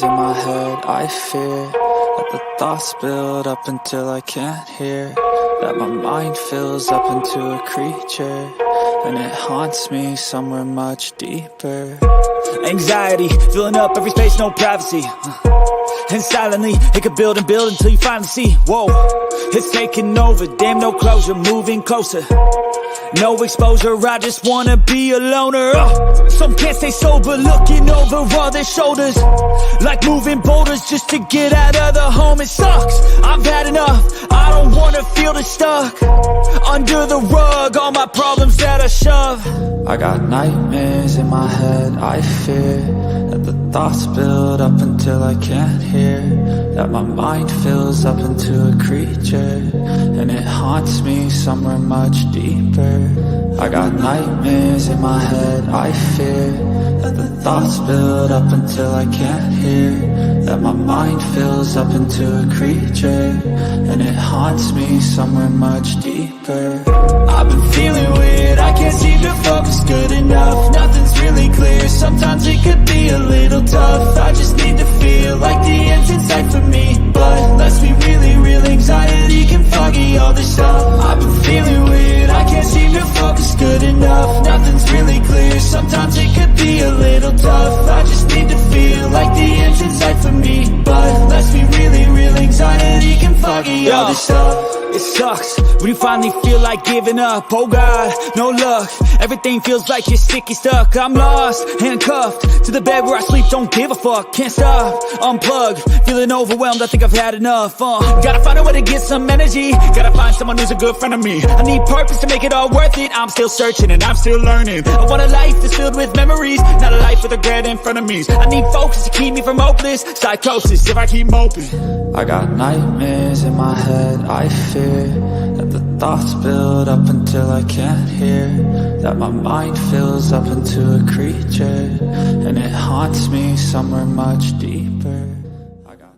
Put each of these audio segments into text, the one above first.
nightmares in my head, I fear that the thoughts build up until I can't hear, that my mind fills up into a creature, and it haunts me somewhere much deeper. Anxiety, filling up every space, no privacy. And silently, it could build and build until you finally see, whoa, it's taking over, damn, no closure, moving closer. No exposure, I just wanna be a loner. Some can't stay sober, looking over all their shoulders, like moving boulders just to get out of the home. It sucks, I've had enough, I don't wanna feel the stuck under the rug, all my problems that I shove. I got nightmares in my head, I fear that the thoughts build up until I can't hear, that my mind fills up into a creature, and it haunts me somewhere much deeper. I got nightmares in my head, I fear that the thoughts build up until I can't hear, that my mind fills up into a creature, and it haunts me somewhere much deeper. I've been feeling weird, I can't seem to focus good enough, nothing's really clear, sometimes it could be a little tough. I just need to feel like the end's in sight for me, but let's be really real, anxiety can foggy all this stuff. I've been feeling weird, I can't seem to focus good enough, nothing's really clear, sometimes it could be a little tough. I just need to feel like the end's in sight for me, but let's be really real, anxiety can foggy all this stuff. It sucks when you finally feel like giving up. Oh God, no luck, everything feels like you're sticky stuck. I'm lost, handcuffed to the bed where I sleep, don't give a fuck. Can't stop, unplug, feeling overwhelmed, I think I've had enough. Gotta find a way to get some energy, gotta find someone who's a good friend of me. I need purpose to make it all worth it, I'm still searching and I'm still learning. I want a life that's filled with memories, not a life with regret in front of me. I need focus to keep me from hopeless psychosis if I keep moping. I got nightmares in my head, I fear that the thoughts build up until I can't hear, that my mind fills up into a creature, and it haunts me somewhere much deeper. I got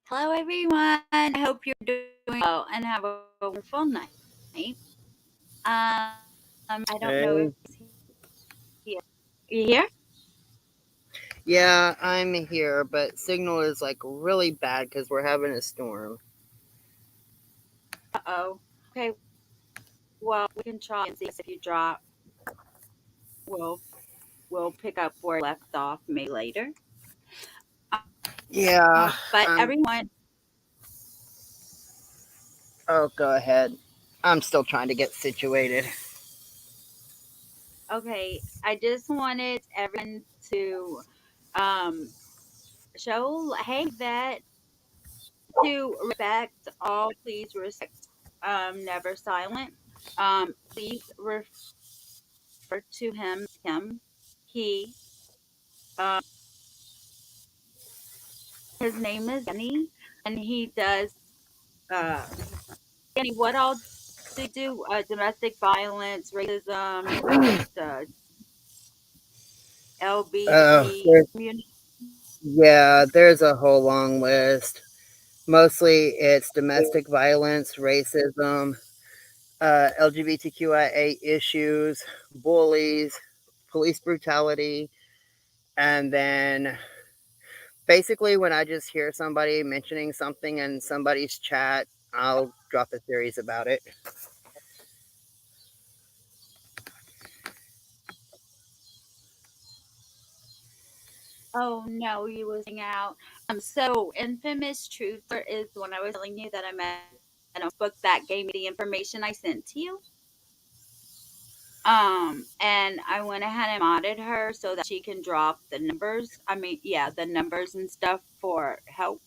Hello, everyone. I hope you're doing well and have a wonderful night. I don't know if Hey. he's here. You here? Yeah, I'm here, but signal is like really bad because we're having a storm. Uh-oh. Okay. Well, we can try and see if you drop. We'll pick up where we left off maybe later. Yeah. But everyone. Oh, go ahead. I'm still trying to get situated. Okay. I just wanted everyone to show, hey, that to respect all. Please respect. Never silent. Please refer to him, he. Um, his name is Danny, and he does. Uh, Danny, what all do you do? Domestic violence, racism, the LGBT There's, community. yeah, there's a whole long list. Mostly it's domestic violence, racism, LGBTQIA issues, bullies, police brutality, and then basically when I just hear somebody mentioning something in somebody's chat, I'll drop the theories about it. Oh no, you was out. So infamous truther is when I was telling you that I met a book that gave me the information I sent to you. And I went ahead and modded her so that she can drop the numbers. The numbers and stuff for help.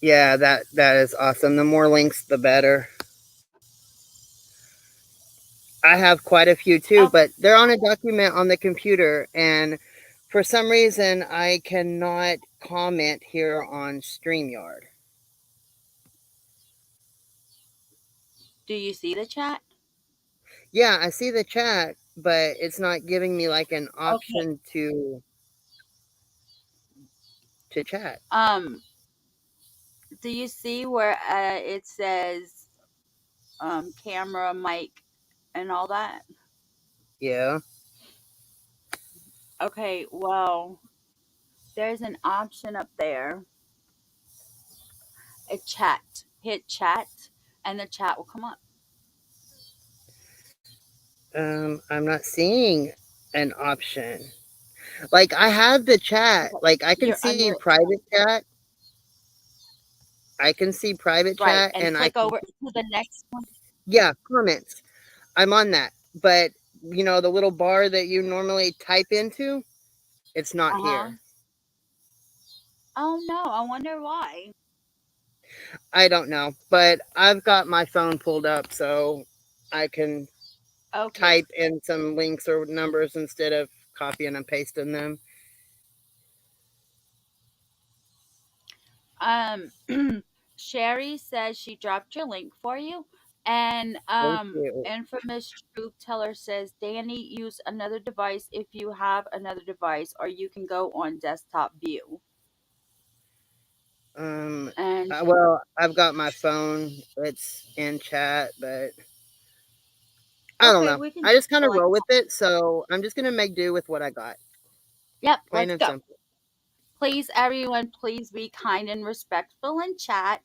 Yeah, that is awesome. The more links, the better. I have quite a few too, Oh, but they're on a document on the computer, and for some reason, I cannot comment here on StreamYard. do you see the chat? Yeah, I see the chat, but it's not giving me like an Okay. option to. to chat. Do you see where it says camera, mic, and all that? Yeah. Okay, well, there's an option up there, a chat. Hit chat, and the chat will come up. I'm not seeing an option. Like I have the chat. Okay, Like I can you're see under private chat. I can see private right, chat and and I click can over to the next one. yeah, comments. I'm on that. But the little bar that you normally type into, it's not Uh huh. here. Oh no, I wonder why. I don't know. But I've got my phone pulled up so I can Okay. type in some links or numbers instead of copying and pasting them. Um, Sherry says she dropped your link for you, and Thank you. infamous truth teller says Danny, use another device if you have another device, or you can go on desktop view. Um, And well, I've got my phone. It's in chat, but I don't okay, know. we can I just kind of select. roll with it, so I'm just gonna make do with what I got. Yep, Plain let's and go. simple. Please, everyone, please be kind and respectful in chat.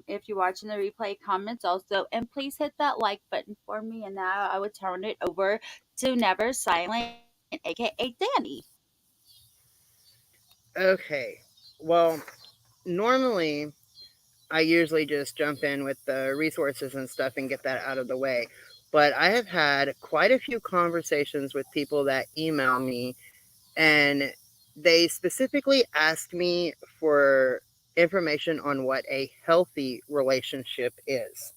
If you're watching the replay, comments also, and please hit that like button for me. And now I would turn it over to Never Silent, aka Danny. Okay. Well, normally I usually just jump in with the resources and stuff and get that out of the way. But I have had quite a few conversations with people that email me and they specifically ask me for information on what a healthy relationship is.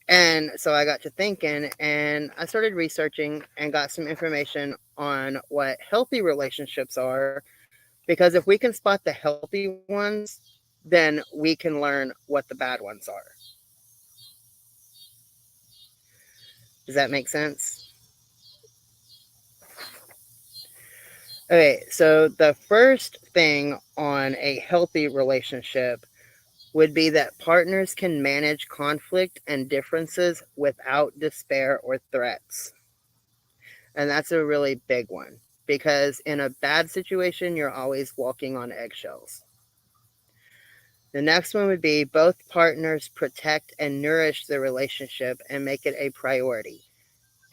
And so I got to thinking and I started researching and got some information on what healthy relationships are. Because if we can spot the healthy ones, then we can learn what the bad ones are. Does that make sense? Okay, so the first thing on a healthy relationship would be that partners can manage conflict and differences without despair or threats. And that's a really big one because in a bad situation, you're always walking on eggshells. The next one would be both partners protect and nourish the relationship and make it a priority.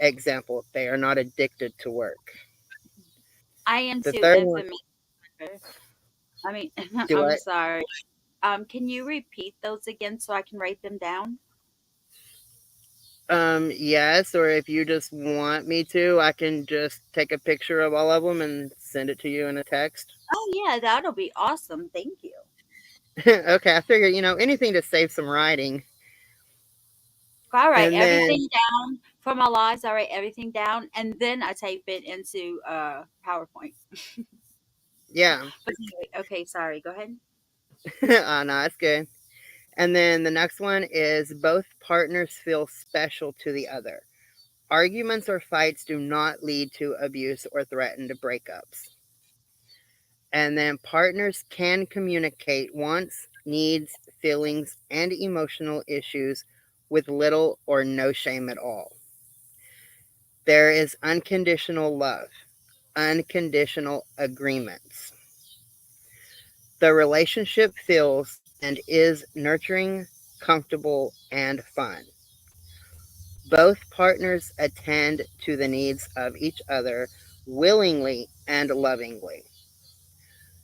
Example, they are not addicted to work. I am The too third one, infamous. I mean, do I'm what? sorry. Can you repeat those again so I can write them down? Yes, or if you just want me to, I can just take a picture of all of them and send it to you in a text. Oh yeah, that'll be awesome. Thank you. Okay, I figure, anything to save some writing. All right, And then, everything down for my lives. I write everything down, and then I type it into PowerPoint. yeah, But anyway, okay, sorry. Go ahead. oh, no, that's good. And then the next one is both partners feel special to the other. Arguments or fights do not lead to abuse or threaten to breakups. And then partners can communicate wants, needs, feelings, and emotional issues with little or no shame at all. There is unconditional love, unconditional agreements. The relationship feels and is nurturing, comfortable, and fun. Both partners attend to the needs of each other willingly and lovingly.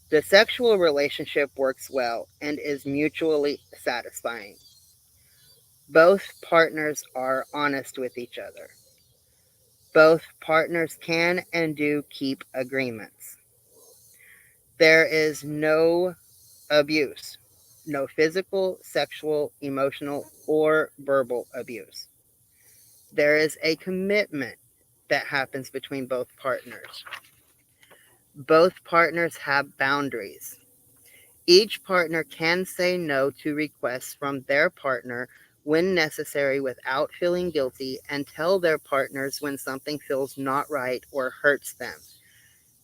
The sexual relationship works well and is mutually satisfying. Both partners are honest with each other. Both partners can and do keep agreements. There is no abuse, no physical, sexual, emotional, or verbal abuse. There is a commitment that happens between both partners. Both partners have boundaries. Each partner can say no to requests from their partner when necessary without feeling guilty and tell their partners when something feels not right or hurts them.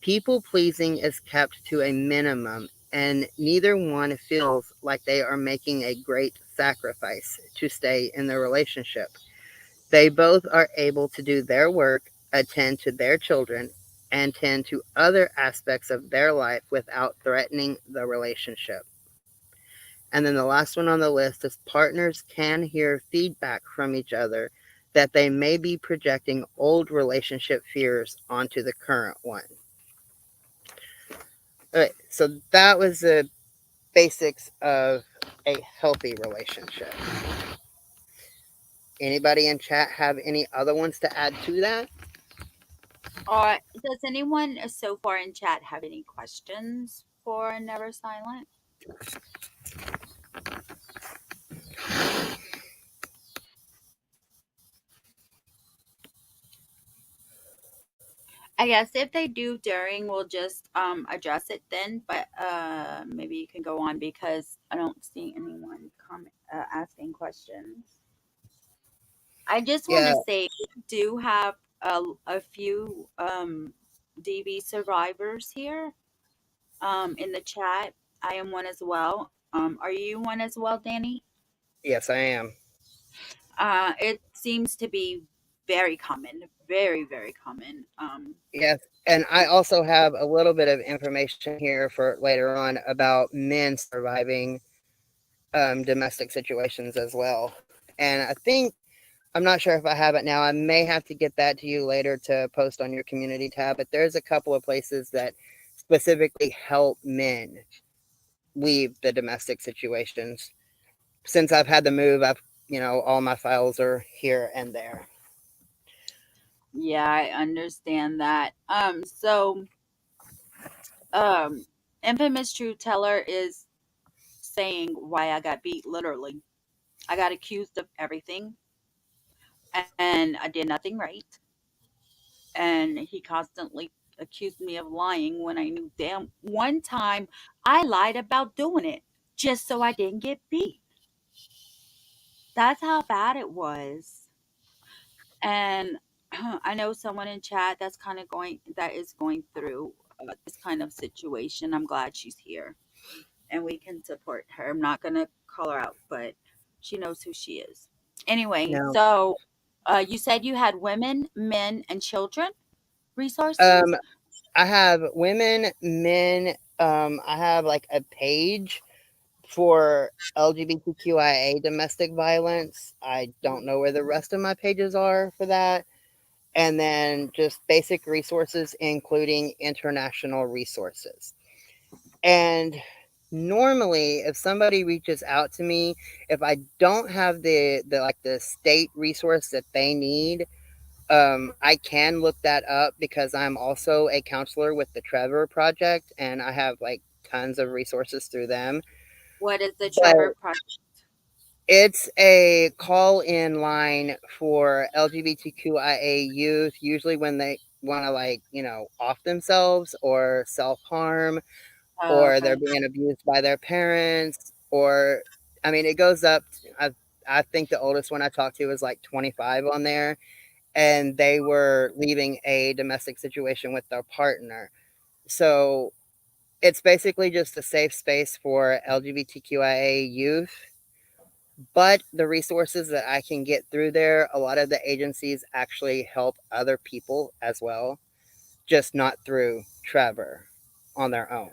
People pleasing is kept to a minimum and neither one feels like they are making a great sacrifice to stay in the relationship. They both are able to do their work, attend to their children, and tend to other aspects of their life without threatening the relationship. And then the last one on the list is partners can hear feedback from each other that they may be projecting old relationship fears onto the current one. Okay, so that was the basics of a healthy relationship. Anybody in chat have any other ones to add to that? Or does anyone so far in chat have any questions for Never Silent? I guess if they do during, we'll just address it then. But maybe you can go on because I don't see anyone comment asking questions. I just want Yeah, to say we do have a few DV survivors here in the chat. I am one as well. Are you one as well, Danny? yes, I am. It seems to be very common, very, very common. Yes, and I also have a little bit of information here for later on about men surviving domestic situations as well. And I think, I'm not sure if I have it now. I may have to get that to you later to post on your community tab, but there's a couple of places that specifically help men leave the domestic situations. Since I've had the move, all my files are here and there. Yeah, I understand that. Um, Infamous Truth Teller is saying why I got beat. Literally, I got accused of everything, and I did nothing right. And he constantly accused me of lying when I knew damn one time I lied about doing it just so I didn't get beat. That's how bad it was. And I know someone in chat that is going through this kind of situation. I'm glad she's here and we can support her. I'm not going to call her out, but she knows who she is. Anyway, Now, so you said you had women, men, and children um, resources. I have women, men. I have like a page for LGBTQIA domestic violence. I don't know where the rest of my pages are for that. And then just basic resources, including international resources. And normally, if somebody reaches out to me, if I don't have the state resource that they need, I can look that up because I'm also a counselor with the Trevor Project, and I have like tons of resources through them. What is the But Trevor Project? it's a call in line for LGBTQIA youth, usually when they want to, like, off themselves or self harm, Oh, or they're okay. being abused by their parents, or, I mean, it goes up. I think the oldest one I talked to was like 25 on there, and they were leaving a domestic situation with their partner. So it's basically just a safe space for LGBTQIA youth. But the resources that I can get through there, a lot of the agencies actually help other people as well, just not through Trevor on their own.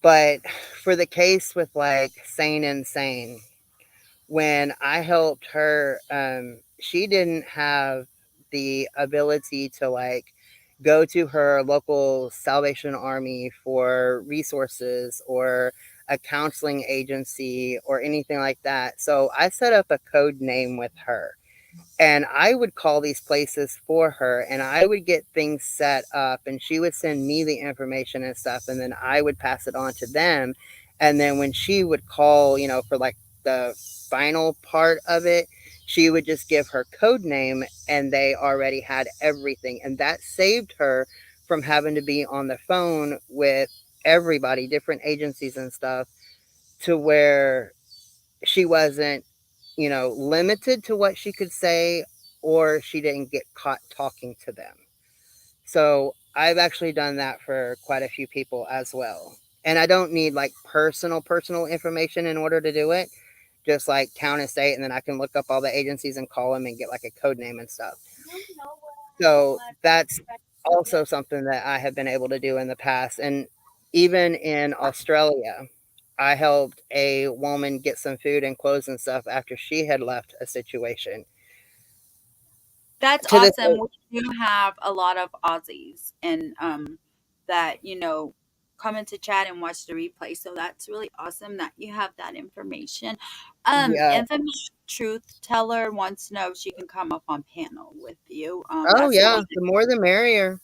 But for the case with like Sane Insane, when I helped her, she didn't have the ability to like go to her local Salvation Army for resources or a counseling agency or anything like that. So I set up a code name with her, and I would call these places for her, and I would get things set up, and she would send me the information and stuff, and then I would pass it on to them. And then when she would call, for like the final part of it, she would just give her code name, and they already had everything. And that saved her from having to be on the phone with everybody, different agencies and stuff, to where she wasn't, limited to what she could say, or she didn't get caught talking to them. So I've actually done that for quite a few people as well. And I don't need like personal information in order to do it. Just like town and state, and then I can look up all the agencies and call them and get like a code name and stuff. So that's also something that I have been able to do in the past. And even in Australia, I helped a woman get some food and clothes and stuff after she had left a situation. That's To this awesome. We do have a lot of Aussies and that come into chat and watch the replay. So that's really awesome that you have that information. yeah. Infamous Truth Teller wants to know if she can come up on panel with you. Oh yeah, the more the merrier.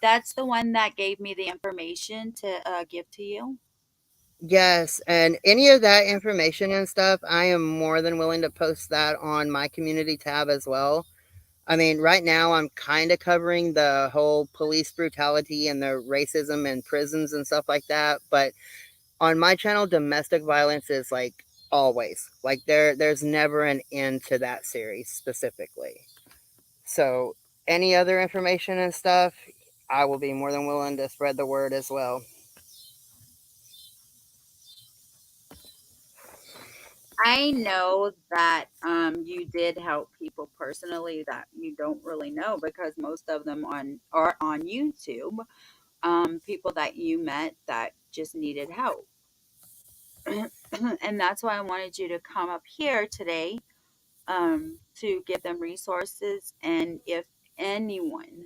That's the one that gave me the information to give to you. Yes, and any of that information and stuff, I am more than willing to post that on my community tab as well. I mean, right now I'm kind of covering the whole police brutality and the racism in prisons and stuff like that, but on my channel, domestic violence is like always. Like there's never an end to that series specifically. So any other information and stuff, I will be more than willing to spread the word as well. I know that you did help people personally that you don't really know because most of them are on YouTube. People that you met that just needed help. And that's why I wanted you to come up here today to give them resources. And if anyone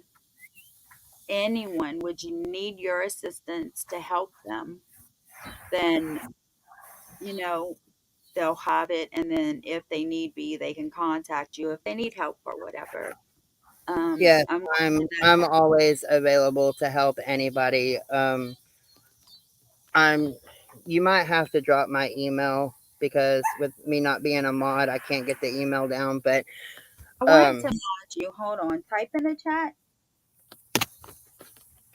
would you need your assistance to help them, then they'll have it, and then if they need be, they can contact you if they need help or whatever. Yes, I'm I'm always available to help anybody. You might have to drop my email because with me not being a mod, I can't get the email down. But I wanted to mod you. Hold on, type in the chat.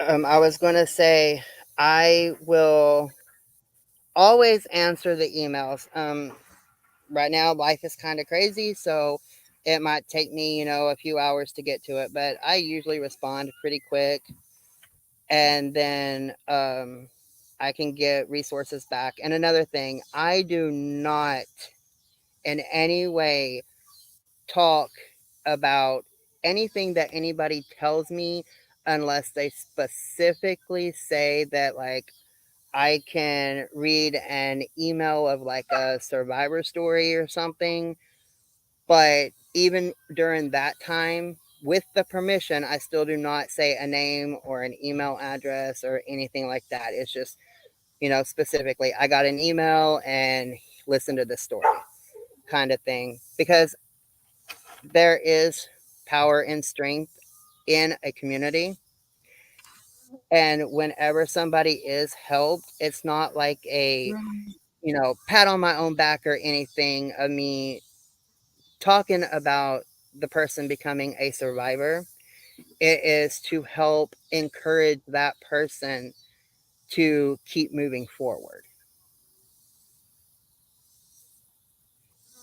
I was going to say I will always answer the emails. Right now, life is kind of crazy, so it might take me, a few hours to get to it, but I usually respond pretty quick. And then I can get resources back. And another thing, I do not in any way talk about anything that anybody tells me unless they specifically say that, like, I can read an email of like a survivor story or something. But even during that time, with the permission, I still do not say a name or an email address or anything like that. It's just, specifically, I got an email and listen to this story kind of thing. Because there is power and strength in a community. And whenever somebody is helped, it's not like a, pat on my own back or anything of me talking about the person becoming a survivor. It is to help encourage that person to keep moving forward.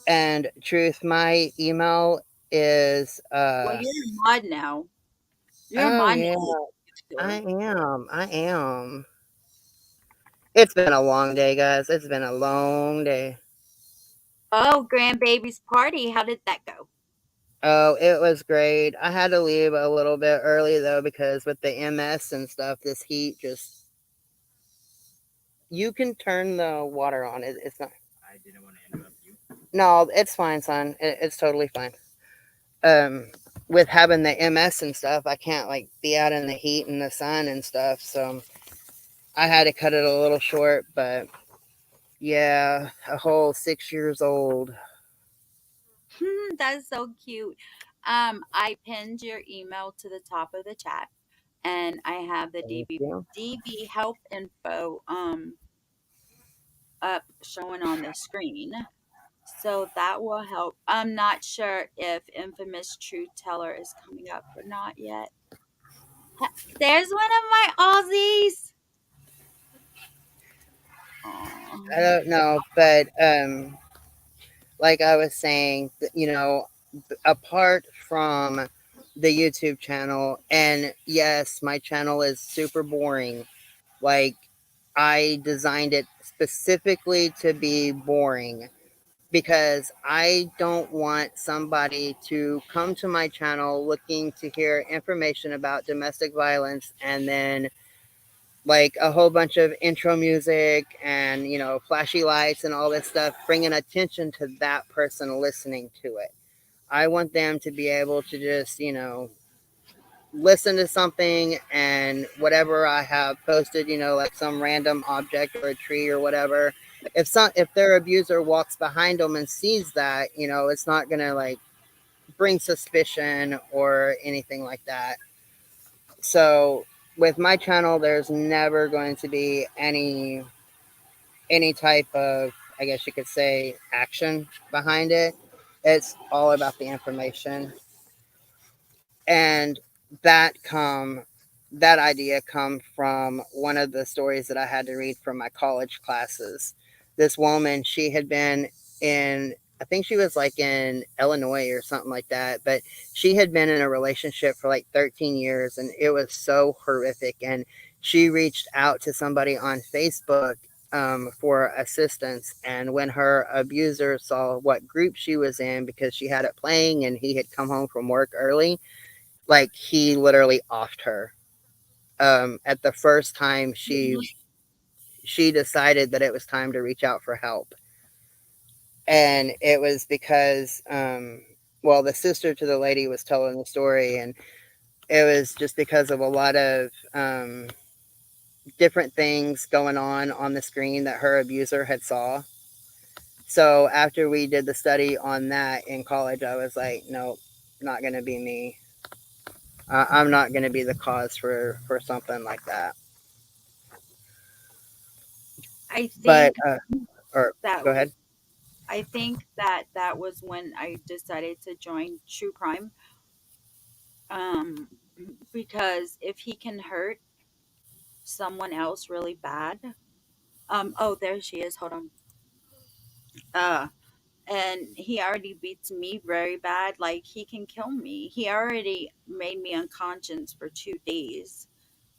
And Truth, my email is Well, you're a mod now. You're a oh mod yeah, now. I am. It's been a long day, guys. It's been a long day. Oh, grandbaby's party. How did that go? Oh, it was great. I had to leave a little bit early though because with the MS and stuff, this heat just you can turn the water on. It's not. I didn't want to interrupt you. No, it's fine, son. It's totally fine. With having the MS and stuff, I can't like be out in the heat and the sun and stuff, so I had to cut it a little short. But yeah, a whole 6 years old. That's so cute. I pinned your email to the top of the chat, and I have the DB help info up showing on the screen. So that will help. I'm not sure if Infamous Truth Teller is coming up or not yet. There's one of my Aussies. I don't know, but like I was saying, apart from the YouTube channel, and yes, my channel is super boring. Like I designed it specifically to be boring because I don't want somebody to come to my channel looking to hear information about domestic violence and then like a whole bunch of intro music and, you know, flashy lights and all this stuff, bringing attention to that person listening to it. I want them to be able to just, you know, listen to something and whatever I have posted, you know, like some random object or a tree or whatever. If their abuser walks behind them and sees that, you know, it's not gonna like bring suspicion or anything like that. So with my channel, there's never going to be any type of, I guess you could say, action behind it. It's all about the information. And that come that idea come from one of the stories that I had to read from my college classes. This woman, she had been in, I think she was like in Illinois or something like that, but she had been in a relationship for like 13 years and it was so horrific. And she reached out to somebody on Facebook for assistance. And when her abuser saw what group she was in, because she had it playing and he had come home from work early, like he literally offed her. At the first time she decided that it was time to reach out for help, and it was because well, the sister to the lady was telling the story, and it was just because of a lot of different things going on the screen that her abuser had saw. So after we did the study on that in college, I was like, nope, not gonna be me. I'm not going to be the cause for something like that. I But think or that go ahead. was I think that that was when I decided to join true crime. Um, because if he can hurt someone else really bad, oh, there she is. Hold on. Uh, and he already beats me very bad. Like he can kill me. He already made me unconscious for 2 days.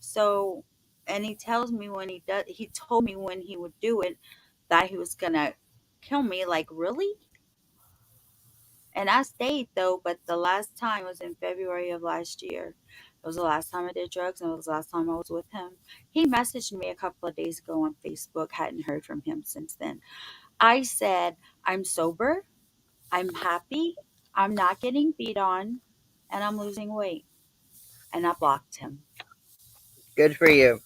So, and he tells me when he does. He told me when he would do it that he was gonna kill me. Like really? And I stayed though, but the last time was in February of last year. It was the last time I did drugs and it was the last time I was with him. He messaged me a couple of days ago on Facebook, hadn't heard from him since then. I said, I'm sober, I'm happy, I'm not getting beat on, and I'm losing weight. And I blocked him. Good for you.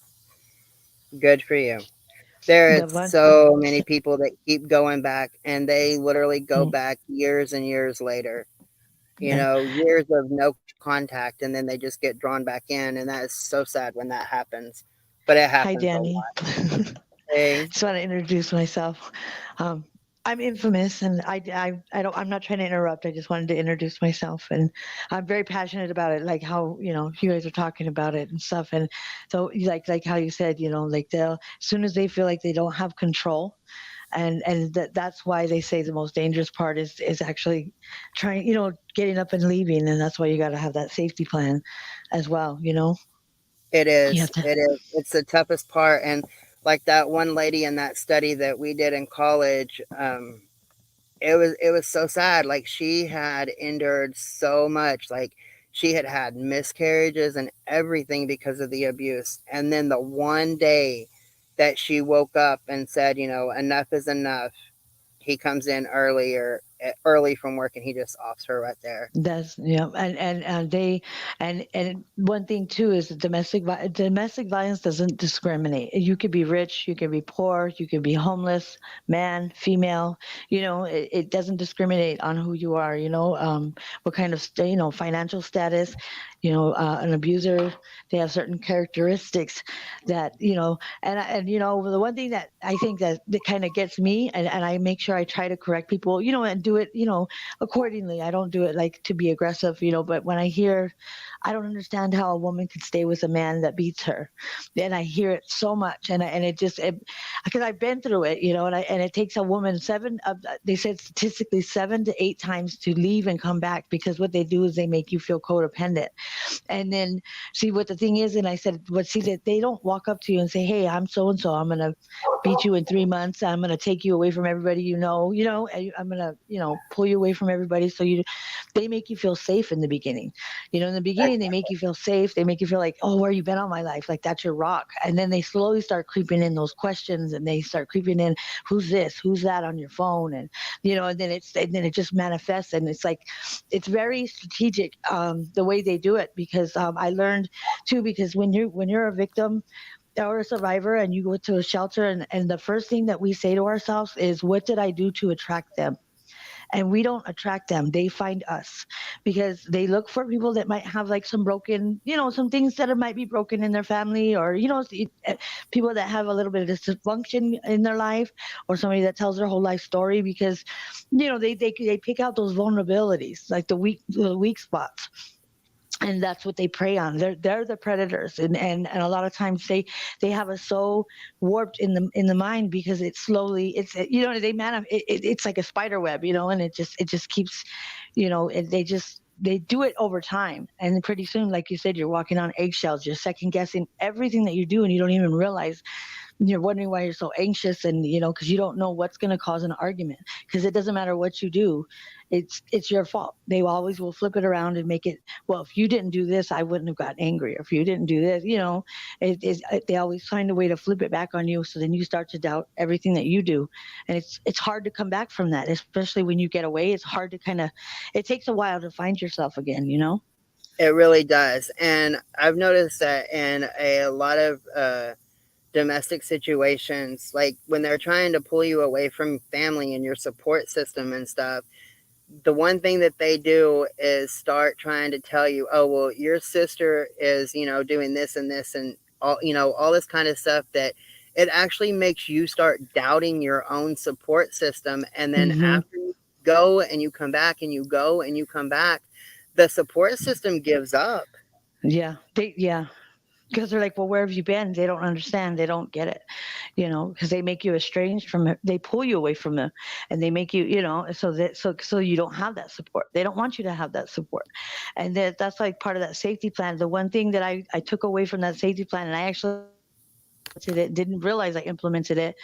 Good for you. There are The one, so many people that keep going back and they literally go mm, back years and years later. You yeah. know, years of no contact and then they just get drawn back in, and that is so sad when that happens. But it Hi, happens a Danny. lot. Hey, Just want to introduce myself. Um, I'm infamous, and I don't. I'm not trying to interrupt. I just wanted to introduce myself, and I'm very passionate about it. Like how you guys are talking about it and stuff, and so like how you said, like they'll as soon as they feel like they don't have control, and that's why they say the most dangerous part is actually trying, getting up and leaving, and that's why you got to have that safety plan as well. it You have is. to. It is. It's the toughest part. And like that one lady in that study that we did in college, it was so sad. Like she had endured so much. Like she had had miscarriages and everything because of the abuse. And then the one day that she woke up and said, you know, enough is enough, he comes in early from work and he just offs her right there. That's yeah, and they and one thing too is that domestic violence doesn't discriminate. You could be rich, you could be poor, you could be homeless, man, female. It doesn't discriminate on who you are. What kind of financial status. An abuser, they have certain characteristics that the one thing that I think that kind of gets me, and I make sure I try to correct people, and do it accordingly. I don't do it like to be aggressive, but when I hear I don't understand how a woman could stay with a man that beats her. And I hear it so much, and because I've been through it, and it takes a woman they said statistically 7 to 8 times to leave and come back, because what they do is they make you feel codependent. And then see what the thing is, and I said, but see that they don't walk up to you and say, hey, I'm so and so, I'm gonna beat you in 3 months, I'm gonna take you away from everybody, I'm gonna pull you away from everybody. They make you feel safe in the beginning. In the beginning, they make you feel safe. They make you feel like, oh, where you been all my life? Like, that's your rock. And then they slowly start creeping in those questions, and they start creeping in, who's this? Who's that on your phone? And, and then it just manifests. And it's like, it's very strategic, the way they do it, because I learned too, because when you're a victim or a survivor and you go to a shelter, and the first thing that we say to ourselves is, what did I do to attract them? And we don't attract them, they find us, because they look for people that might have like some broken, some things that might be broken in their family, or people that have a little bit of dysfunction in their life, or somebody that tells their whole life story, because they pick out those vulnerabilities, like the weak spots, and that's what they prey on. They're the predators, and a lot of times they have us so warped in the mind, because it's slowly, it's like a spider web, and it just keeps, they do it over time, and pretty soon, like you said, you're walking on eggshells, you're second guessing everything that you do, and you don't even realize. You're wondering why you're so anxious, and because you don't know what's going to cause an argument, because it doesn't matter what you do, it's your fault. They always will flip it around and make it, well, if you didn't do this, I wouldn't have got angry, or if you didn't do this, they always find a way to flip it back on you, so then you start to doubt everything that you do. And it's hard to come back from that, especially when you get away. It's hard to it takes a while to find yourself again. It really does. And I've noticed that in a lot of domestic situations, like when they're trying to pull you away from family and your support system and stuff, the one thing that they do is start trying to tell you, oh, well, your sister is, doing this and this and all this kind of stuff, that it actually makes you start doubting your own support system. And then after you go and you come back, and you go and you come back, the support system gives up. Yeah. Because they're like, well, where have you been? They don't understand. They don't get it, because they make you estranged from it. They pull you away from them, and they make you, so you don't have that support. They don't want you to have that support. And that's like part of that safety plan. The one thing that I took away from that safety plan, and I actually didn't realize I implemented it,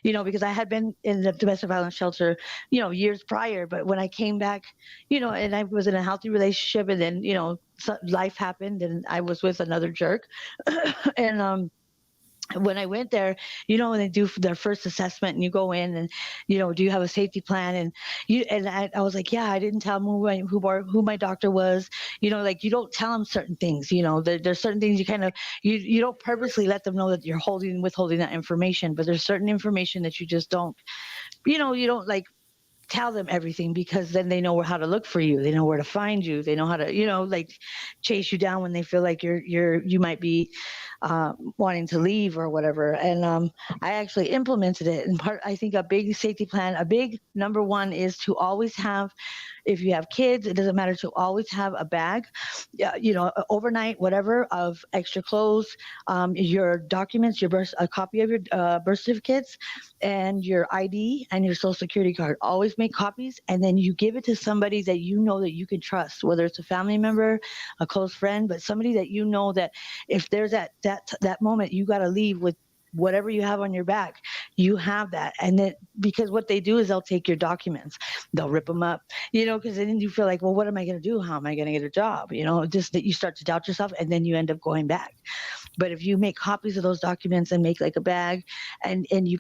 because I had been in the domestic violence shelter, years prior. But when I came back, and I was in a healthy relationship, and then, life happened, and I was with another jerk. And when I went there, when they do their first assessment, and you go in, and do you have a safety plan? And I was like, yeah, I didn't tell them who my doctor was. Like, you don't tell them certain things. There's certain things you don't purposely let them know that you're withholding that information, but there's certain information that you just don't, you don't like tell them everything, because then they know how to look for you. They know where to find you. They know how to, like, chase you down when they feel like you might be wanting to leave or whatever. And I actually implemented it. And I think a big safety plan, a big number one, is to always have, if you have kids, it doesn't matter, to always have a bag, overnight, whatever, of extra clothes, your documents, a copy of your birth certificates, and your ID and your social security card. Always make copies, and then you give it to somebody that you know that you can trust, whether it's a family member, a close friend, but somebody that you know that if there's that moment you got to leave with whatever you have on your back, you have that. And then, because what they do is they'll take your documents, they'll rip them up, because then you feel like, well, what am I going to do? How am I going to get a job? Just that you start to doubt yourself, and then you end up going back. But if you make copies of those documents and make like a bag, and you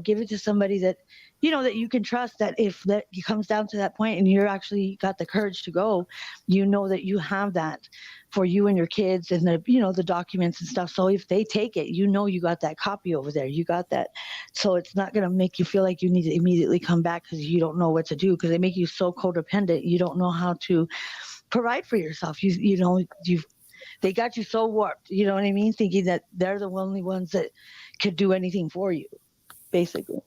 give it to somebody that that you can trust, that if that comes down to that point and you're actually got the courage to go, that you have that for you and your kids, and the documents and stuff. So if they take it, you got that copy over there, you got that. So it's not going to make you feel like you need to immediately come back, because you don't know what to do, because they make you so codependent. You don't know how to provide for yourself. They got you so warped, you know what I mean? Thinking that they're the only ones that could do anything for you, basically.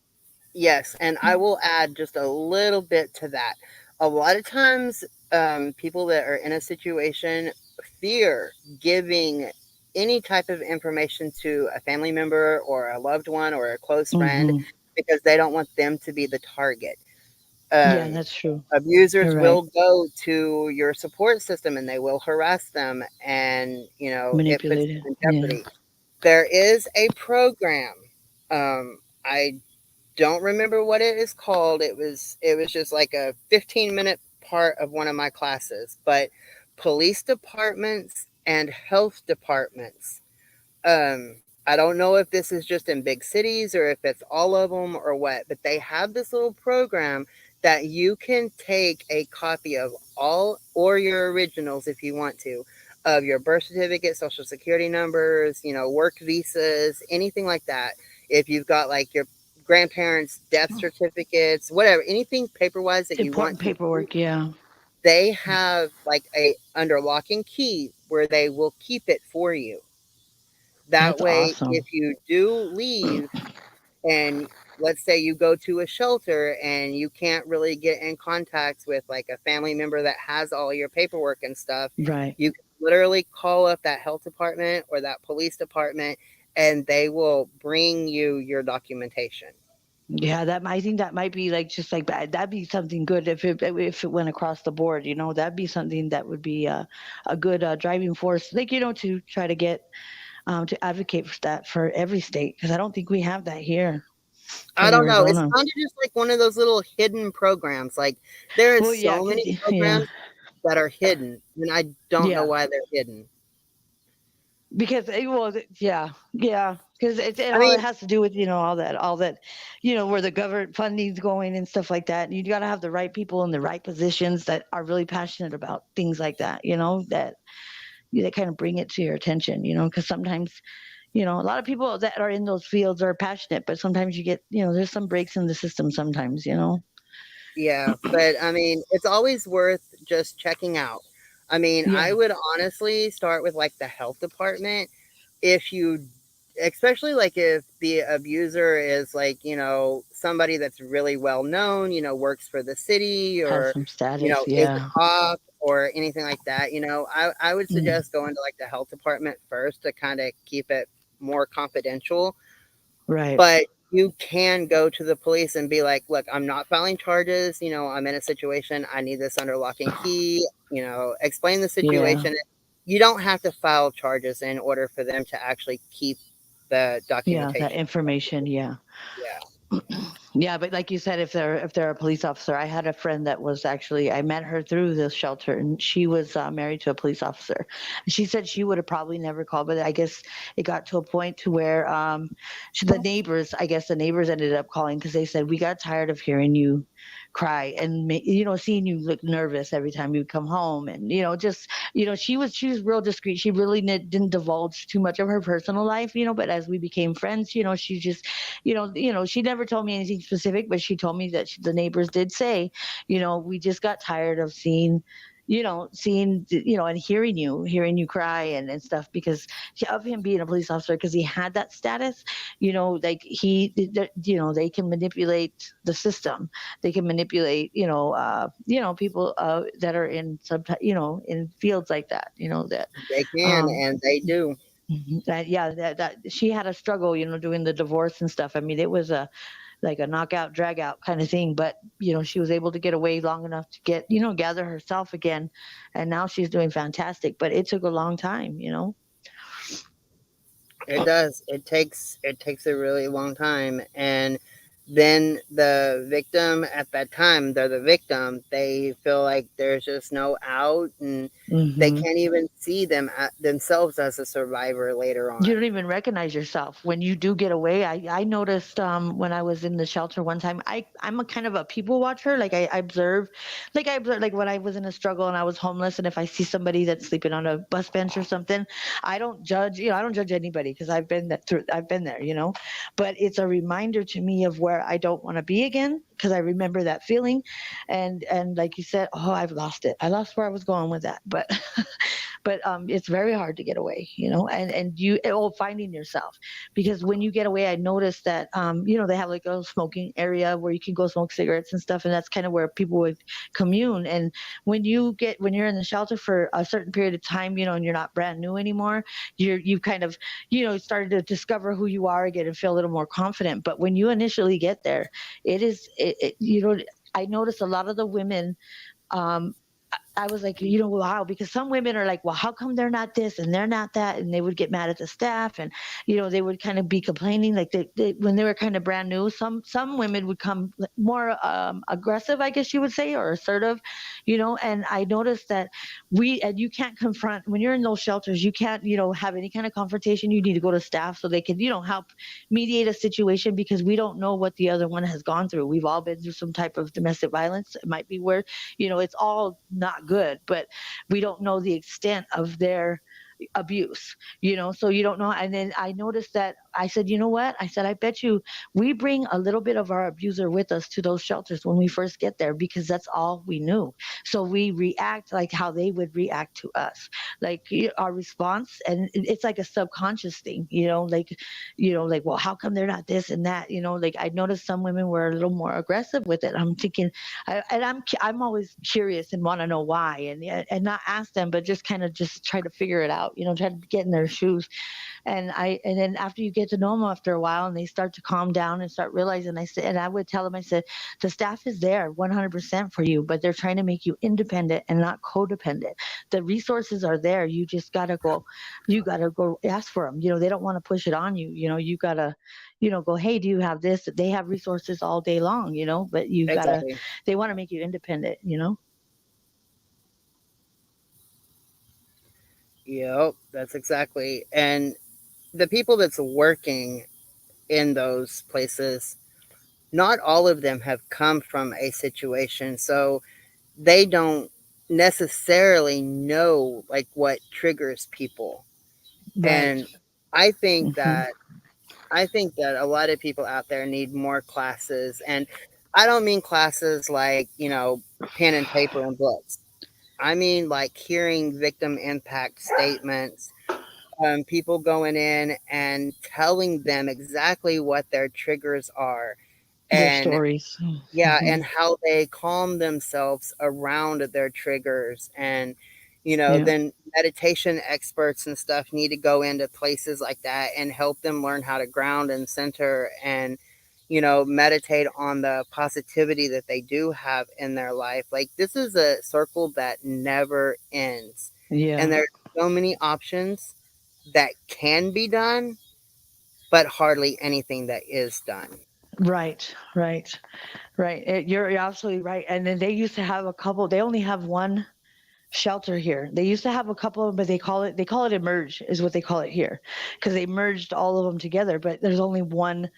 Yes, and I will add just a little bit to that. A lot of times, people that are in a situation fear giving any type of information to a family member or a loved one or a close friend Mm-hmm. because they don't want them to be the target. Yeah, Um, that's true. Abusers You're right. will go to your support system and they will harass them, and it puts Manipulated. them in Yeah. jeopardy. There is a program. I don't remember what it is called. It was just like a 15-minute part of one of my classes, but police departments and health departments. I don't know if this is just in big cities or if it's all of them or what, but they have this little program that you can take a copy of all or your originals if you want to of your birth certificate, social security numbers, work visas, anything like that. If you've got like your grandparents' death certificates, whatever, anything paper wise that you want Important to, paperwork. Yeah. they have like a under lock and key where they will keep it for you. That That's way, awesome. if you do leave and let's say you go to a shelter and you can't really get in contact with like a family member that has all your paperwork and stuff, Right. you can literally call up that health department or that police department and they will bring you your documentation. Yeah, that I think that might be like just like that'd be something good if it went across the board. That'd be something that would be a good driving force, like to try to get to advocate for that for every state because I don't think we have that here I in don't know. It's Arizona. kind of just like one of those little hidden programs. Like there is Well, yeah, so 'cause many yeah, programs that are hidden, and I don't know yeah, why they're hidden. because well, yeah, yeah, because it I all it mean, has to do with all that, where the government funding's going and stuff like that. And you got to have the right people in the right positions that are really passionate about things like that. That kind of bring it to your attention. Because sometimes a lot of people that are in those fields are passionate, but sometimes you get there's some breaks in the system sometimes. yeah, but I mean, it's always worth just checking out. I mean, I Yeah. would honestly start with like the health department if you, especially like if the abuser is like, somebody that's really well known, works for the city Has or, some status. is Yeah. a cop or anything like that. I would Mm, suggest going to like the health department first to kind of keep it more confidential, right. but you can go to the police and be like, look, I'm not filing charges. I'm in a situation. I need this under lock and key. Explain the Yeah. situation. You don't have to file charges in order for them to actually keep the Yeah. That documentation. information. Yeah. Yeah. Yeah, but like you said, if they're a police officer, I had a friend that was actually I met her through this shelter, and she was married to a police officer. She said she would have probably never called, but I guess it got to a point to where the neighbors ended up calling because they said we got tired of hearing you cry and seeing you look nervous every time you come home, and just she was real discreet. She really didn't divulge too much of her personal life, but as we became friends, she just she never told me anything specific, but she told me that the neighbors did say, we just got tired of and hearing you cry and stuff because of him being a police officer because he had that status, like they can manipulate the system. They can manipulate, people that are in in fields like that, that, They can um, and they do. mhm. That yeah, that she had a struggle, doing the divorce and stuff. I mean, it was a like a knockout, drag out kind of thing, but she was able to get away long enough to gather herself again, and now she's doing fantastic. But it took a long time. It does. It takes a really long time, and then the victim at that time, they're the victim. They feel like there's just no out, and they Hmm. can't even see themselves as a survivor later You on. don't even recognize yourself when you do get away. I noticed when I was in the shelter one time. I'm a kind of a people watcher. Like I observe like when I was in a struggle and I was homeless, and if I see somebody that's sleeping on a bus bench or something, I don't judge. I don't judge anybody because I've been there. But it's a reminder to me of where I don't want to be again because I remember that feeling, and like you said, oh, I've lost it. I lost where I was going with that, but but it's very hard to get away, and finding yourself, because when you get away, I noticed that they have like a smoking area where you can go smoke cigarettes and stuff, and that's kind of where people would commune. And when you're in the shelter for a certain period of time, and you're not brand new anymore, you kind of started to discover who you are again and feel a little more confident. But when you initially get there, I noticed a lot of the women, um, I was like, wow, because some women are like, well, how come they're not this and they're not that? And they would get mad at the staff, and, they would kind of be complaining like when they were kind of brand new. Some women would come more aggressive, I guess you would say, or assertive, and I noticed that and you can't confront when you're in those shelters, you can't, have any kind of confrontation. You need to go to staff so they can, help mediate a situation, because we don't know what the other one has gone through. We've all been through some type of domestic violence. It might be where it's all not good, but we don't know the extent of their abuse, so you don't know. And then I noticed that I said, you know what? I said, I bet you we bring a little bit of our abuser with us to those shelters when we first get there, because that's all we knew. So we react like how they would react to us, like our response. And it's like a subconscious thing, like, well, how come they're not this and that? Like I noticed some women were a little more aggressive with it. I'm thinking, I'm always curious and want to know why, and not ask them, but just kind of just try to figure it out, try to get in their shoes. And then after you get to know them after a while and they start to calm down and start realizing, I would tell them, I said, the staff is there 100% for you, but they're trying to make you independent and not codependent. The resources are there. You just you gotta go ask for them. They don't want to push it on you. You gotta, go, hey, do you have this? They have resources all day long, but Exactly. they want to make you independent. Yep, that's exactly. And the people that's working in those places, not all of them have come from a situation, so they don't necessarily know like what triggers people. Right. And I think Hmm. that I think that a lot of people out there need more classes, and I don't mean classes like, pen and paper and books. I mean like hearing victim impact statements, people going in and telling them exactly what their triggers are, Their and stories. yeah, Hmm. and how they calm themselves around their triggers. And Yeah. then meditation experts and stuff need to go into places like that and help them learn how to ground and center, and meditate on the positivity that they do have in their life. Like, this is a circle that never ends, and Yeah. there's so many options that can be done, but hardly anything that is done. Right. Right. Right. You're absolutely right. And then they used to have a couple. They only have one shelter here. They used to have a couple, but they call it emerge is what they call it here, because they merged all of them together. But there's only one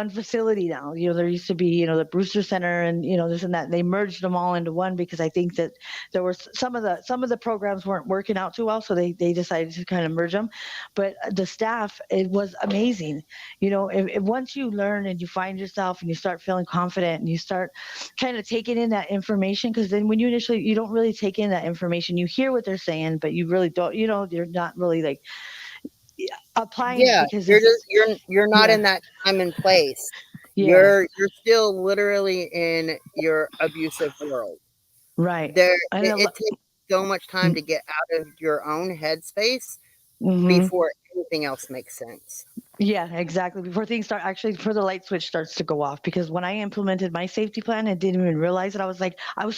facility now. There used to be the Brewster Center, and this and that. They merged them all into one, because I think that there were some of the programs weren't working out too well, so they decided to kind of merge them. But the staff, it was amazing. If once you learn and you find yourself and you start feeling confident and you start kind of taking in that information, because then when you don't really take in that information. You hear what they're saying, but you really don't, you're not really like applying it, Yeah, because you're it's just you're not yeah, in that time and place. yeah, You're still literally in your abusive world. right. There, And it takes so much time to get out of your own headspace mm-hmm. before anything else makes sense. Yeah, exactly. Before the light switch starts to go off. Because when I implemented my safety plan and didn't even realize it, I was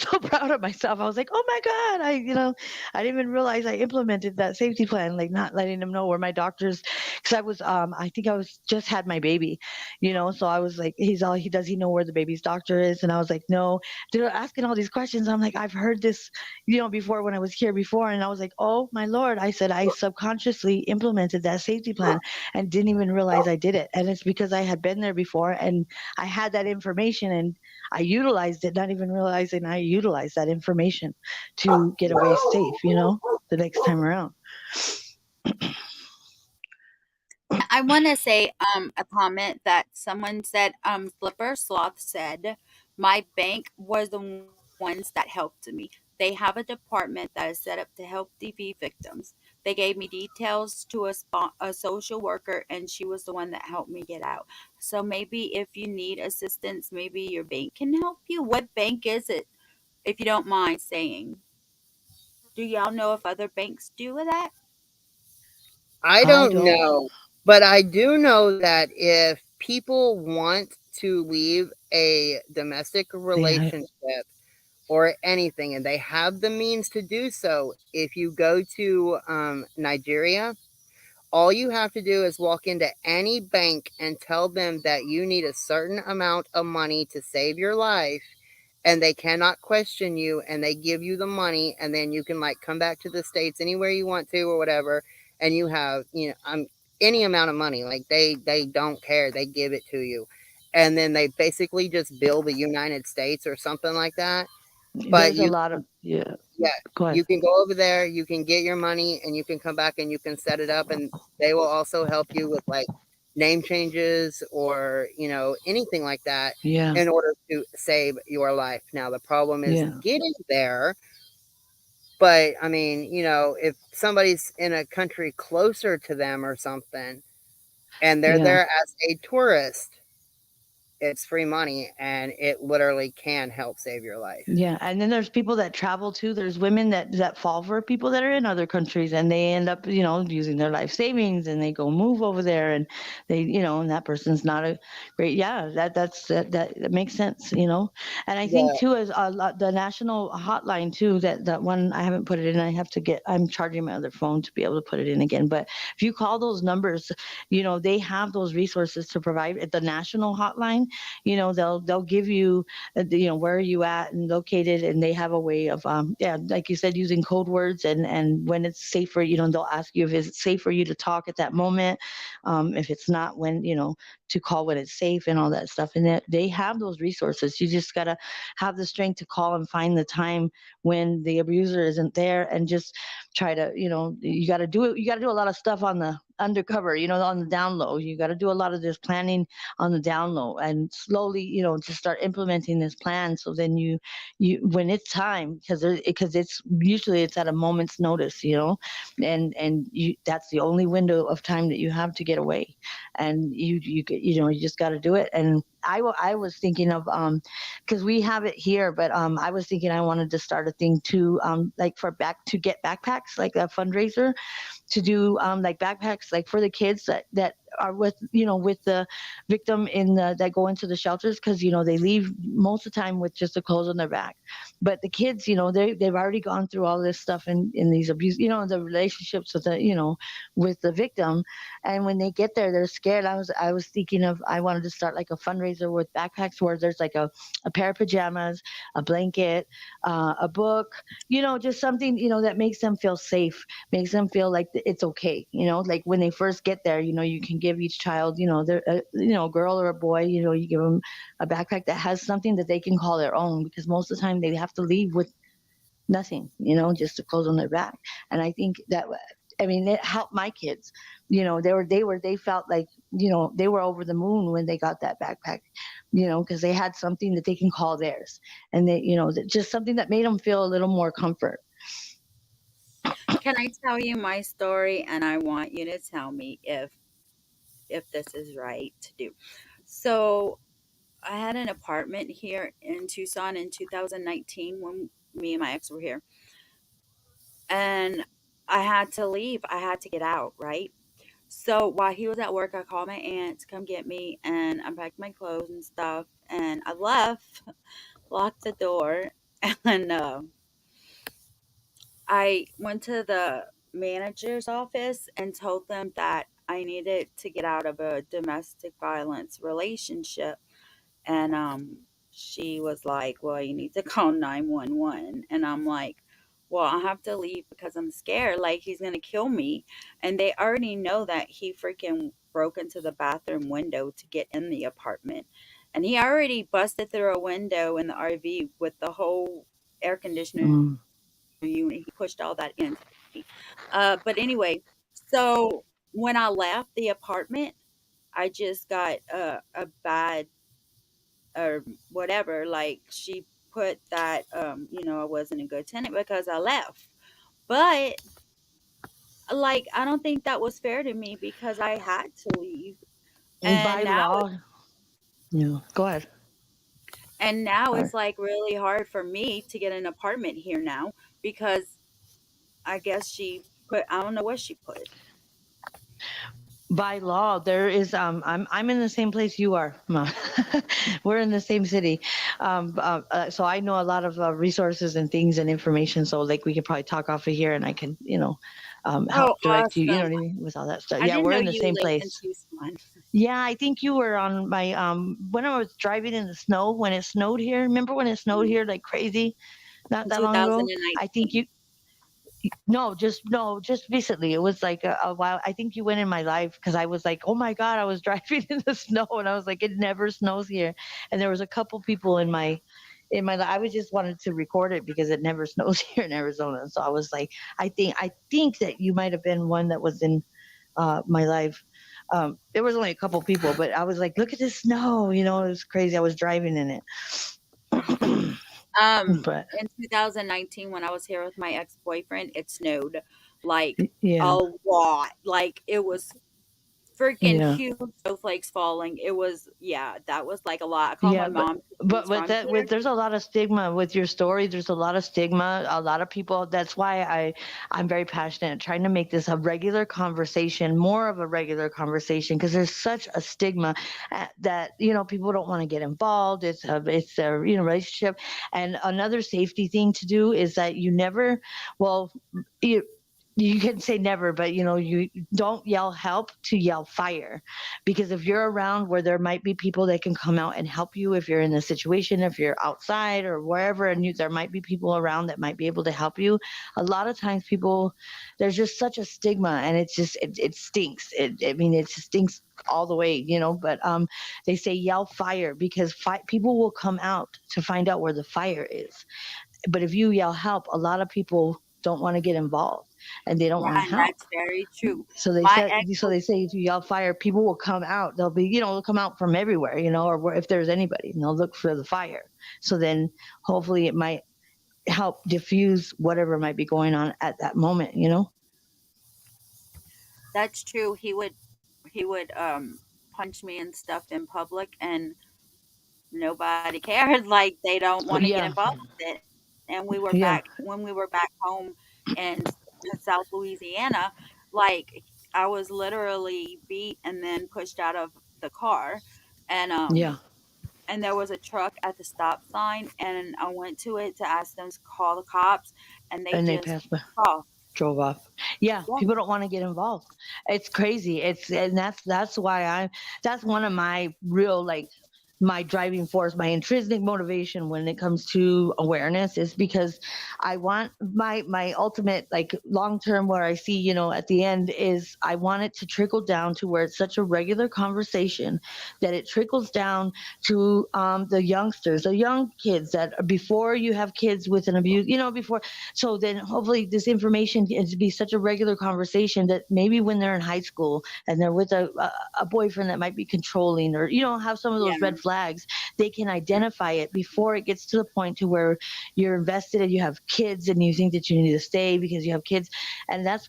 so proud of myself. I was like, oh my God, I didn't even realize I implemented that safety plan, like not letting them know where my doctors, because I think I was just had my baby, so I was like, does he know where the baby's doctor is? And I was like, no. They're asking all these questions. I'm like, I've heard this, before when I was here before. And I was like, oh my Lord, I said, I subconsciously implemented that safety plan and didn't even realize I did it. And it's because I had been there before and I had that information and I utilized it, not even realizing I utilized that information to get away safe, the next time around. I want to say a comment that someone said. Flipper Sloth said, "My bank was the ones that helped me. They have a department that is set up to help DV victims. They gave me details to a social worker, and she was the one that helped me get out. So maybe if you need assistance, maybe your bank can help you. What bank is it, if you don't mind saying? Do y'all know if other banks do that? I I don't don't. know, but I do know that if people want to leave a domestic They, relationship or anything and they have the means to do so, if you go to Nigeria, all you have to do is walk into any bank and tell them that you need a certain amount of money to save your life, and they cannot question you, and they give you the money, and then you can like come back to the States anywhere you want to or whatever, and you have, any amount of money. Like they don't care. They give it to you. And then they basically just bill the United States or something like that. But there's a lot of, yeah. yeah, Go ahead. you can go over there, you can get your money, and you can come back and you can set it up, and they will also help you with like name changes or anything like that Yeah, in order to save your life. Now the problem is yeah, getting there, but I mean, if somebody's in a country closer to them or something and they're yeah. there as a tourist, it's free money and it literally can help save your life. Yeah, and then there's people that travel too. There's women that fall for people that are in other countries, and they end up, using their life savings, and they go move over there, and and that person's not a great. Yeah, that makes sense. And I think Yeah, too is a lot, the national hotline too. That one I haven't put it in. I have to get. I'm charging my other phone to be able to put it in again. But if you call those numbers, they have those resources to provide at the national hotline. They'll give you where are you at and located, and they have a way of yeah, like you said, using code words, and when it's safe for they'll ask you if it's safe for you to talk at that moment, if it's not, when to call when it's safe and all that stuff, and they have those resources. You just got to have the strength to call and find the time when the abuser isn't there, and just try to you got to do it. You got to do a lot of stuff on the undercover, on the down low. You got to do a lot of this planning on the down low, and slowly just start implementing this plan. So then you when it's time, because it's at a moment's notice, and you that's the only window of time that you have to get away, and you just got to do it. And I was thinking of because we have it here, but I was thinking I wanted to start a thing too, like to get backpacks, like a fundraiser to do like backpacks, like for the kids that are with the victim that go into the shelters, because they leave most of the time with just the clothes on their back. But the kids, they've already gone through all this stuff in these abuse, the relationships with the victim, and when they get there, they're scared. I was thinking of, I wanted to start like a fundraiser with backpacks where there's like a pair of pajamas, a blanket, a book, just something that makes them feel safe, makes them feel like it's okay. Like when they first get there, you can give each child, they're a girl or a boy, you give them a backpack that has something that they can call their own, because most of the time they have to leave with nothing, just the clothes on their back. And I think that, I mean, it helped my kids. They felt like, they were over the moon when they got that backpack, because they had something that they can call theirs, and they, just something that made them feel a little more comfort. Can I tell you my story? And I want you to tell me if this is right to do. So I had an apartment here in Tucson in 2019 when me and my ex were here. And I had to leave. I had to get out, right? So while he was at work, I called my aunt to come get me, and I packed my clothes and stuff, and I left, locked the door, and I went to the manager's office and told them that I needed to get out of a domestic violence relationship. And she was like, "Well, you need to call 911." And I'm like, "Well, I have to leave because I'm scared. Like, he's going to kill me." And they already know that he freaking broke into the bathroom window to get in the apartment. And he already busted through a window in the RV with the whole air conditioner Mm. unit. He pushed all that in. But anyway, so when I left the apartment, I just got a bad or whatever. Like, she put that I wasn't a good tenant because I left. But like I don't think that was fair to me because I had to leave. By And now law, go ahead. Sorry. it's like really hard for me to get an apartment here now because I guess she put I don't know what she put. By law, there is I'm in the same place you are, Ma. We're in the same city. So I know a lot of resources and things and information, so like we could probably talk off of here and I can help Oh, direct you, you know awesome. what I mean, with all that stuff. I Yeah, didn't we're know in the you same lived in place. Tucson. Yeah, I think you were on my when I was driving in the snow when it snowed here. Remember when it snowed here like crazy not In that long ago? I think 2019. you no, just recently. It was like a while. I think you went in my life because I was like, oh my god, I was driving in the snow and I was like, it never snows here. And there was a couple people in my I was just wanted to record it because it never snows here in Arizona. So I was like, I think that you might have been one that was in my life. There was only a couple people, but I was like, look at this snow. It was crazy. I was driving in it. But In 2019 when I was here with my ex-boyfriend, it snowed like yeah, a lot. Like it was freaking yeah. huge snowflakes falling. It was yeah, that was like a lot. I called my Yeah, but mom. but She's with from that, here. there's a lot of stigma with your story. There's a lot of stigma. A lot of people. That's why I'm very passionate trying to make this a regular conversation, more of a regular conversation, because there's such a stigma that people don't want to get involved. It's a relationship, and another safety thing to do is that you never, well, you can say never, but you don't yell help to yell fire, because if you're around where there might be people that can come out and help you, if you're in a situation, if you're outside or wherever, and there might be people around that might be able to help you. A lot of times people, there's just such a stigma, and it's just it stinks. I mean, it just stinks all the way, but they say yell fire because people will come out to find out where the fire is. But if you yell help, a lot of people don't want to get involved and they don't Yeah, want to and help. that's very true. So they My said, ex so they say if you yell fire, people will come out. They'll come out from everywhere, or if there's anybody, and they'll look for the fire. So then hopefully it might help diffuse whatever might be going on at that moment. That's true. He would punch me and stuff in public and nobody cared. Like they don't want to get Yeah, involved with it. And we were back yeah, when we were back home in South Louisiana, like I was literally beat and then pushed out of the car. And yeah. and there was a truck at the stop sign and I went to it to ask them to call the cops and they And they just passed by. off. Drove off. Yeah, Yeah. people don't want to get involved. It's crazy. And that's why that's one of my real, like, my driving force, my intrinsic motivation when it comes to awareness is because I want my ultimate, like, long term, where I see, at the end, is I want it to trickle down to where it's such a regular conversation that it trickles down to the youngsters, the young kids, that before you have kids with an abuse, before. So then hopefully this information can be such a regular conversation that maybe when they're in high school and they're with a boyfriend that might be controlling, or have some of those Yeah. red flags, they can identify it before it gets to the point to where you're invested and you have kids and you think that you need to stay because you have kids. And that's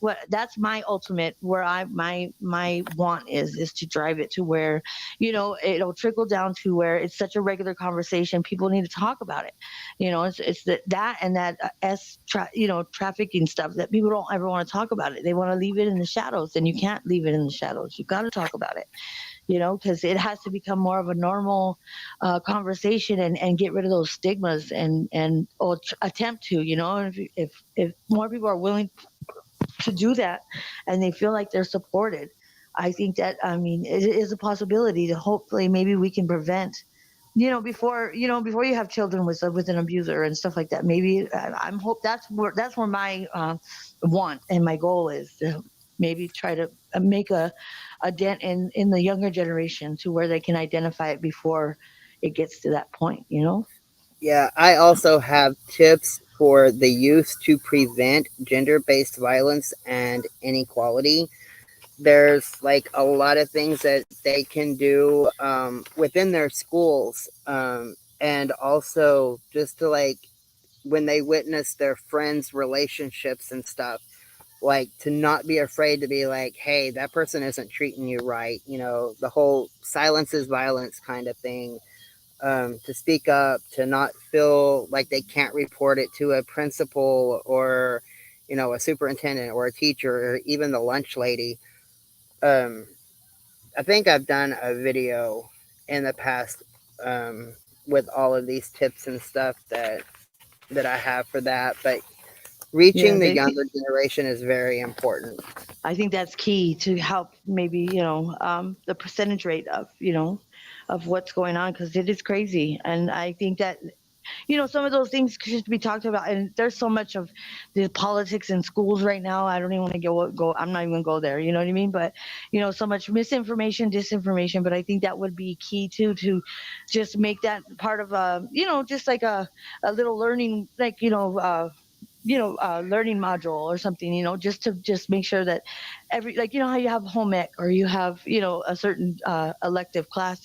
my ultimate, where my want is to drive it to where it'll trickle down to where it's such a regular conversation. People need to talk about it. It's that and that trafficking stuff that people don't ever want to talk about it. They want to leave it in the shadows, and you can't leave it in the shadows. You got to talk about it, because it has to become more of a normal conversation, and get rid of those stigmas, or attempt to, and if more people are willing to do that and they feel like they're supported, I think that, I mean, it is a possibility to hopefully maybe we can prevent, before you have children with an abuser and stuff like that. Maybe I'm hope that's where my want and my goal is to maybe try to make a dent in the younger generation to where they can identify it before it gets to that point. Yeah, I also have tips for the youth to prevent gender based violence and inequality. There's like a lot of things that they can do within their schools. and also just to like when they witness their friends' relationships and stuff, like to not be afraid to be like, hey, that person isn't treating you right. You know, the whole silence is violence kind of thing. To speak up, to not feel like they can't report it to a principal or, you know, a superintendent or a teacher or even the lunch lady. Um, I think I've done a video in the past with all of these tips and stuff that I have for that. But Yeah, reaching the they younger generation is very important. I think that's key to help maybe, the percentage rate of, of what's going on, because it is crazy. And I think that, some of those things should be talked about. And there's so much of the politics in schools right now. I don't even want to go. I'm not even going to go there. You know what I mean? But, so much misinformation, disinformation. But I think that would be key too, to just make that part of just like a little learning, like, learning module or something, just to just make sure that like, how you have home ec, or you have, a certain elective class,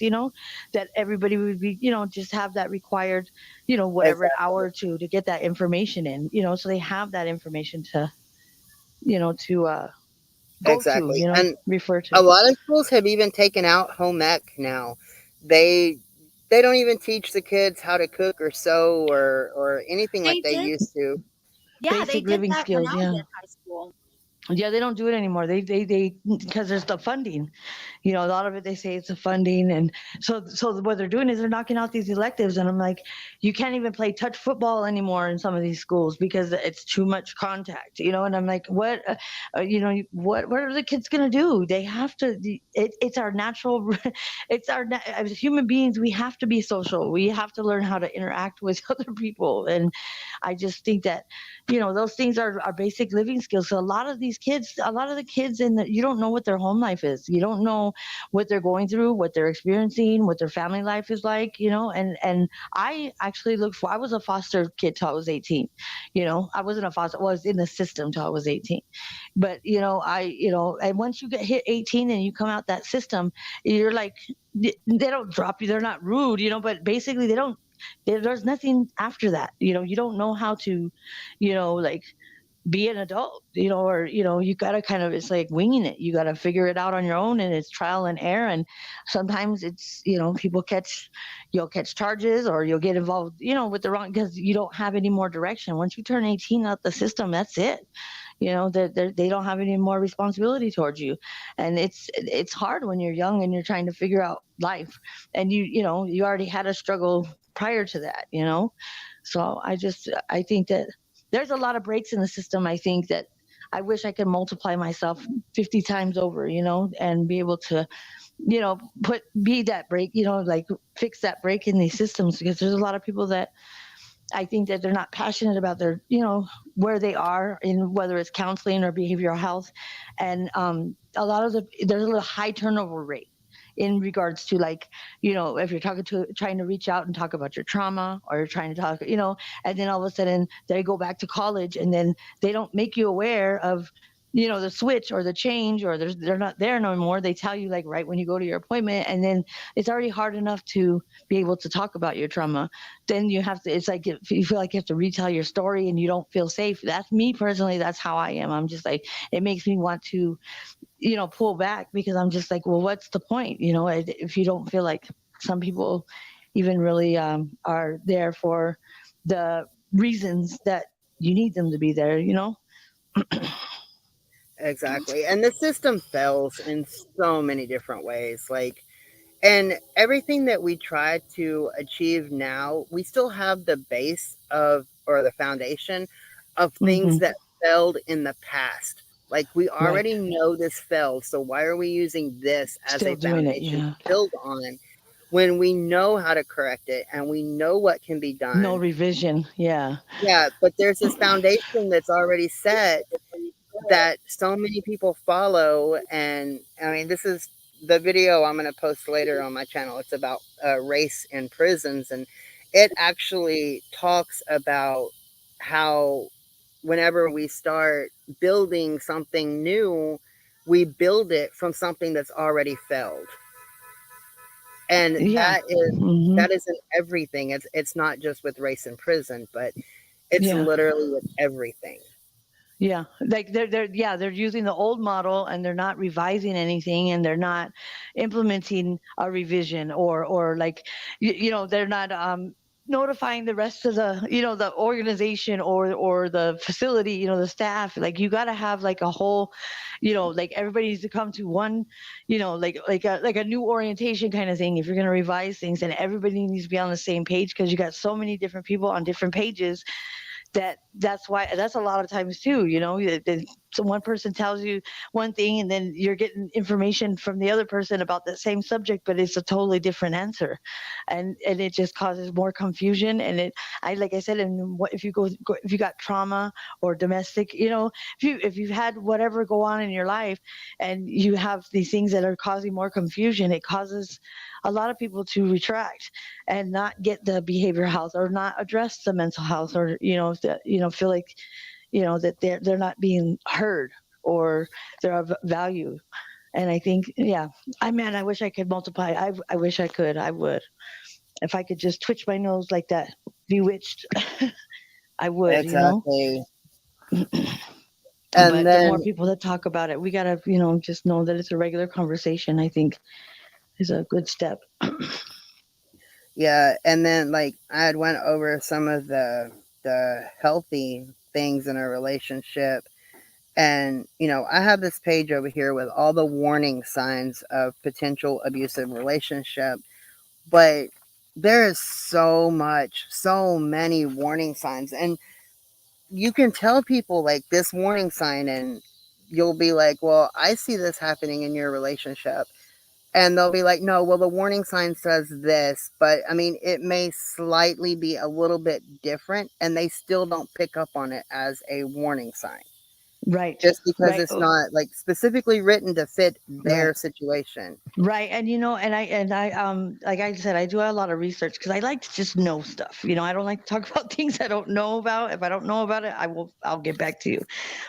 that everybody would be, just have that required, whatever Exactly. hour or two to get that information in, so they have that information to, to go to, Exactly. And refer a to. lot of schools have even taken out home ec now. They they don't even teach the kids how to cook or sew or anything like They they did, used to. yeah, they Basic did living that when skills. I was Yeah. in high school. Yeah, they don't do it anymore. They because there's the funding. A lot of it they say it's the funding, and so what they're doing is they're knocking out these electives, and I'm like, you can't even play touch football anymore in some of these schools because it's too much contact. And I'm like, what, what are the kids gonna do? They have to. It's our natural. It's as human beings, we have to be social. We have to learn how to interact with other people, and I just think that those things are basic living skills. So a lot of the kids you don't know what their home life is. You don't know what they're going through, what they're experiencing, what their family life is like, and I actually I was a foster kid till I was 18. I wasn't a foster, well, I was in the system till I was 18. But, and once you get hit 18 and you come out that system, you're like, they don't drop you. They're not rude, but basically there's nothing after that. You don't know how to, like be an adult, or, you gotta kind of, it's like winging it. You gotta figure it out on your own, and it's trial and error. And sometimes it's, you'll catch charges, or you'll get involved, with the wrong, because you don't have any more direction. Once you turn 18 out the system, that's it. They don't have any more responsibility towards you. And it's hard when you're young and you're trying to figure out life, and you already had a struggle prior to that. So I think that there's a lot of breaks in the system. I think that I wish I could multiply myself 50 times over, and be able to, be that break, like fix that break in these systems, because there's a lot of people that I think that they're not passionate about their, where they are in, whether it's counseling or behavioral health. And a lot of there's a little high turnover rate in regards to, like, if you're trying to reach out and talk about your trauma, or you're trying to talk, and then all of a sudden they go back to college, and then they don't make you aware of, the switch or the change, or they're not there no more. They tell you, like, right when you go to your appointment, and then it's already hard enough to be able to talk about your trauma. Then you have to, it's like, if you feel like you have to retell your story and you don't feel safe. That's me personally. That's how I am. I'm just like, it makes me want to, pull back, because I'm just like, well, what's the point? If you don't feel like some people even really are there for the reasons that you need them to be there. Exactly. And the system fails in so many different ways. Like, and everything that we try to achieve now, we still have the base of, or the foundation of things Hmm. that failed in the past. Like, we Right. already know this failed. So why are we using this as Still a doing it. foundation Yeah. to build on when we know how to correct it and we know what can be No done? revision. Yeah. Yeah, but there's this foundation that's already set that so many people follow. And I mean, this is the video I'm going to post later on my channel. It's about race in prisons, and it actually talks about how whenever we start building something new, we build it from something that's already failed. And Yeah. Hmm. that isn't everything. It's not just with race in prison, but it's Yeah. literally with everything. Yeah, like they're using the old model and they're not revising anything and they're not implementing a revision or like they're not notifying the rest of the the organization or the facility, the staff. Like you got to have like a whole, like everybody needs to come to one, like a new orientation kind of thing if you're going to revise things, and everybody needs to be on the same page because you got so many different people on different pages that's why that's a lot of times too, so one person tells you one thing and then you're getting information from the other person about the same subject, but it's a totally different answer, and it just causes more confusion. And like I said, and what if if you got trauma or domestic, if you've had whatever go on in your life and you have these things that are causing more confusion, it causes a lot of people to retract and not get the behavioral health or not address the mental health, or feel like that they're not being heard or they're of value. And I think, yeah, I wish I could multiply. I wish I could. I would, if I could just twitch my nose like that bewitched. I would, Exactly. And but the more then people that talk about it, we gotta just know that it's a regular conversation. I think is a good step. yeah, and then like I had went over some of the healthy things in a relationship. And, I have this page over here with all the warning signs of potential abusive relationship, but there is so many warning signs. And you can tell people like this warning sign, and you'll be like, well, I see this happening in your relationship. And they'll be like, no, well, the warning sign says this, but I mean, it may slightly be a little bit different, and they still don't pick up on it as a warning sign Right. just because Right. it's not like specifically written to fit Right. their situation. Right. And and I like I said, I do a lot of research because I like to just know stuff. I don't like to talk about things I don't know about. If I don't know about it, I'll get back to you.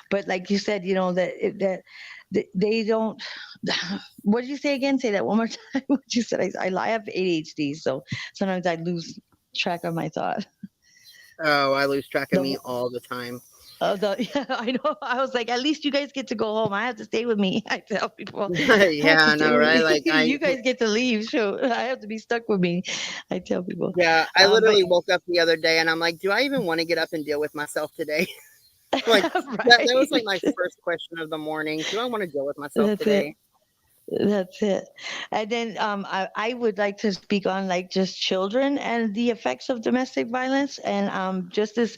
But like you said, they don't. What did you say again? Say that one more time. What you said? I have ADHD, so sometimes I lose track of my thought. Oh, I lose track of The me all the time. yeah, I know. I was like, at least you guys get to go home. I have to stay with me. I tell people, I have Yeah, to I stay know, with right? me. Like I You guys get to leave. So I have to be stuck with me. I tell people. yeah, I But literally woke up the other day and I'm like, do I even want to get up and deal with myself today? Like that was like right. my first question of the morning. Do I want to deal with myself That's it. today? That's it. And then I would like to speak on like just children and the effects of domestic violence. And just as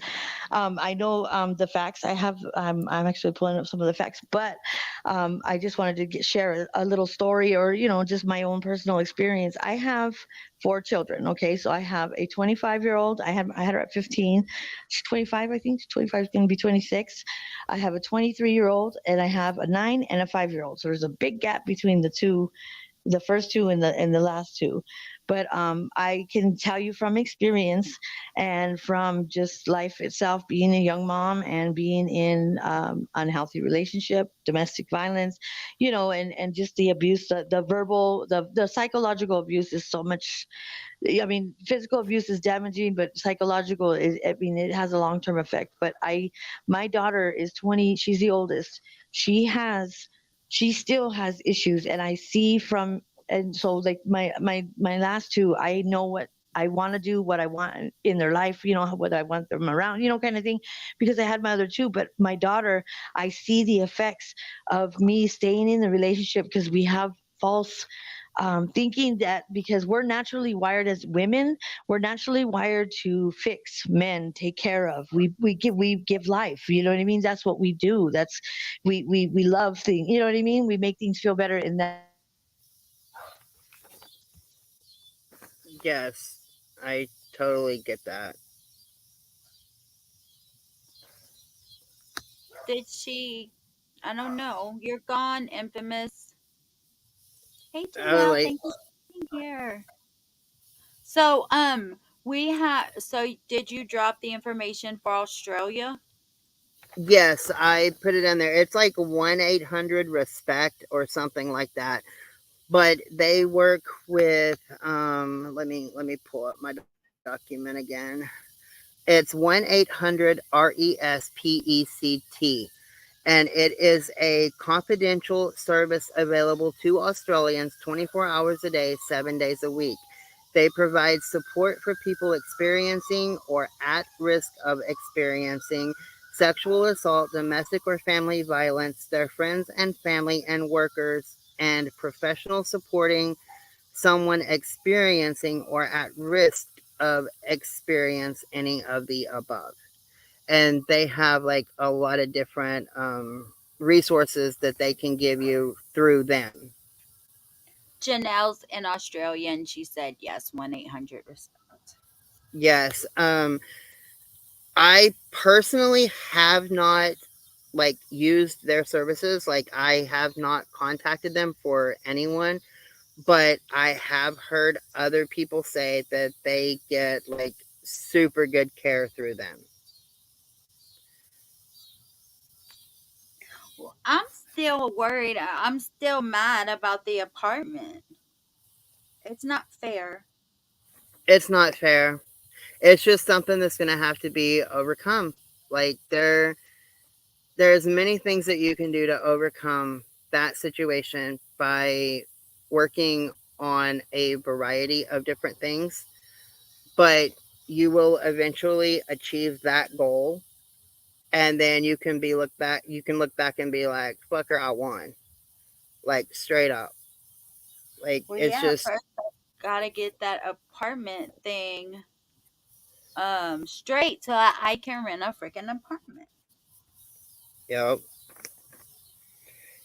I know the facts, I'm actually pulling up some of the facts, but I just wanted to share a little story or, just my own personal experience. I have 4 children. Okay. So I have a 25-year-old. I had her at 15. She's 25, I think. She's 25, is going to be 26. I have a 23-year-old and I have a 9 and a 5-year-old. So there's a big gap between the two, the first two and the last two. But I can tell you from experience and from just life itself, being a young mom and being in unhealthy relationship, domestic violence, and just the abuse, the verbal, the psychological abuse is so much. I mean, physical abuse is damaging, but psychological is, I mean, it has a long term effect. But my daughter is 20, she's the oldest. She has, she still has issues. And I see from, and so like my last two, I know what I want to do, what I want in their life, what I want them around, kind of thing, because I had my other two. But my daughter, I see the effects of me staying in the relationship because we have false thinking that because we're naturally wired as women, we're naturally wired to fix men, take care of. We give life. You know what I mean? That's what we do. That's we love things. You know what I mean? We make things feel better in that. Yes, I totally get that. Did she? I don't know. You're gone, infamous. Hey, Oh, Janelle. like Thank you for being here. So, we have. So, did you drop the information for Australia? yes, I put it in there. It's like 1-800 respect or something like that. but they work with let me pull up my document again. It's 1-800-RESPECT, and it is a confidential service available to Australians 24 hours a day, 7 days a week. They provide support for people experiencing or at risk of experiencing sexual assault, domestic or family violence, their friends and family and workers, and professional supporting someone experiencing or at risk of experience any of the above. And they have like a lot of different resources that they can give you through them. Janelle's in Australia and she said yes, 1-800 respect. Yes. I personally have not like used their services. Like I have not contacted them for anyone, but I have heard other people say that they get like super good care through them. Well, I'm still worried. I'm still mad about the apartment. It's not fair. It's not fair. It's just something that's going to have to be overcome. Like there's many things that you can do to overcome that situation by working on a variety of different things, but you will eventually achieve that goal, and then you can look back and be like, fucker, I won. Like straight up. Like Well, it's yeah, just first I gotta get that apartment thing straight so I can rent a freaking apartment.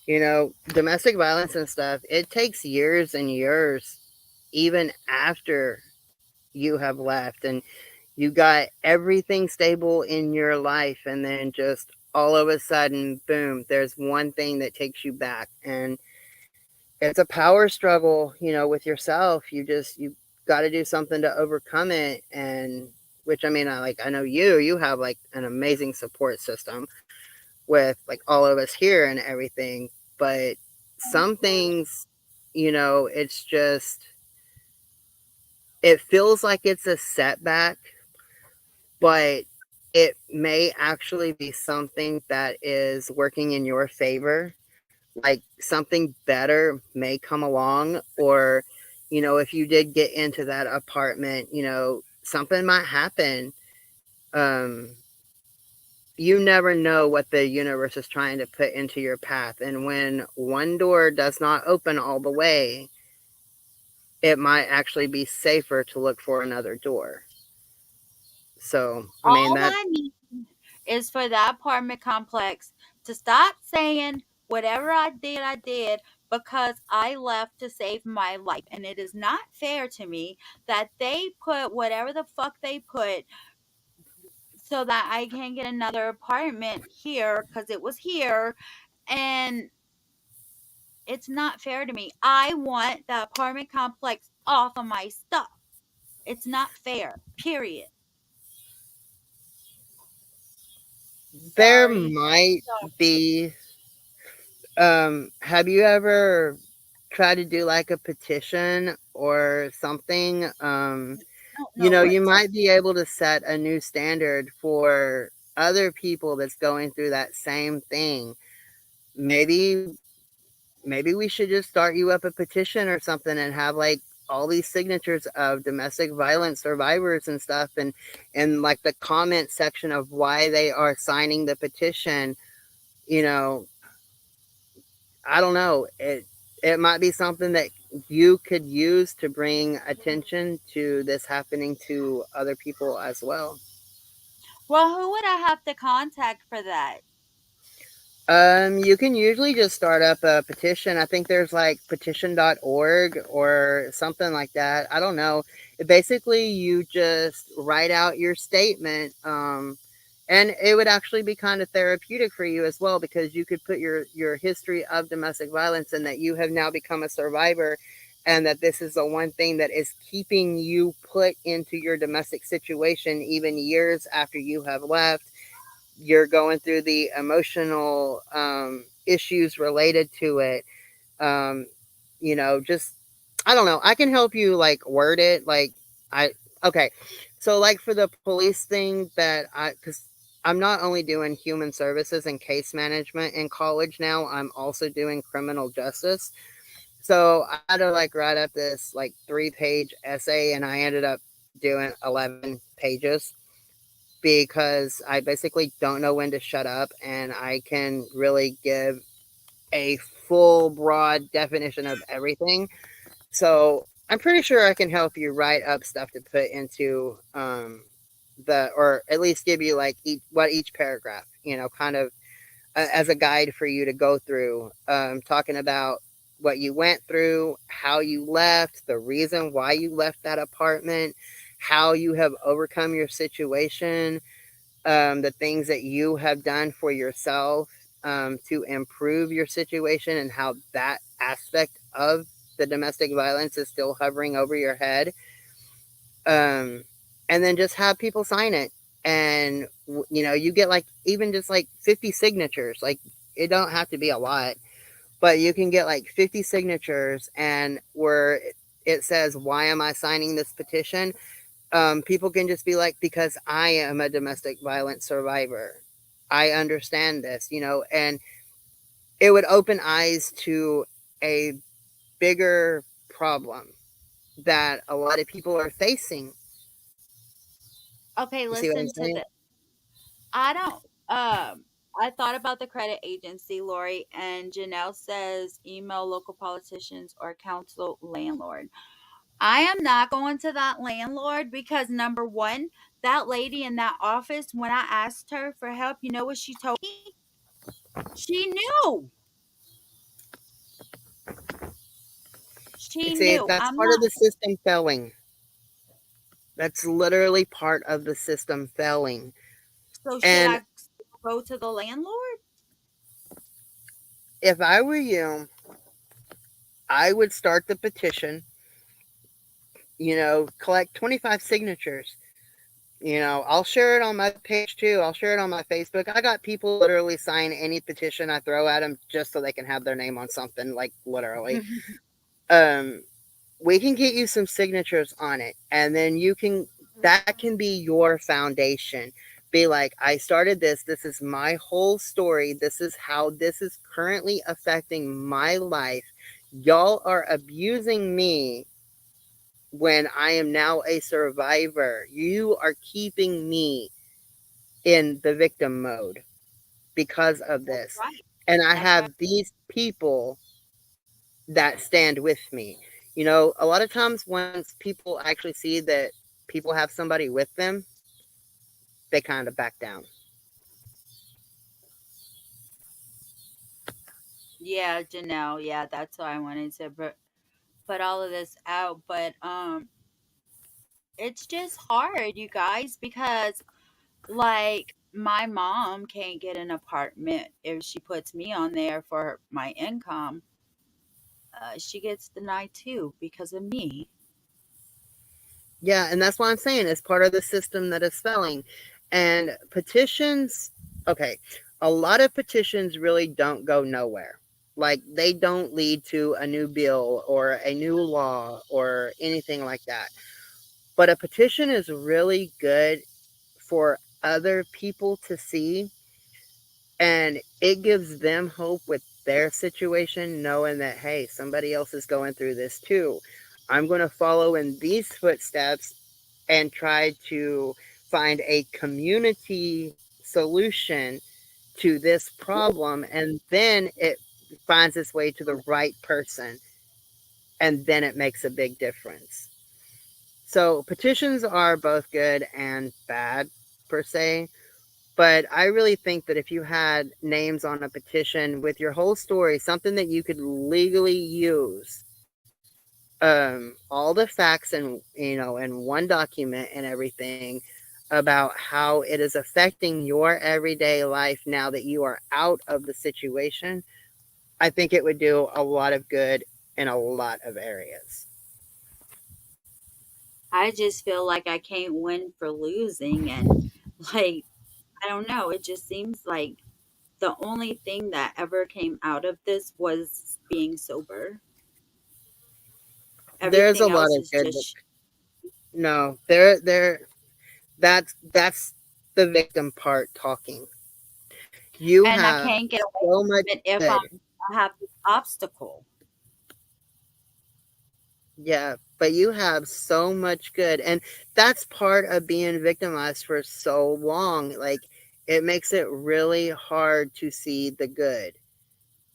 you know, domestic violence and stuff, it takes years and years even after you have left and you got everything stable in your life, and then just all of a sudden, boom, there's one thing that takes you back. And it's a power struggle, with yourself. You got to do something to overcome it. And which, I mean, I know you have like an amazing support system with like all of us here and everything. But some things, it's just, it feels like it's a setback, but it may actually be something that is working in your favor. Like something better may come along, or, if you did get into that apartment, something might happen. Um, you never know what the universe is trying to put into your path. And when one door does not open all the way, it might actually be safer to look for another door. So, I mean, All that I need is for that apartment complex to stop saying whatever I did because I left to save my life. And it is not fair to me that they put whatever the fuck they put so that I can get another apartment here because it was here. And it's not fair to me. I want the apartment complex off of my stuff. It's not fair, period. there Sorry. might be. Have you ever tried to do like a petition or something? I don't know You what to. might be able to set a new standard for other people that's going through that same thing. Maybe maybe we should just start you up a petition or something and have like all these signatures of domestic violence survivors and stuff, and like the comment section of why they are signing the petition. you know I don't know. It might be something that you could use to bring attention to this happening to other people as well. Well, who would I have to contact for that? You can usually just start up a petition. I think there's like petition.org or something like that. I don't know. Basically, you just write out your statement. And it would actually be kind of therapeutic for you as well, because you could put your history of domestic violence and that you have now become a survivor, and that this is the one thing that is keeping you put into your domestic situation even years after you have left. You're going through the emotional issues related to it. Um, just I don't know. I can help you like word it. Like I okay. So like for the police thing that because I'm not only doing human services and case management in college now, I'm also doing criminal justice. So I had to like write up this like 3-page essay, and I ended up doing 11 pages because I basically don't know when to shut up, and I can really give a full broad definition of everything. So I'm pretty sure I can help you write up stuff to put into or at least give you like each paragraph, kind of as a guide for you to go through, talking about what you went through, how you left, the reason why you left that apartment, how you have overcome your situation, the things that you have done for yourself to improve your situation, and how that aspect of the domestic violence is still hovering over your head. Um, and then just have people sign it. And, you get like even just like 50 signatures. Like it don't have to be a lot, but you can get like 50 signatures, and where it says, why am I signing this petition? People can just be like, because I am a domestic violence survivor. I understand this, and it would open eyes to a bigger problem that a lot of people are facing. Okay, You see what I'm listen to saying? this. I don't I thought about the credit agency, Lori, and Janelle says email local politicians or council landlord. I am not going to that landlord because number one, that lady in that office, when I asked her for help, you know what she told me? She knew. You She see, knew. that's I'm part of not. the system failing. That's literally part of the system failing. So should And I go to the landlord? if I were you, I would start the petition, collect 25 signatures. I'll share it on my page too. I'll share it on my Facebook. I got people literally sign any petition I throw at them just so they can have their name on something, like literally. Um, we can get you some signatures on it, and then that can be your foundation. Be like, I started this is my whole story, this is how this is currently affecting my life. Y'all are abusing me when I am now a survivor. You are keeping me in the victim mode because of That's this. right. And I That's right. have these people that stand with me. A lot of times once people actually see that people have somebody with them, they kind of back down. Yeah, Janelle. Yeah, that's why I wanted to put all of this out. But it's just hard, you guys, because like my mom can't get an apartment if she puts me on there for my income. She gets denied too because of me. Yeah, and that's why I'm saying it's part of the system that is failing. And petitions, okay, a lot of petitions really don't go nowhere. Like they don't lead to a new bill or a new law or anything like that. But a petition is really good for other people to see, and it gives them hope with their situation, knowing that, hey, somebody else is going through this too. I'm going to follow in these footsteps and try to find a community solution to this problem. And then it finds its way to the right person. And then it makes a big difference. So petitions are both good and bad, per se. But I really think that if you had names on a petition with your whole story, something that you could legally use, all the facts and in one document and everything about how it is affecting your everyday life now that you are out of the situation, I think it would do a lot of good in a lot of areas. I just feel like I can't win for losing. And like, I don't know. It just seems like the only thing that ever came out of this was being sober. there's a Everything lot else of is good. just No, that's the victim part talking. You and I have can't get away so much from it if good. I have this obstacle. Yeah, but you have so much good. And that's part of being victimized for so long. Like, it makes it really hard to see the good.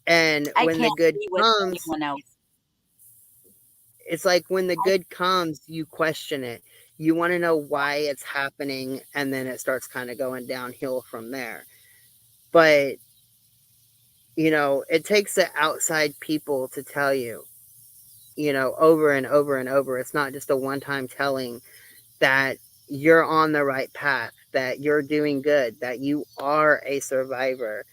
And I when the can't good be with comes, anyone else. it's like when the I, good comes, you question it. You want to know why it's happening, and then it starts kind of going downhill from there. But, it takes the outside people to tell you, over and over and over. It's not just a one time telling that you're on the right path, that you're doing good, that you are a survivor.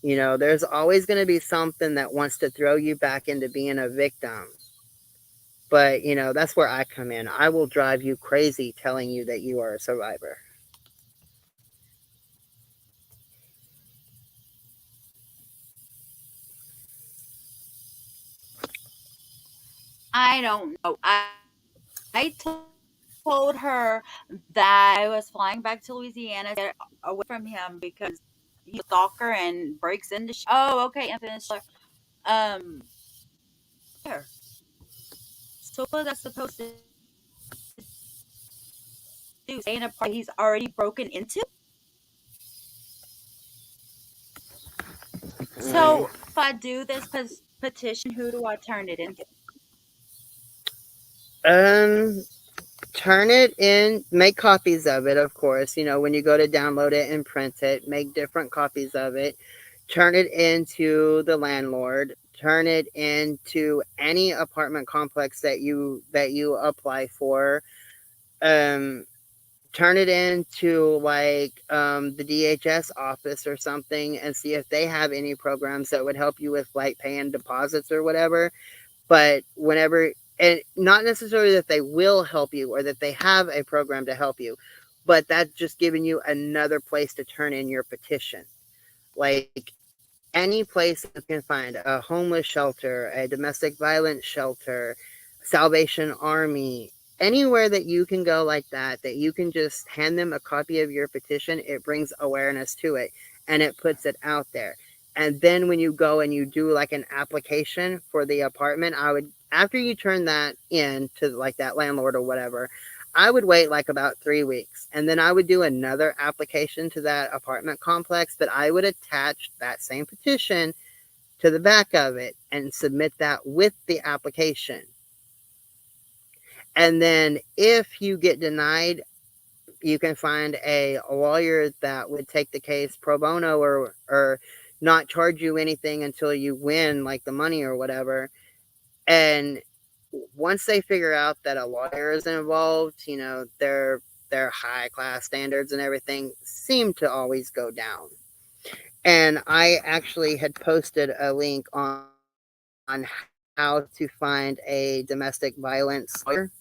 There's always going to be something that wants to throw you back into being a victim. But, that's where I come in. I will drive you crazy telling you that you are a survivor. I don't know. I told her that I was flying back to Louisiana to get away from him because he's a stalker and breaks into. Oh, okay, Infinite Schiller. Um, there. So what was I supposed to do? Stay in a party he's already broken into? Mm. So if I do this petition, who do I turn it into? Um, Turn it in, make copies of it, of course. When you go to download it and print it, make different copies of it. Turn it into the landlord. Turn it into any apartment complex that you apply for. Um, Turn it into like the DHS office or something, and see if they have any programs that would help you with like paying deposits or whatever. But whenever, and not necessarily that they will help you or that they have a program to help you, but that's just giving you another place to turn in your petition. Like, any place you can find a homeless shelter, a domestic violence shelter, Salvation Army, anywhere that you can go like that you can just hand them a copy of your petition, it brings awareness to it and it puts it out there. And then when you go and you do like an application for the apartment, after you turn that in to like that landlord or whatever, I would wait like about 3 weeks, and then I would do another application to that apartment complex, but I would attach that same petition to the back of it and submit that with the application. And then if you get denied, you can find a lawyer that would take the case pro bono, or not charge you anything until you win like the money or whatever. And once they figure out that a lawyer is involved, their high class standards and everything seem to always go down. And I actually had posted a link on how to find a domestic violence lawyer.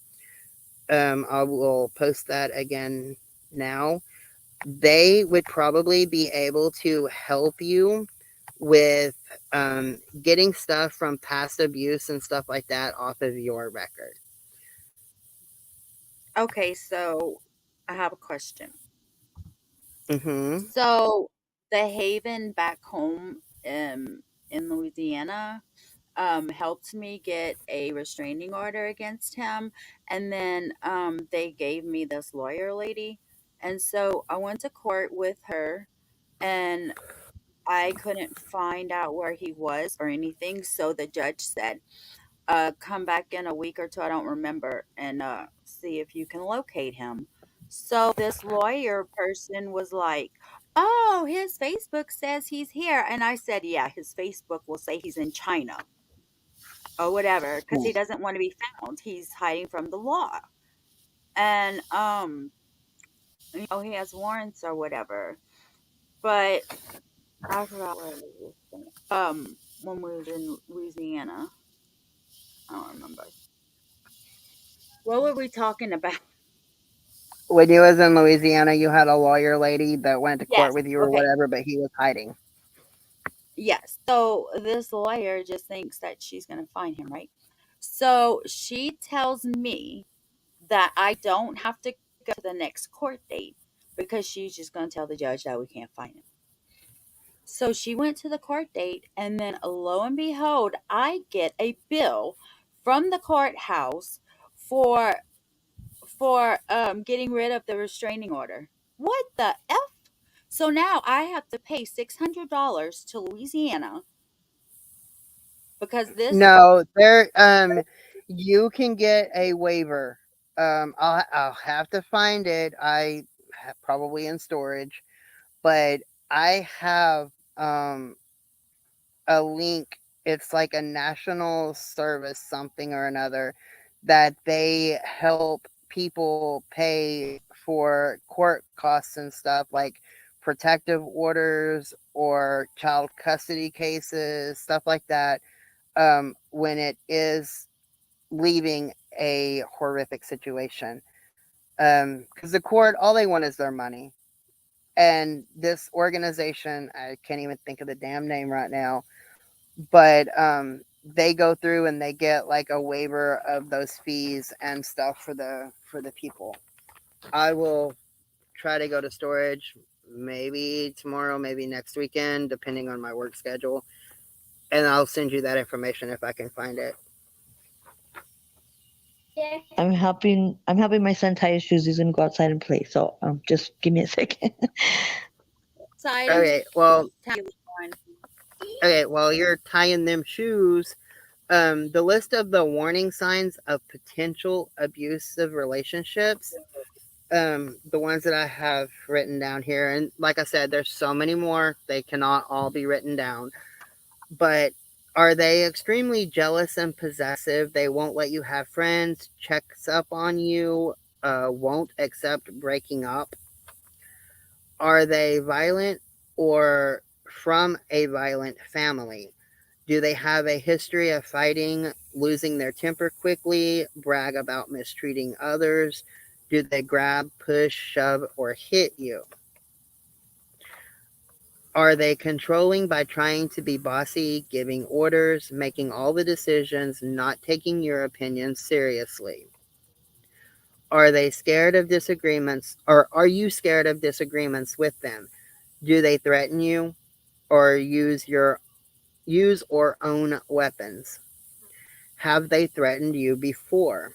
I will post that again now. They would probably be able to help you with getting stuff from past abuse and stuff like that off of your record. Okay, so I have a question. Mm-hmm. So the Haven back home in Louisiana helped me get a restraining order against him, and then they gave me this lawyer lady, and so I went to court with her, and I couldn't find out where he was or anything. So the judge said, come back in a week or two, I don't remember, and see if you can locate him. So this lawyer person was like, oh, his Facebook says he's here. And I said, yeah, his Facebook will say he's in China or whatever because he doesn't want to be found. He's hiding from the law. And, he has warrants or whatever. But I forgot where it was. When we was in Louisiana, I don't remember. What were we talking about? When you was in Louisiana, you had a lawyer lady that went to court Yes. with you or Okay. whatever, but he was hiding. Yes. So this lawyer just thinks that she's going to find him, right? So she tells me that I don't have to go to the next court date because she's just going to tell the judge that we can't find him. So she went to the court date, and then lo and behold, I get a bill from the courthouse for getting rid of the restraining order. What the F? So now I have to pay $600 to Louisiana because this. No, you can get a waiver. I'll have to find it. Probably in storage, but I have a link. It's like a national service, something or another, that they help people pay for court costs and stuff like protective orders or child custody cases, stuff like that. When it is leaving a horrific situation, because the court, all they want is their money. And this organization, I can't even think of the damn name right now, but they go through and they get like a waiver of those fees and stuff for the people. I will try to go to storage maybe tomorrow, maybe next weekend, depending on my work schedule, and I'll send you that information if I can find it. I'm helping my son tie his shoes. He's gonna go outside and play. So just give me a second. Okay, well, while you're tying them shoes, the list of the warning signs of potential abusive relationships, the ones that I have written down here, and like I said, there's so many more, they cannot all be written down. But are they extremely jealous and possessive? They won't let you have friends, checks up on you, won't accept breaking up. Are they violent or from a violent family? Do they have a history of fighting, losing their temper quickly, brag about mistreating others? Do they grab, push, shove, or hit you? Are they controlling by trying to be bossy, giving orders, making all the decisions, not taking your opinion seriously? Are they scared of disagreements, or are you scared of disagreements with them? Do they threaten you or use or own weapons? Have they threatened you before?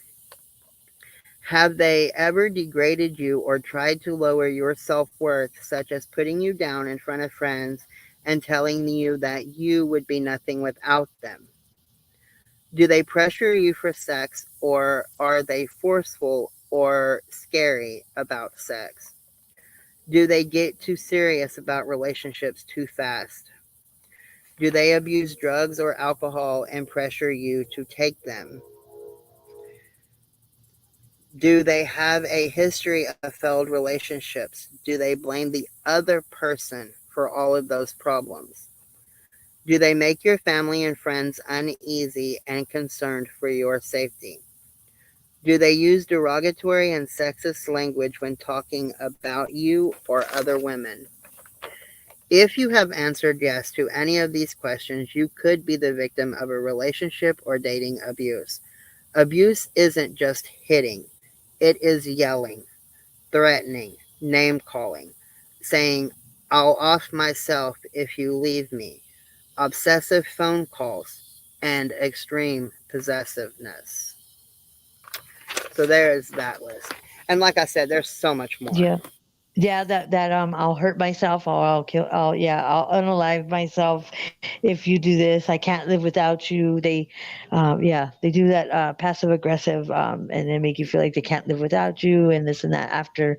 Have they ever degraded you or tried to lower your self-worth, such as putting you down in front of friends and telling you that you would be nothing without them? Do they pressure you for sex, or are they forceful or scary about sex? Do they get too serious about relationships too fast? Do they abuse drugs or alcohol and pressure you to take them? Do they have a history of failed relationships? Do they blame the other person for all of those problems? Do they make your family and friends uneasy and concerned for your safety? Do they use derogatory and sexist language when talking about you or other women? If you have answered yes to any of these questions, you could be the victim of a relationship or dating abuse. Abuse isn't just hitting. It is yelling, threatening, name-calling, saying, "I'll off myself if you leave me," obsessive phone calls, and extreme possessiveness. So there is that list. And like I said, there's so much more. Yeah, that I'll hurt myself, or I'll unalive myself if you do this. I can't live without you. They do that passive aggressive, and then make you feel like they can't live without you, and this and that. After,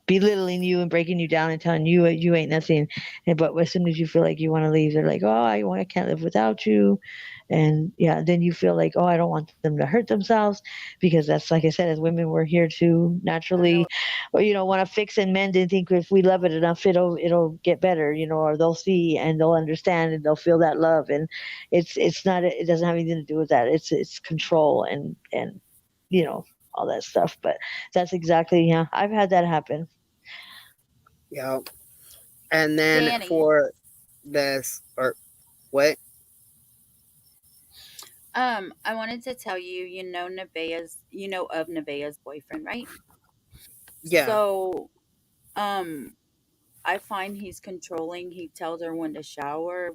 belittling you and breaking you down and telling you you ain't nothing. But as soon as you feel like you want to leave, they're like, "Oh, I can't live without you," and then you feel like, "Oh, I don't want them to hurt themselves," because that's, like I said, as women, we're here to naturally, want to fix and mend and think if we love it enough, it'll get better, or they'll see and they'll understand and they'll feel that love, and it's not, it doesn't have anything to do with that. It's control and all that stuff. But that's exactly, I've had that happen. Yeah. And then Danny. for this, or what? I wanted to tell you, you know of Nevaeh's boyfriend, right? Yeah, So, um, I find he's controlling. He tells her when to shower,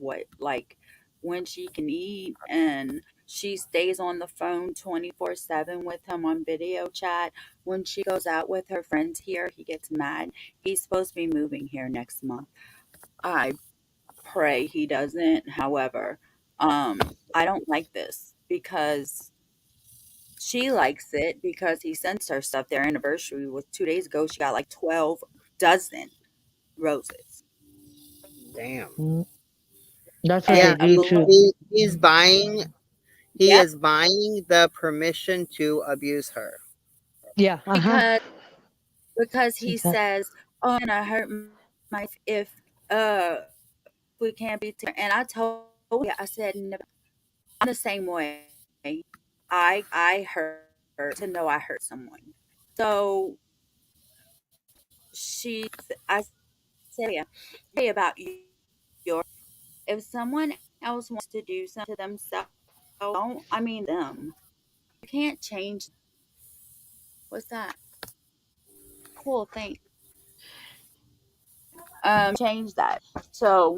when she can eat, and she stays on the phone 24/7 with him on video chat. When she goes out with her friends here, he gets mad. He's supposed to be moving here next month. I pray he doesn't. However, I don't like this because she likes it because he sends her stuff. Their anniversary was 2 days ago. She got like 12 dozen roses. damn. Mm, that's what And they Yeah, a do he's balloon. too. he's buying. He Yep. is buying the permission to abuse her. Yeah. Uh-huh. Because he Exactly. says, "Oh, I'm gonna hurt my if we can't be together." And I told you, I said, "No, I'm the same way. I hurt to know I hurt someone." So I said, "Yeah, hey about your if someone else wants to do something to themselves, don't I mean them. You can't change. What's that? Cool thing. Change that. So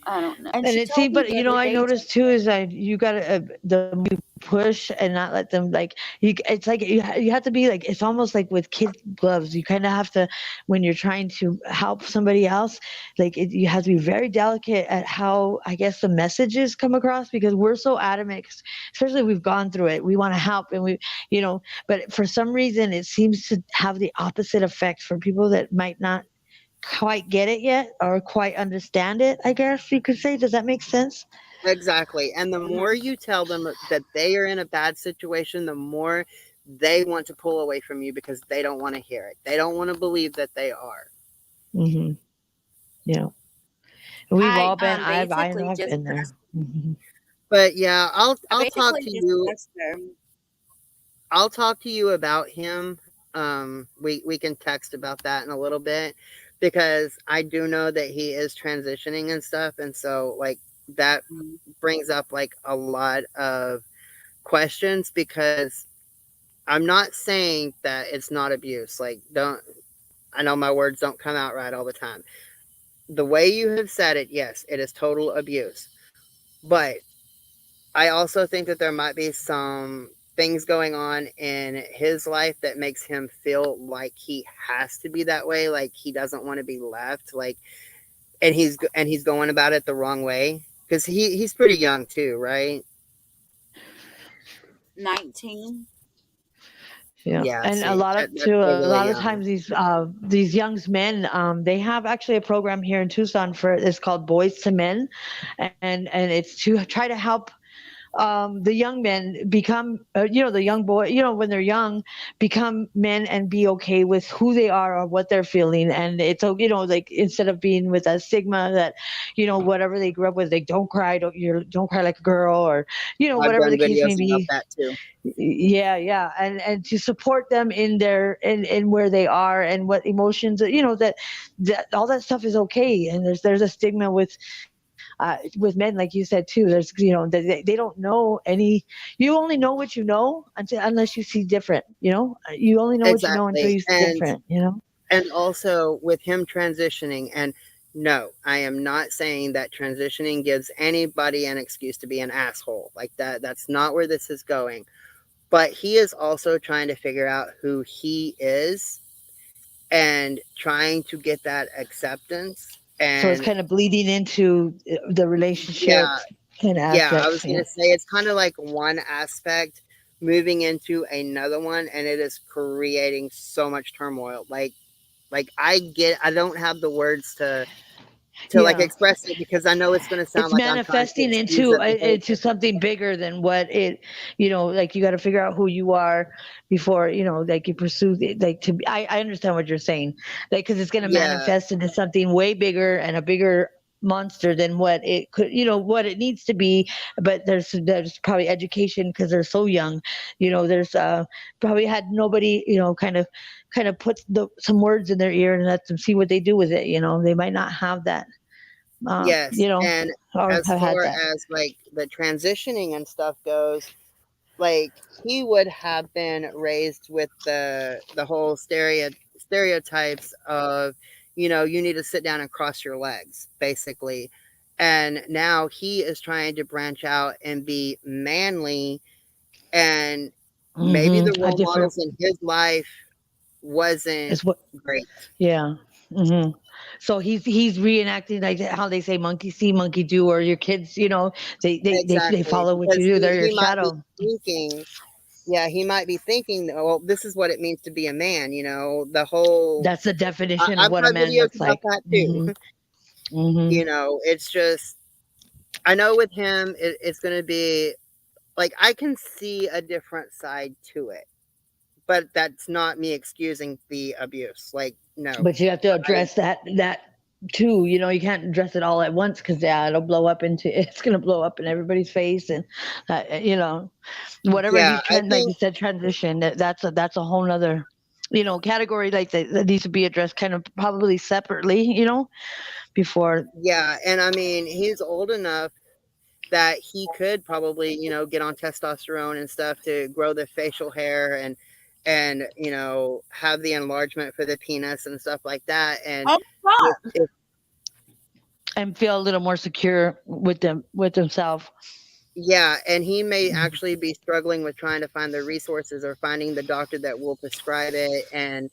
I don't know." And And she it see, told me but the you know, other I day noticed too is that you gotta the more you push and not let them like you. It's like you have to be like it's almost like with kid gloves. You kind of have to when you're trying to help somebody else, like you have to be very delicate at how I guess the messages come across because we're so adamant, especially we've gone through it. We want to help and you know, but for some reason it seems to have the opposite effect for people that might not quite get it yet or quite understand it, I guess you could say. Does that make sense? Exactly. And the more Mhm. you tell them that they are in a bad situation, the more they want to pull away from you because they don't want to hear it. They don't want to believe that they are. Hmm. Yeah. We've all been, I know Basically I've just been there. Hmm. But yeah, I I'll talk basically to just you. asked her. I'll talk to you about him. We can text about that in a little bit because I do know that he is transitioning and stuff, and so like that Mm, brings up like a lot of questions because I'm not saying that it's not abuse. Like, don't, I know my words don't come out right all the time. The way you have said it, yes, it is total abuse. But I also think that there might be some things going on in his life that makes him feel like he has to be that way, like he doesn't want to be left, like, and he's going about it the wrong way because he's pretty young too, right? 19. Yeah, Yeah, and a see, lot of that's too still a really lot of young. times these young men they have actually a program here in Tucson for it's called Boys to Men, and it's to try to help the young men become, you know, the young boy, you know, when they're young, become men and be okay with who they are or what they're feeling. And it's, you know, like instead of being with a stigma that, you know, whatever they grew up with, like don't cry like a girl or, you know, I've whatever done the case may videos about be. that too. Yeah, yeah, and to support them in their in where they are and what emotions, you know, that all that stuff is okay. And there's a stigma with men, like you said too. There's, you know, they don't know any. You only know what you know until unless you see different. You know, you only know what you know until Exactly. you see different. You know. And also with him transitioning, and no, I am not saying that transitioning gives anybody an excuse to be an asshole. Like that's not where this is going. But he is also trying to figure out who he is and trying to get that acceptance. So it's And kind of bleeding into the relationship yeah, kind of yeah, I aspects. was Yeah. gonna say it's kind of like one aspect moving into another one, and it is creating so much turmoil. Like I don't have the words to like Yeah. express it because I know it's going to sound It's like I'm trying to manifesting excuse into the behavior. something bigger than what it, you know, like you got to figure out who you are before, you know, like you pursue like to be, I understand what you're saying, like because it's going to Yeah, manifest into something way bigger and a bigger monster than what it could, you know, what it needs to be. But there's probably education because they're so young, you know. There's probably had nobody, you know, kind of put some words in their ear and let them see what they do with it, you know. They might not have that. Yes, you know, and or as have had far that. as like the transitioning and stuff goes, like he would have been raised with the whole stereotypes of, you need to sit down and cross your legs, basically. And now he is trying to branch out and be manly, and maybe the A role different models in his life wasn't is what. great. Yeah. So he's reenacting like how they say monkey see, monkey do, or your kids, they Exactly, follow what you because do. They're your he might be shadow. thinking, yeah, he might be thinking, well, this is what it means to be a man, the whole. That's the definition of I've what a got man videos looks about like. that too. Hmm. Hmm. It's just, I know with him, it's going to be like, I can see a different side to it, but that's not me excusing the abuse. Like, no. But you have to I, address that too. You can't address it all at once because it'll blow up into it's gonna blow up in everybody's face, and whatever yeah, he's I trying, like you think, said, transition. That's a whole nother category like that needs to be addressed kind of probably separately. Before. yeah, and I mean, he's old enough that he could probably, get on testosterone and stuff to grow the facial hair, and have the enlargement for the penis and stuff like that. And Oh, God. if And feel a little more secure with himself. yeah, and he may Mhm. actually be struggling with trying to find the resources or finding the doctor that will prescribe it. And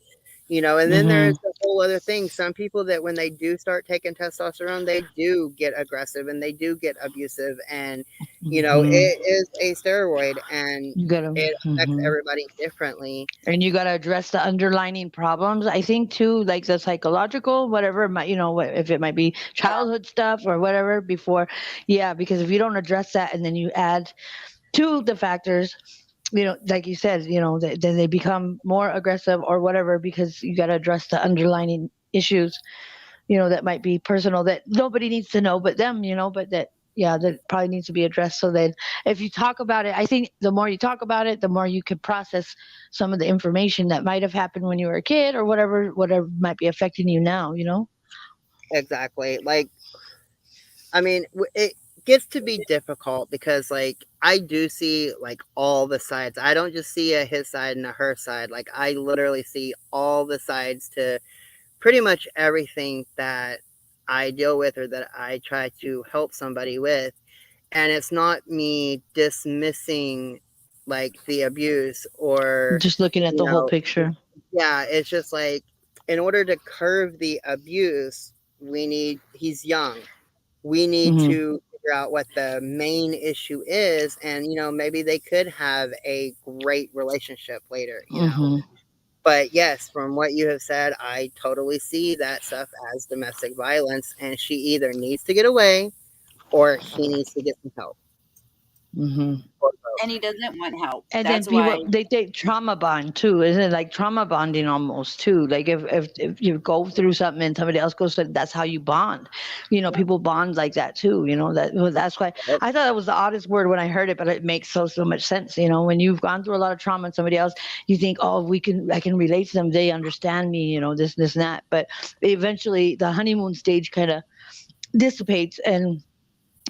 then there's Mhm. a whole other thing. Some people that when they do start taking testosterone, they do get aggressive and they do get abusive. And, Mhm. it is a steroid, and You gotta. it affects Mhm. everybody differently. And you gotta address the underlining problems. I think too, like the psychological, whatever it might, if it might be childhood stuff or whatever before. Yeah, because if you don't address that and then you add to the factors, like you said, then they become more aggressive or whatever because you got to address the underlining issues, that might be personal that nobody needs to know but them, but that, yeah, that probably needs to be addressed. So then if you talk about it, I think the more you talk about it, the more you can process some of the information that might have happened when you were a kid or whatever might be affecting you now. Exactly. Like, I mean, it gets to be difficult because, like, I do see like all the sides. I don't just see a his side and a her side. Like, I literally see all the sides to pretty much everything that I deal with or that I try to help somebody with. And it's not me dismissing like the abuse or, Just looking at you the whole know, picture. yeah, it's just like, in order to curb the abuse, he's young. We need Hmm. to figure out what the main issue is, and maybe they could have a great relationship later. Hmm. But yes, from what you have said, I totally see that stuff as domestic violence, and she either needs to get away or he needs to get some help. Hmm. Or both. And he doesn't want help. And then That's why. people they trauma bond too, isn't it? Like trauma bonding almost too. Like if you go through something and somebody else goes through, that's how you bond. People bond like that too. That's why Yep. I thought that was the oddest word when I heard it, but it makes so much sense. When you've gone through a lot of trauma and somebody else, you think, oh, I can relate to them. They understand me. This and that. But eventually, the honeymoon stage kind of dissipates and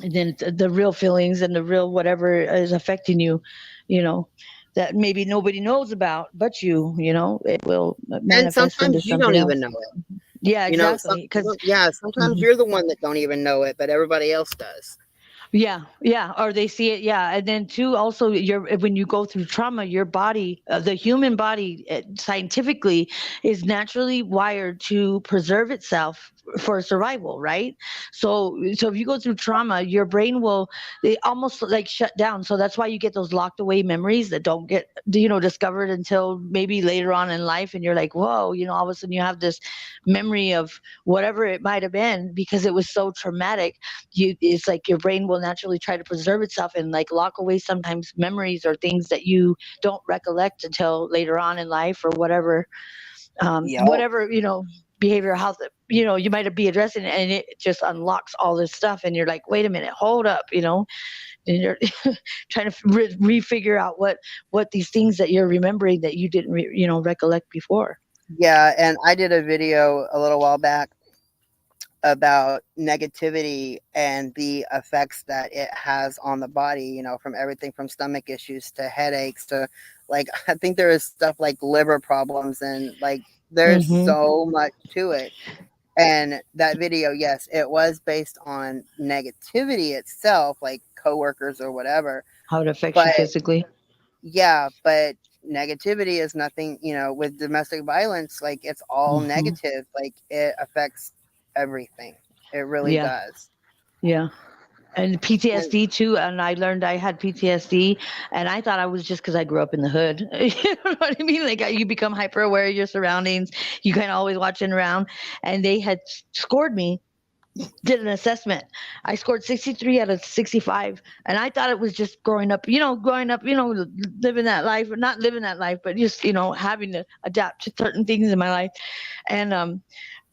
then the real feelings and the real whatever is affecting you, you know, that maybe nobody knows about but it will And manifest into sometimes you don't something even else. know it. Yeah, exactly. Because Yeah, sometimes you're the one that don't even know it, but everybody else does. yeah, yeah, or they see it, yeah, and then too, also, when you go through trauma, your body, the human body, scientifically, is naturally wired to preserve itself for survival, right? So if you go through trauma, your brain will they almost like shut down. So that's why you get those locked away memories that don't get discovered until maybe later on in life, and you're like, whoa, all of a sudden you have this memory of whatever it might have been because it was so traumatic. It's like your brain will naturally try to preserve itself and like lock away sometimes memories or things that you don't recollect until later on in life or whatever. Yep. Whatever, behavioral health, you might be addressing it and it just unlocks all this stuff and you're like, wait a minute, hold up, and you're trying to refigure out what these things that you're remembering that you didn't recollect before. Yeah, and I did a video a little while back about negativity and the effects that it has on the body, you know, from everything from stomach issues to headaches to, like, I think there is stuff like liver problems, and like there's Mm-hmm. so much to it. And that video, yes, it was based on negativity itself, like coworkers or whatever. How it affects you But physically. yeah, but negativity is nothing, you know, with domestic violence, like it's all Mm-hmm. negative. Like it affects everything. It really Yeah. does. Yeah. And And PTSD too. And I learned I had PTSD, and I thought I was just because I grew up in the hood. You know what I mean? Like you become hyper aware of your surroundings. You kind of always watching around. And they had scored me, did an assessment. I scored 63 out of 65. And I thought it was just growing up, living that life, or not living that life, but just, having to adapt to certain things in my life. And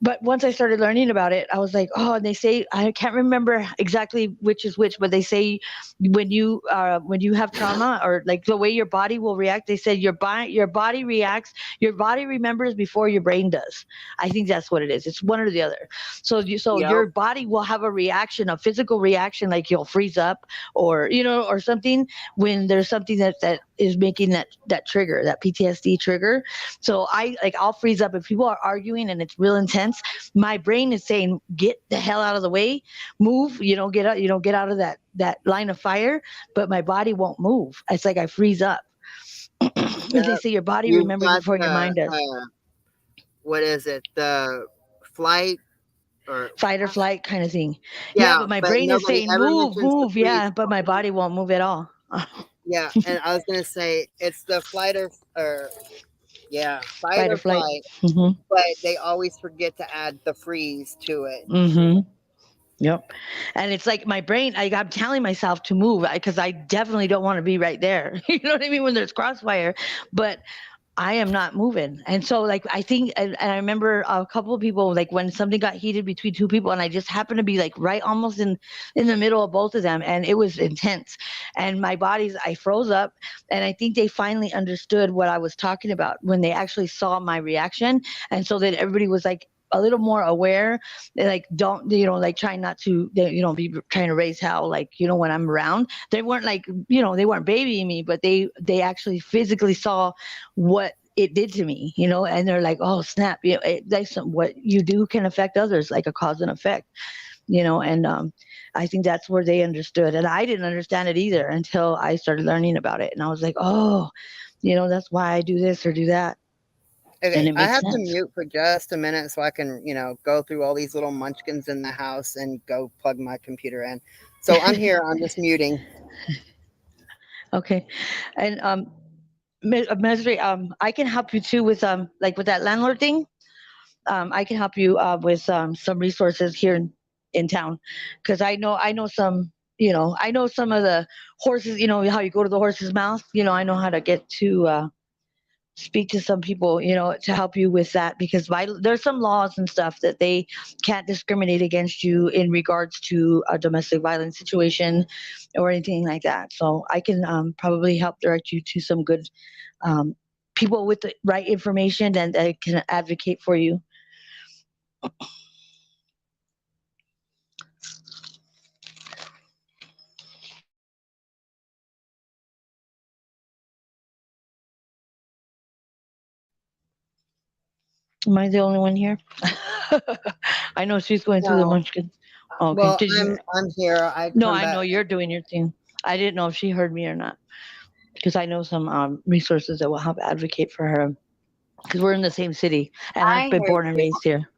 but once I started learning about it, I was like, oh, and they say, I can't remember exactly which is which, but they say when you have trauma, or like the way your body will react, they said your body reacts, your body remembers before your brain does. I think that's what it is. It's one or the other. So yep, your body will have a reaction, a physical reaction, like you'll freeze up, or or something, when there's something that is making that trigger, that PTSD trigger. So I'll freeze up if people are arguing and it's real intense. My brain is saying, get the hell out of the way, move, get out, get out of that line of fire. But my body won't move. It's like I freeze up. And they yep. say your body You've remembers got before your the mind does. what is it? The flight or Fight or flight kind of thing. Yeah, yeah, but my but brain is nobody saying ever move, mentions the move. freeze. Yeah, but my body won't move at all. Yeah, and I was gonna say it's the flight or yeah, fight Fight or or flight. flight, Mm-hmm. but they always forget to add the freeze to it. Mm-hmm. Yep. And it's like my brain, I'm telling myself to move because I definitely don't want to be right there. You know what I mean? When there's crossfire, but I am not moving. And so, like, I think, and I remember a couple of people, like, when something got heated between two people, and I just happened to be like right almost in the middle of both of them. And it was intense. And I froze up. And I think they finally understood what I was talking about when they actually saw my reaction. And so then everybody was like, a little more aware. They like don't like trying not to be trying to raise hell, like when I'm around. They weren't like they weren't babying me, but they actually physically saw what it did to me, and they're like, oh snap, what you do can affect others, like a cause and effect, and I think that's where they understood, and I didn't understand it either until I started learning about it, and I was like, oh, that's why I do this or do that, and Okay, it I makes have to sense. mute for just a minute so I can, go through all these little munchkins in the house and go plug my computer in. So I'm here. I'm just muting. Okay, and Mesri, I can help you too with like with that landlord thing. I can help you with some resources here in town, because I know some, I know some of the horses. You know how you go to the horse's mouth. I know how to get to speak to some people, to help you with that, because there's some laws and stuff that they can't discriminate against you in regards to a domestic violence situation or anything like that. So I can probably help direct you to some good um, people with the right information and that can advocate for you. Am I the only one here? I know she's going through the No, munchkin. Okay. well, Did you? I'm here. I No, come I back. know you're doing your thing. I didn't know if she heard me or not, because I know some resources that will help advocate for her. Because we're in the same city, and I've I been heard born and you. raised here.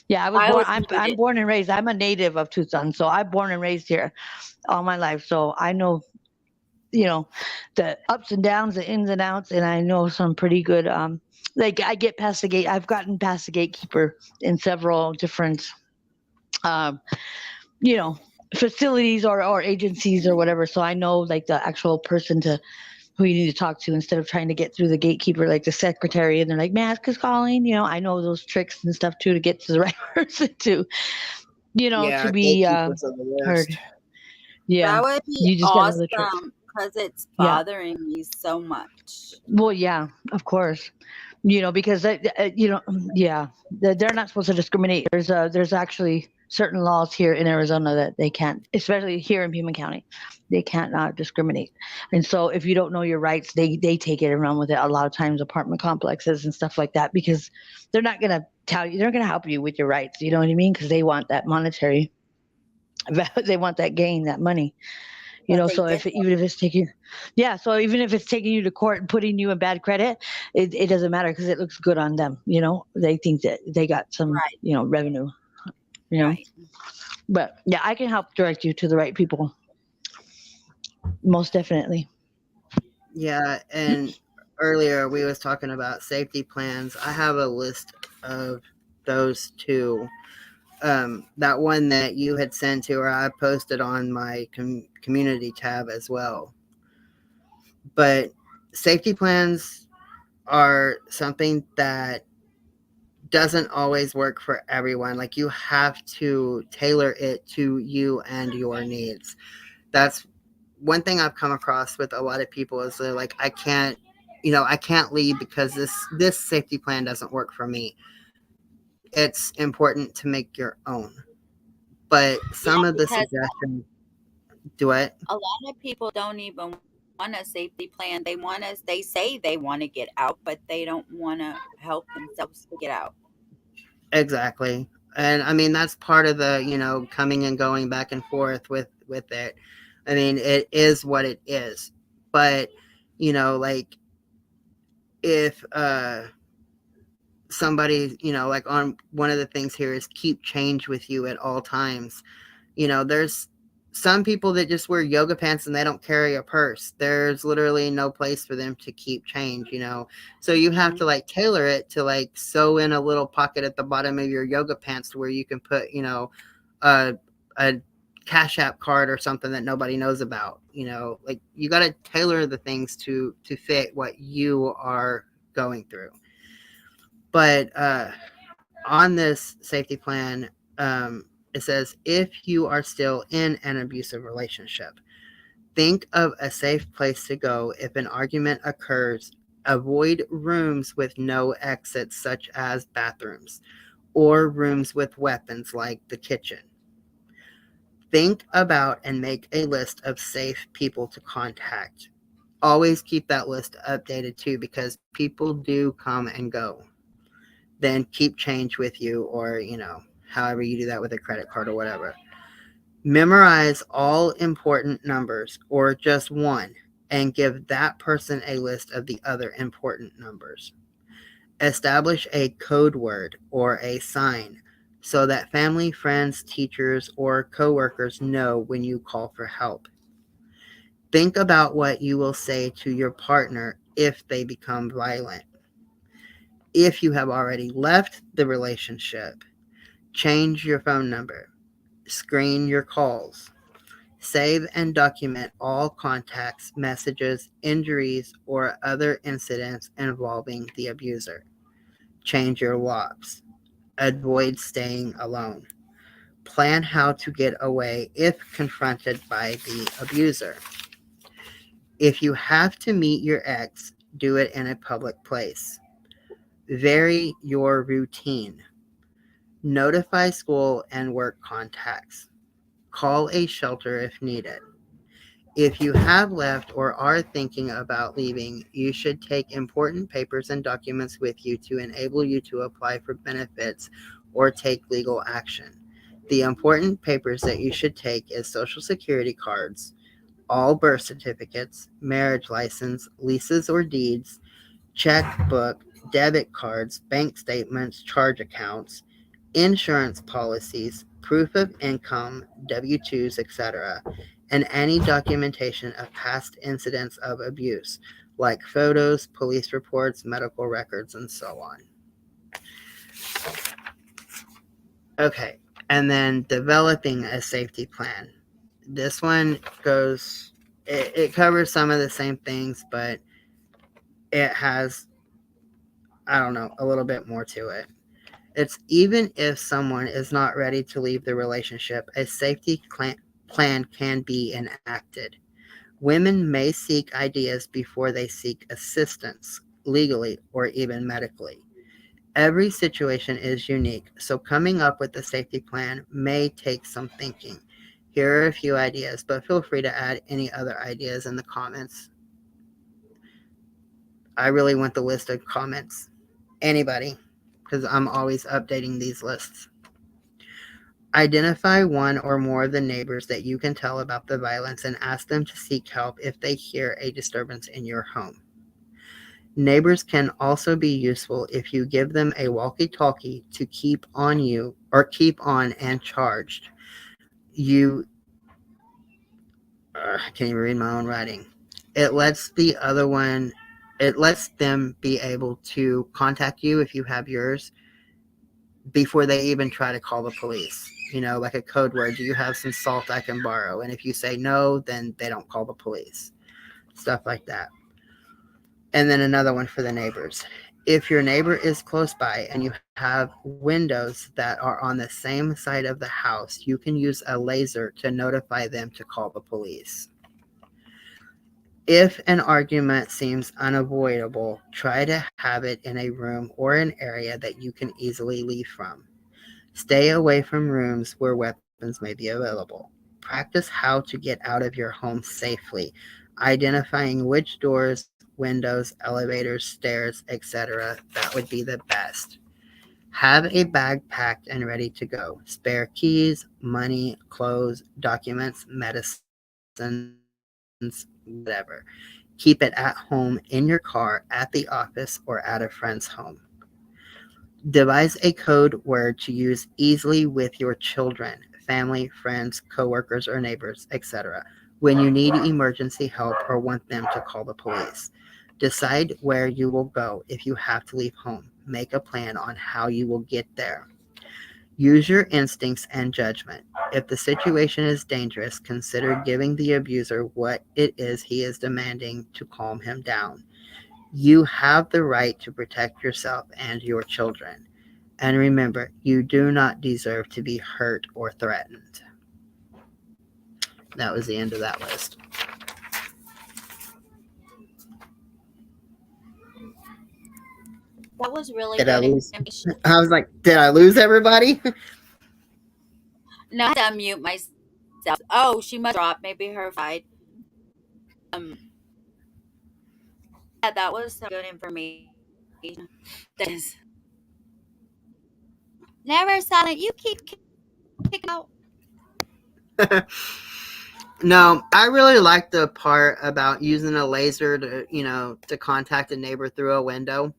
Yeah, I was I born. was I'm muted. born and raised. I'm a native of Tucson, so I'm born and raised here all my life. So I know, you know, the ups and downs, the ins and outs, and I know some pretty good. Like I get past the gate. I've gotten past the gatekeeper in several different, um, you know, facilities or agencies or whatever. So I know like the actual person to who you need to talk to instead of trying to get through the gatekeeper, like the secretary, and they're like, Mask is calling. I know those tricks and stuff too to get to the right person to, to Yeah, be gatekeepers are the heard. worst. Yeah. That would be You just got to know the tricks. awesome because it's Yeah. bothering me so much. Well, yeah, of course. Because, yeah, they're not supposed to discriminate. There's actually certain laws here in Arizona that they can't, especially here in Pima County, they can't discriminate. And so if you don't know your rights, they take it and run with it. A lot of times, apartment complexes and stuff like that, because they're not going to tell you, they're going to help you with your rights. You know what I mean? Because they want that monetary, they want that gain, that money. You But know, they so get even if it's taking, yeah, so even if it's taking you to court and putting you in bad credit, it doesn't matter because it looks good on them. You know, they think that they got some, right, revenue. You know, right. but yeah, I can help direct you to the right people, most definitely. Yeah, and earlier we was talking about safety plans. I have a list of those two. That one that you had sent to, or I posted on my community tab as well. But safety plans are something that doesn't always work for everyone. Like, you have to tailor it to you and your needs. That's one thing I've come across with a lot of people is they're like, I can't leave because this safety plan doesn't work for me. It's important to make your own. But Yeah, some of the because suggestions do it. a lot of people don't even want a safety plan. They want us. They say they want to get out, but they don't want to help themselves to get out. Exactly. And I mean, that's part of the, coming and going back and forth with it. I mean, it is what it is. But, like, if somebody, like, on one of the things here is keep change with you at all times. There's some people that just wear yoga pants and they don't carry a purse. There's literally no place for them to keep change, so you have to, like, tailor it to, like, sew in a little pocket at the bottom of your yoga pants to where you can put, a Cash App card or something that nobody knows about. Like, you got to tailor the things to fit what you are going through. But on this safety plan, it says, if you are still in an abusive relationship, think of a safe place to go if an argument occurs. Avoid rooms with no exits, such as bathrooms, or rooms with weapons like the kitchen. Think about and make a list of safe people to contact. Always keep that list updated too, because people do come and go. Then keep change with you, or, however you do that with a credit card or whatever. Memorize all important numbers, or just one, and give that person a list of the other important numbers. Establish a code word or a sign so that family, friends, teachers, or coworkers know when you call for help. Think about what you will say to your partner if they become violent. If you have already left the relationship, change your phone number. Screen your calls. Save and document all contacts, messages, injuries, or other incidents involving the abuser. Change your locks. Avoid staying alone. Plan how to get away if confronted by the abuser. If you have to meet your ex, do it in a public place. Vary your routine. Notify school and work contacts. Call a shelter if needed. If you have left or are thinking about leaving, you should take important papers and documents with you to enable you to apply for benefits or take legal action. The important papers that you should take is Social Security cards, all birth certificates, marriage license, leases or deeds, checkbook, debit cards, bank statements, charge accounts, insurance policies, proof of income, W-2s, etc., and any documentation of past incidents of abuse, like photos, police reports, medical records, and so on. Okay, and then developing a safety plan. This one goes, it covers some of the same things, but it has, I don't know, a little bit more to it. It's, even if someone is not ready to leave the relationship, a safety plan can be enacted. Women may seek ideas before they seek assistance, legally or even medically. Every situation is unique, so coming up with a safety plan may take some thinking. Here are a few ideas, but feel free to add any other ideas in the comments. I really want the list of comments. Anybody, because I'm always updating these lists. Identify one or more of the neighbors that you can tell about the violence and ask them to seek help if they hear a disturbance in your home. Neighbors can also be useful if you give them a walkie-talkie to keep on you or keep on and charged. I can't even read my own writing. It lets them be able to contact you if you have yours before they even try to call the police. Like a code word, do you have some salt I can borrow? And if you say no, then they don't call the police. Stuff like that. And then another one for the neighbors. If your neighbor is close by and you have windows that are on the same side of the house, you can use a laser to notify them to call the police. If an argument seems unavoidable, try to have it in a room or an area that you can easily leave from. Stay away from rooms where weapons may be available. Practice how to get out of your home safely, identifying which doors, windows, elevators, stairs, etc. That would be the best. Have a bag packed and ready to go. Spare keys, money, clothes, documents, medicines, whatever. Keep it at home, in your car, at the office, or at a friend's home. Devise a code word to use easily with your children, family, friends, coworkers, or neighbors, etc. when you need emergency help or want them to call the police. Decide where you will go if you have to leave home. Make a plan on how you will get there. Use your instincts and judgment. If the situation is dangerous, consider giving the abuser what it is he is demanding to calm him down. You have the right to protect yourself and your children. And remember, you do not deserve to be hurt or threatened. That was the end of that list. That was really Did I good lose? information. I was like, did I lose everybody? No, I had to unmute myself. Oh, she must drop. Maybe her fight. Yeah, that was some good information. That is never silent. You keep kicking out. No, I really like the part about using a laser to contact a neighbor through a window.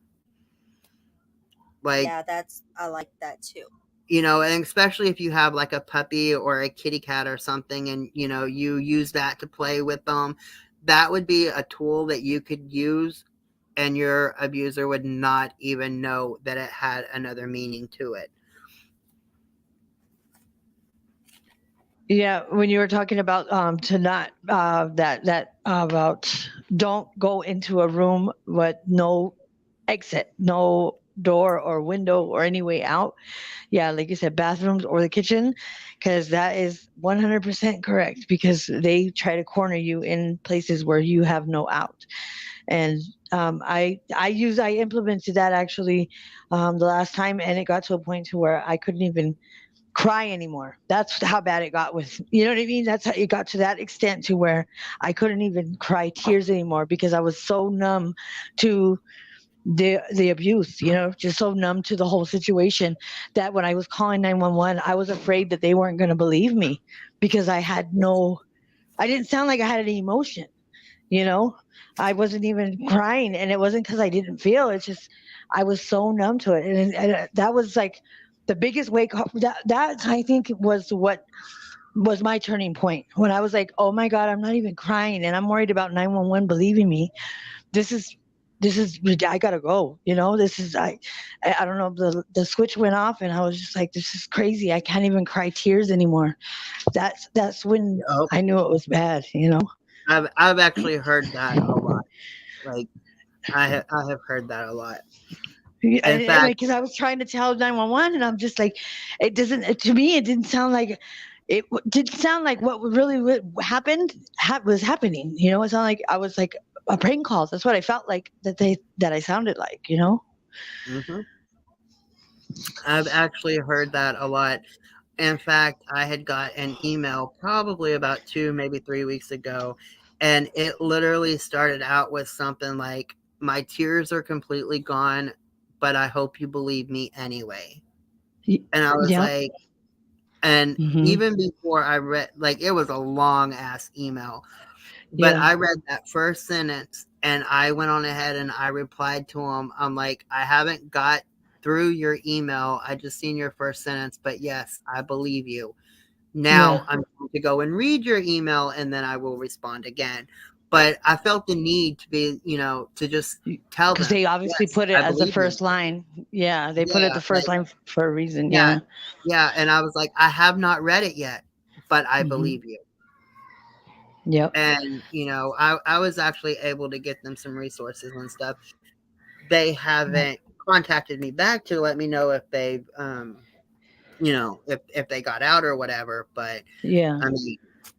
Like, Yeah, I like that too. And especially if you have like a puppy or a kitty cat or something and, you use that to play with them, that would be a tool that you could use and your abuser would not even know that it had another meaning to it. Yeah, when you were talking about to not about don't go into a room with no exit, no door or window or any way out. Yeah, like you said, bathrooms or the kitchen, because that is 100% correct, because they try to corner you in places where you have no out. And I implemented that actually the last time, and it got to a point to where I couldn't even cry anymore. That's how bad it got with, you know what I mean? That's how it got to that extent to where I couldn't even cry tears anymore because I was so numb to the abuse, just so numb to the whole situation that when I was calling 911, I was afraid that they weren't going to believe me because I didn't sound like I had any emotion, I wasn't even crying, and it wasn't because I didn't feel. It's just I was so numb to it, and that was like the biggest wake up. That I think was what was my turning point when I was like, oh my God, I'm not even crying, and I'm worried about 911 believing me. This is I gotta go. This is I don't know. The switch went off, and I was just like, this is crazy. I can't even cry tears anymore. That's when I knew it was bad. I've actually heard that a lot. Like I have heard that a lot. In fact, because I was trying to tell 911, and I'm just like, to me, it didn't sound like what really happened was happening. It sounded like I was like a prank call. That's what I felt like that I sounded like. Mm-hmm. I've actually heard that a lot. In fact, I had got an email probably about 2, maybe 3 weeks ago, and it literally started out with something like, "My tears are completely gone, but I hope you believe me anyway." Y- And I was Yep. like, and Hmm. even before I read, like, it was a long ass email, but Yeah. I read that first sentence and I went on ahead and I replied to him. I'm like, "I haven't got through your email. I just seen your first sentence, but yes, I believe you. Yeah. Now I'm going to go and read your email and then I will respond again." But I felt the need to be, to just tell Because them, they obviously "Yes, put it I as the believe you." first line. Yeah, they put it Yeah, the first line for a reason. yeah, Yeah. yeah. And I was like, "I have not read it yet, but I Hmm. believe you." Yep. And, I was actually able to get them some resources and stuff. They haven't contacted me back to let me know if they've, if they got out or whatever. But Yeah. I mean,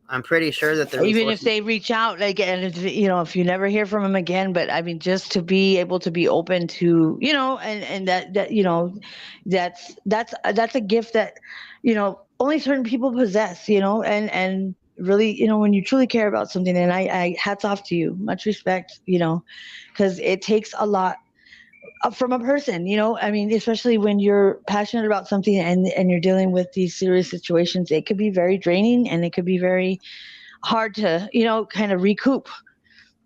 I'm pretty sure that the Even if resources. they reach out, like, and if you never hear from them again, but I mean, just to be able to be open to, and that that's a gift that, only certain people possess, and really, when you truly care about something, and I hats off to you, much respect, because it takes a lot from a person, I mean, especially when you're passionate about something and you're dealing with these serious situations, it could be very draining and it could be very hard to, kind of recoup,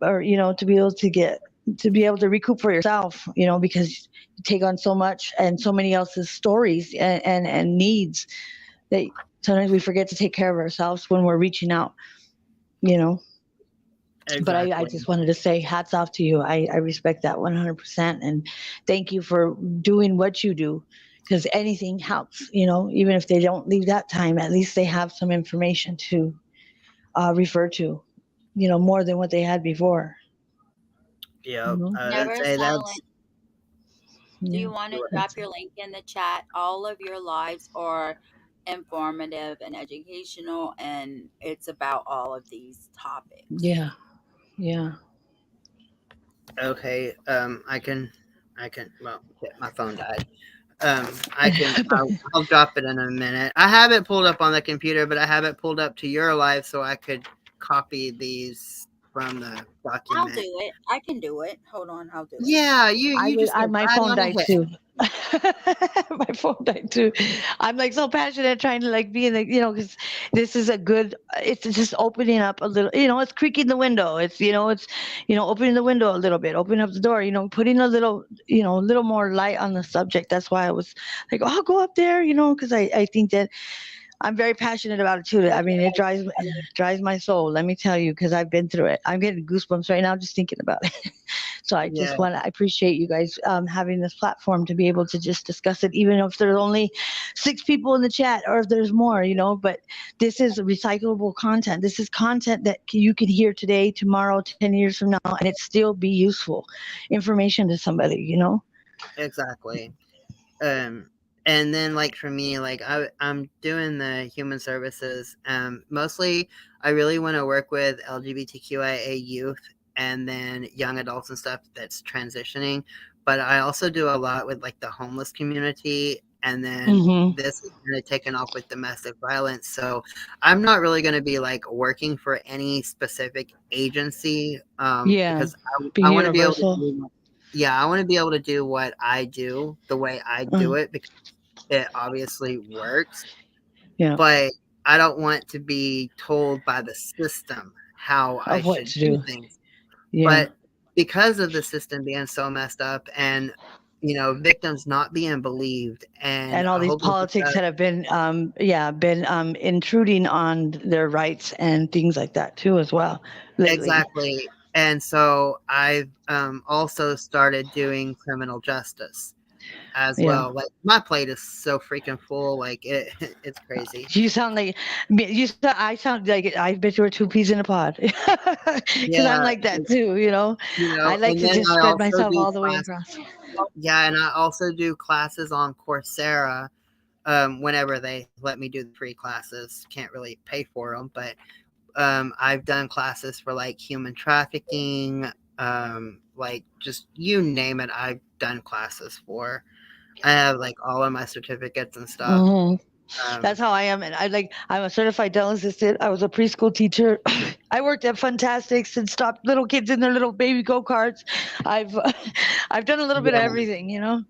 or, to be able to recoup for yourself, because you take on so much and so many else's stories and needs that sometimes we forget to take care of ourselves when we're reaching out, you know. But I Exactly. just wanted to say hats off to you. I respect that 100%. And thank you for doing what you do, because anything helps, even if they don't leave that time, at least they have some information to refer to, more than what they had before. Yeah, I'd Never say silent. that's. Do Yeah, you want to drop that's your link in the chat? All of your lives are informative and educational, and it's about all of these topics. yeah, yeah. Okay. I can. Well, shit, my phone died. I can. I'll drop it in a minute. I have it pulled up on the computer, but I have it pulled up to your live so I could copy these from the I'll do document. it. I can do it. Hold on, I'll do it. Yeah, you just go My right phone on died ahead. too. My phone died too. I'm like so passionate trying to like be in the, because this is a good, it's just opening up a little, it's creaking the window. Opening the window a little bit, opening up the door, putting a little more light on the subject. That's why I was like, oh, I'll go up there, because I think that I'm very passionate about it too. I mean, it drives my soul. Let me tell you, because I've been through it. I'm getting goosebumps right now just thinking about it. So Yeah, I appreciate you guys having this platform to be able to just discuss it, even if there's only 6 people in the chat or if there's more, But this is recyclable content. This is content that you can hear today, tomorrow, 10 years from now, and it still be useful information to somebody. exactly. Um, and then like for me, like I'm doing the human services. Mostly I really want to work with LGBTQIA youth and then young adults and stuff that's transitioning. But I also do a lot with like the homeless community. And then Hmm. this is kind of taken off with domestic violence. So I'm not really going to be like working for any specific agency, Yeah, because be I want to be able to universal. do. Yeah, I want to be able to do what I do the way I Uh, do it because it obviously works, yeah, but I don't want to be told by the system how I of what should to do do. things. Yeah. But because of the system being so messed up and victims not being believed and And all a these whole bunch of politics stuff. that have been intruding on their rights and things like that too, as well, lately. Exactly. And so I've also started doing criminal justice as Yeah. well. Like my plate is so freaking full, like it's crazy. You sound like I sound like I bet you were 2 peas in a pod, because I'm Yeah, like that too. I like and to then just I spread also myself do all the way class. across. Yeah, and I also do classes on Coursera. Whenever they let me do the free classes, can't really pay for them, but I've done classes for like human trafficking, like just you name it, I've done classes for. I have like all of my certificates and stuff. Mhm. Um, That's how I am, and I'm a certified dental assistant. I was a preschool teacher. I worked at Fantastics and stopped little kids in their little baby go karts. I've I've done a little bit of yeah, everything, you know.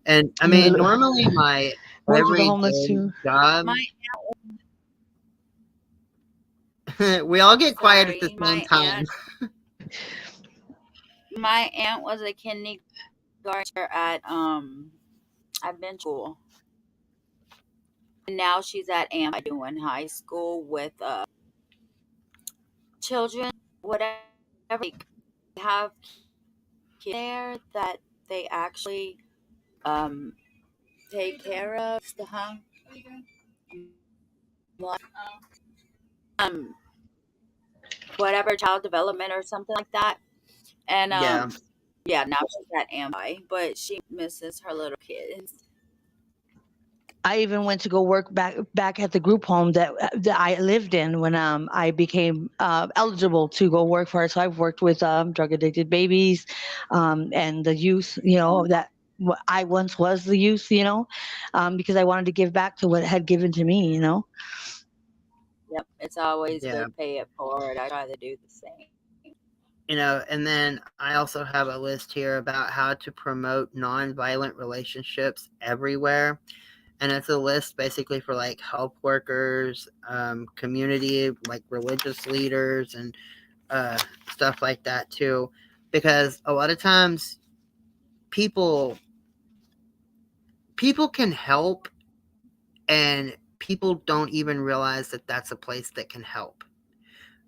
and I And mean, normally my worked with the homeless everyday too. job, My we all get quiet at the sorry, same time. my aunt was a kindergarten teacher at Advent School. And now she's at AMI doing high school with children, whatever. Like, they have kids there that they actually um take care of. Like, um whatever child development or something like that. And Yeah, yeah, now she's at AMI, but she misses her little kids. I even went to go work back at the group home that I lived in when I became eligible to go work for it. So I've worked with drug addicted babies and the youth. You know that I once was the youth. You know, because I wanted to give back to what had given to me. You know. Yep, it's always yeah. good pay it forward. I try to do the same. And then I also have a list here about how to promote nonviolent relationships everywhere. And it's a list basically for like health workers, community, like religious leaders, and uh, stuff like that too. Because a lot of times people can help, and people don't even realize that that's a place that can help.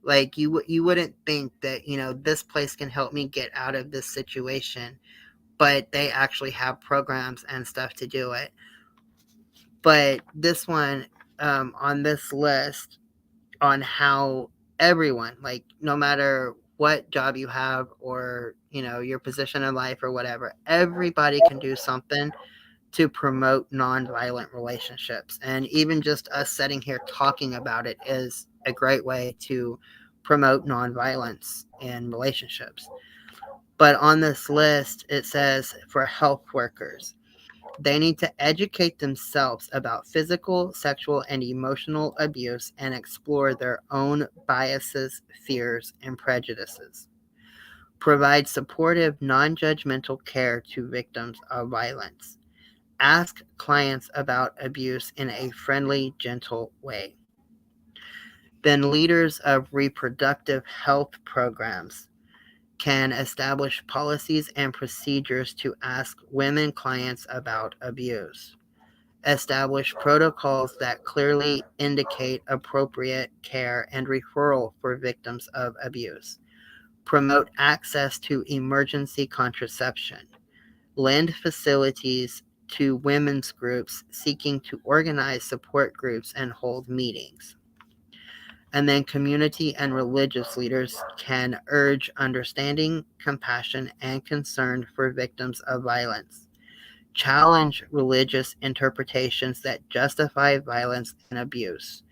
Like you wouldn't think that this place can help me get out of this situation, but they actually have programs and stuff to do it. But this one, on this list, on how everyone, like no matter what job you have or your position in life or whatever, everybody can do something to promote nonviolent relationships. And even just us sitting here talking about it is a great way to promote nonviolence in relationships. But on this list, it says for health workers, they need to educate themselves about physical, sexual, and emotional abuse and explore their own biases, fears, and prejudices. Provide supportive, non judgmental care to victims of violence. Ask clients about abuse in a friendly, gentle way. Then, leaders of reproductive health programs can establish policies and procedures to ask women clients about abuse. Establish protocols that clearly indicate appropriate care and referral for victims of abuse. Promote access to emergency contraception. Lend facilities to women's groups seeking to organize support groups and hold meetings. And then community and religious leaders can urge understanding, compassion, and concern for victims of violence. Challenge religious interpretations that justify violence and abuse.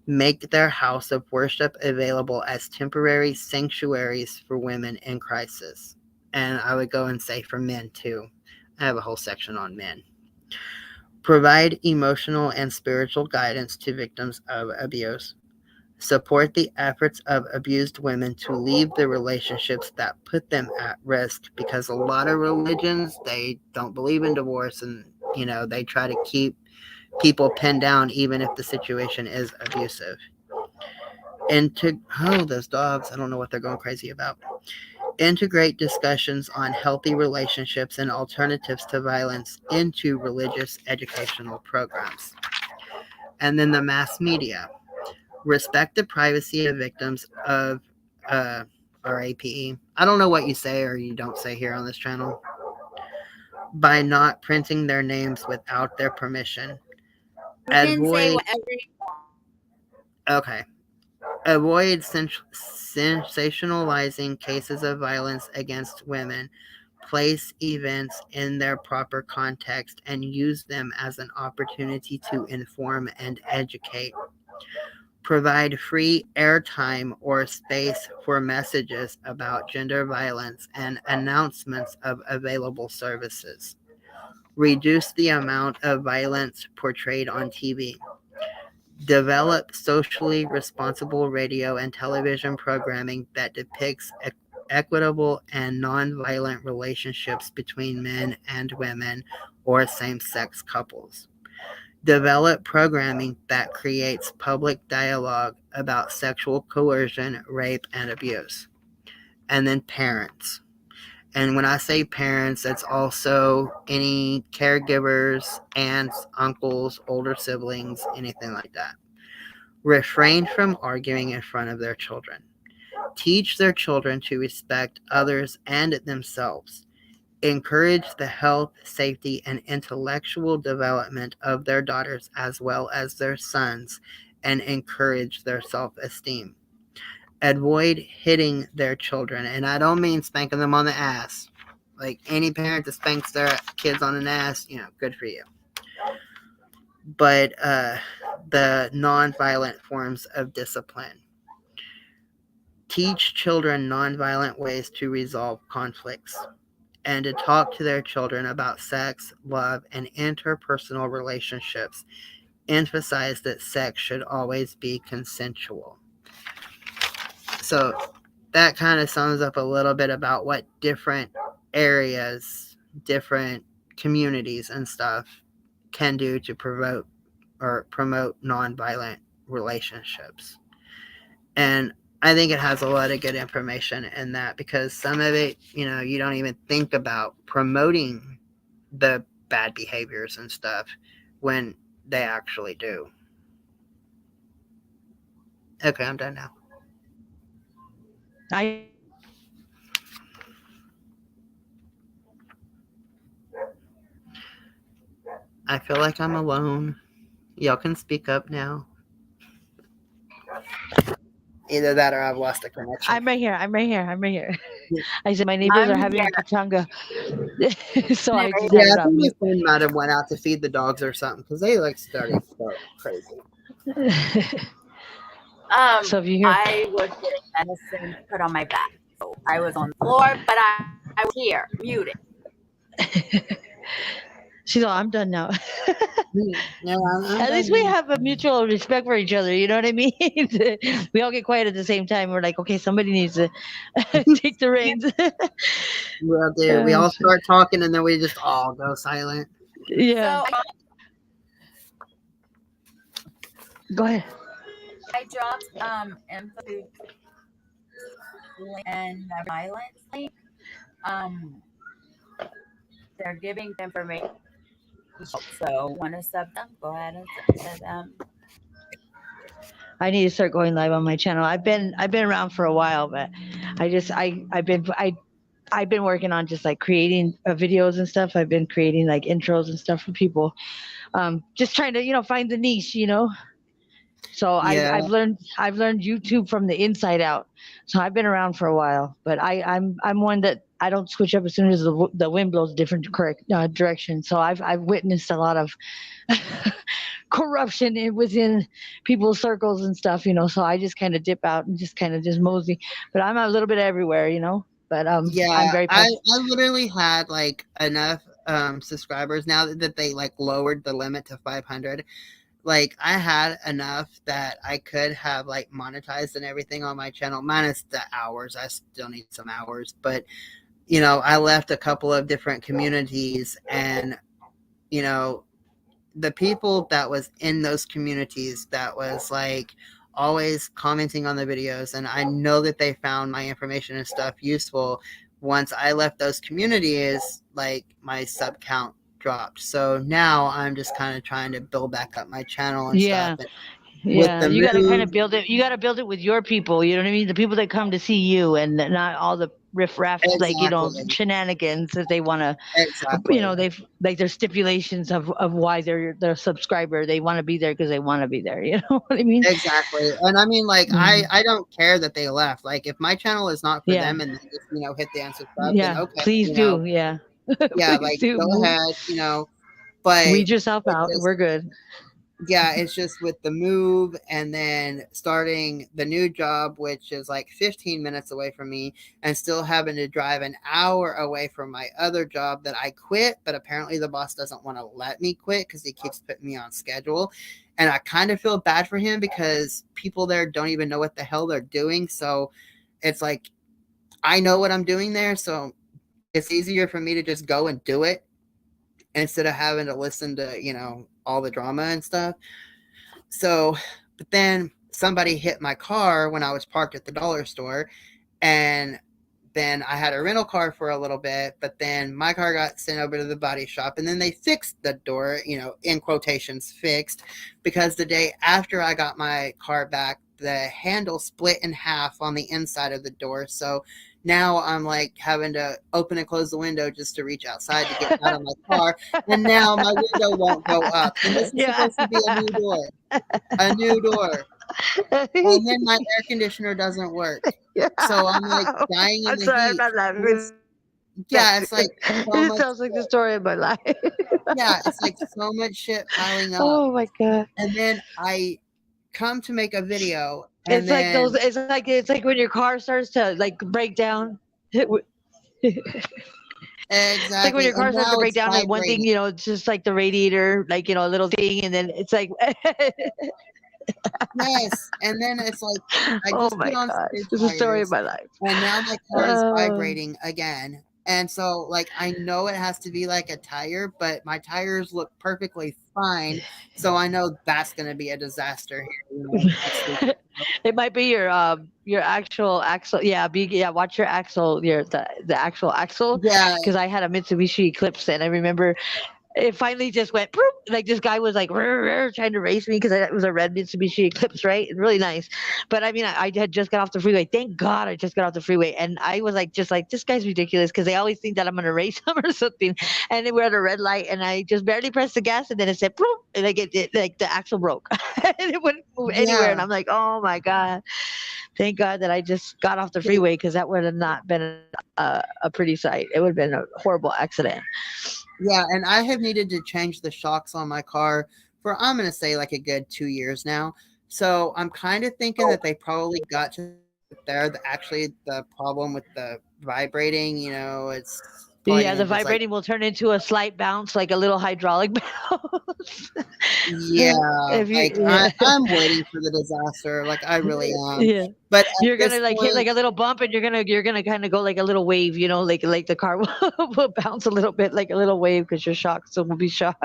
Make their house of worship available as temporary sanctuaries for women in crisis. And I would go and say for men too. I have a whole section on men. Provide emotional and spiritual guidance to victims of abuse. Support the efforts of abused women to leave the relationships that put them at risk, because a lot of religions, they don't believe in divorce, and they try to keep people pinned down even if the situation is abusive. Those dogs, I don't know what they're going crazy about. Integrate discussions on healthy relationships and alternatives to violence into religious educational programs. And then the mass media. Respect the privacy of victims of RAPE. I don't know what you say or you don't say here on this channel. By not printing their names without their permission. You can say Avoid. whatever you want. Okay. Avoid sensationalizing cases of violence against women. Place events in their proper context and use them as an opportunity to inform and educate. Provide free airtime or space for messages about gender violence and announcements of available services. Reduce the amount of violence portrayed on TV. Develop socially responsible radio and television programming that depicts equitable and nonviolent relationships between men and women or same-sex couples. Develop programming that creates public dialogue about sexual coercion, rape, and abuse. And then parents. And when I say parents, that's also any caregivers, aunts, uncles, older siblings, anything like that. Refrain from arguing in front of their children. Teach their children to respect others and themselves. Encourage the health, safety, and intellectual development of their daughters as well as their sons, and encourage their self-esteem. Avoid hitting their children, and I don't mean spanking them on the ass. Like, any parent that spanks their kids on an ass, good for you. But the nonviolent forms of discipline. Teach children nonviolent ways to resolve conflicts, and to talk to their children about sex, love, and interpersonal relationships. Emphasize that sex should always be consensual. So that kind of sums up a little bit about what different areas, different communities and stuff can do to promote nonviolent relationships. And I think it has a lot of good information in that, because some of it, you don't even think about promoting the bad behaviors and stuff when they actually do. Okay, I'm done now. I feel like I'm alone. Y'all can speak up now. Either that or I've lost a connection. I'm right here. I said my neighbors are having a pachanga. So I just I think my son might have went out to feed the dogs or something, because they started to go crazy. So if you hear, I was getting medicine put on my back. So I was on the floor, but I was here, muted. she's all, I'm done now. I'm At least we have a mutual respect for each other. You know what I mean? We all get quiet at the same time. We're like, okay, somebody needs to take the reins. Well, dude, we all start talking and then we just all go silent. Yeah. So Go ahead. I dropped info and violence link. They're giving information. So want to sub them? Go ahead and sub them. I need to start going live on my channel. I've been around for a while, but I've been working on just like creating videos and stuff. I've been creating like intros and stuff for people. Just trying to, find the niche, So Yeah. I've learned YouTube from the inside out. So I've been around for a while, but I'm one that I don't switch up as soon as the wind blows a different direction. So I've witnessed a lot of corruption within people's circles and stuff, So I just kind of dip out and just mosey. But I'm a little bit everywhere, But Yeah, I'm very I literally had like enough subscribers now that they like lowered the limit to 500. Like, I had enough that I could have like monetized and everything on my channel, minus the hours. I still need some hours, but I left a couple of different communities, and the people that was in those communities that was like always commenting on the videos, and I know that they found my information and stuff useful. Once I left those communities, like, my sub count dropped. So now I'm just kind of trying to build back up my channel and stuff. And yeah, you got to kind of build it. You got to build it with your people. You know what I mean? The people that come to see you, and not all the riffraff, like, shenanigans that they want to, they've like their stipulations of why they're their subscriber. They want to be there because they want to be there. You know what I mean? Exactly. And I mean, like, I don't care that they left. Like, if my channel is not for them and they just, hit the unsubscribe, then okay. Please do. Yeah. Yeah, like, go ahead, but weed yourself out. We're good. yeah, it's just with the move and then starting the new job, which is like 15 minutes away from me, and still having to drive an hour away from my other job that I quit. But apparently, the boss doesn't want to let me quit because he keeps putting me on schedule. And I kind of feel bad for him because people there don't even know what the hell they're doing. So it's like, I know what I'm doing there. So it's easier for me to just go and do it instead of having to listen to, all the drama and stuff. So, but then somebody hit my car when I was parked at the dollar store, and then I had a rental car for a little bit, but then my car got sent over to the body shop, and then they fixed the door, in quotations, fixed, because the day after I got my car back, the handle split in half on the inside of the door. So now I'm like having to open and close the window just to reach outside to get out of my car. And now my window won't go up. And this is Yeah. supposed to be a new door. A new door. And then my air conditioner doesn't work. So I'm like dying in I'm the sorry, I'm heat. not laughing. Yeah, it's like so It much. sounds like the story of my life. Yeah, it's like so much shit piling up. Oh my god. And then I come to make a video, and It's like those. It's like when your car starts to like break down. It's exactly. like when your car And starts to now break it's down, and one thing, vibrating. it's just like the radiator, like a little thing, and then it's like, Yes, and then it's like I oh just my put on gosh, spare this is the story of tires, my life. and now my car is Oh, vibrating again. And so, like, I know it has to be like a tire, but my tires look perfectly fine. So I know that's going to be a disaster here, next week. it might be your actual axle. Yeah, watch your axle, the actual axle, Yeah, because I had a Mitsubishi Eclipse, and I remember it finally just went "Proop," like this guy was like "Rrr, rrr," trying to race me because it was a red Mitsubishi Eclipse, right? Really nice. But I mean, I had just got off the freeway. Thank God I just got off the freeway, and I was like, just like, this guy's ridiculous because they always think that I'm gonna race him or something. And then we're at a red light, and I just barely pressed the gas, and then it said "Proop," and like it like the axle broke, and it wouldn't move anywhere. And yeah, I'm like, oh my God, thank God that I just got off the see, freeway because that would have not been a pretty sight. It would have been a horrible accident. yeah. And I have needed to change the shocks on my car for, I'm going to say, like a good 2 years now. So I'm kind of thinking that they probably got to there. Actually, the problem with the vibrating, it's probably Yeah, going to the just like, vibrating will turn into a slight bounce, like a little hydraulic bounce. yeah, If you, like yeah, I'm waiting for the disaster. Like I really am. yeah, But at you're gonna this like hit point, like a little bump, and you're gonna kind of go like a little wave, like the car will bounce a little bit, like a little wave, because your shocks will be shot.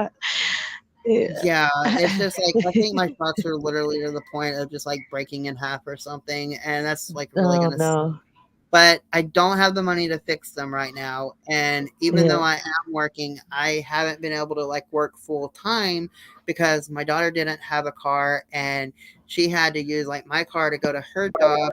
Yeah. yeah, it's just like I think my shocks are literally to the point of just like breaking in half or something, and that's like really Oh gonna. no. But I don't have the money to fix them right now, and even though Yeah. I am working, I haven't been able to like work full time because my daughter didn't have a car, and she had to use like my car to go to her job,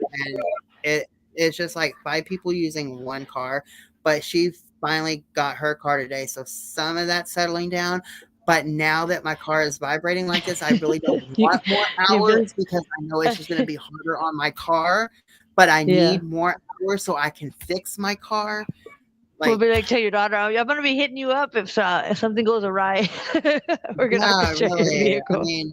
and it's just like 5 people using one car. But she finally got her car today, so some of that's settling down. But now that my car is vibrating like this, I really don't you, want more you've been, hours because I know it's just going to be harder on my car. But I yeah. need more hours so I can fix my car. We'll Like, be like, tell your daughter, I'm gonna be hitting you up if something goes awry. We're gonna have to yeah, check your really. I vehicle. mean,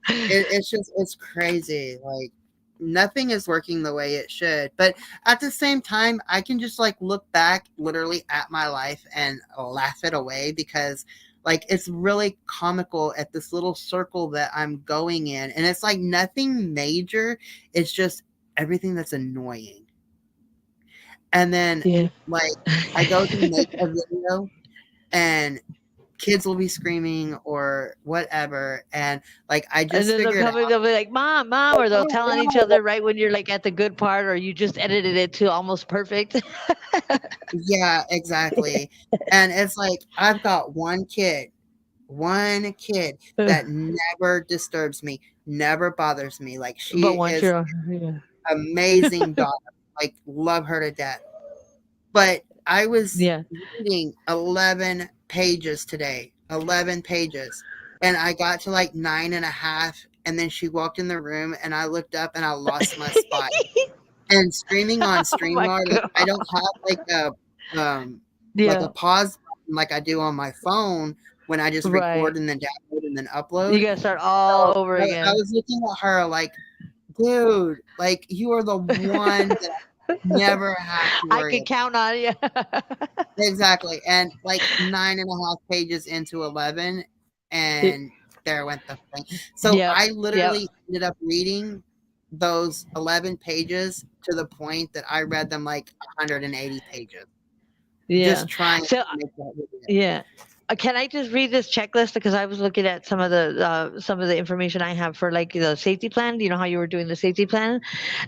it's crazy. Like, nothing is working the way it should. But at the same time, I can just like look back literally at my life and laugh it away because like it's really comical at this little circle that I'm going in. And it's like nothing major. It's just everything that's annoying. And then Yeah. like I go to make a video and kids will be screaming or whatever, and like I And just then figured out they'll be like, Mom, like, or they'll oh, tell on each wow. other right when you're like at the good part, or you just edited it to almost perfect. Yeah, exactly. And it's like I've got one kid that never disturbs me, never bothers me. Like she But once is you're, yeah. amazing daughter, like love her to death. But I was Yeah. reading 11 pages today, 11 pages. And I got to like 9.5. And then she walked in the room and I looked up and I lost my spot. And streaming on Oh my StreamYard, like, God. I don't have like a Yeah. pause button like I do on my phone when I just Right. record and then download and then You upload. gotta start all So over I again. was looking at her like, dude, like you are the one that I never have to I worry could about. count on you. Exactly. And like 9.5 pages into 11, and there went the thing. So Yep. I Yep. literally ended up reading those 11 pages to the point that I read them like 180 pages, Yeah. just trying So to make that video. yeah. Can I just read this checklist because I was looking at some of the information I have for like the safety plan. You know how you were doing the safety plan,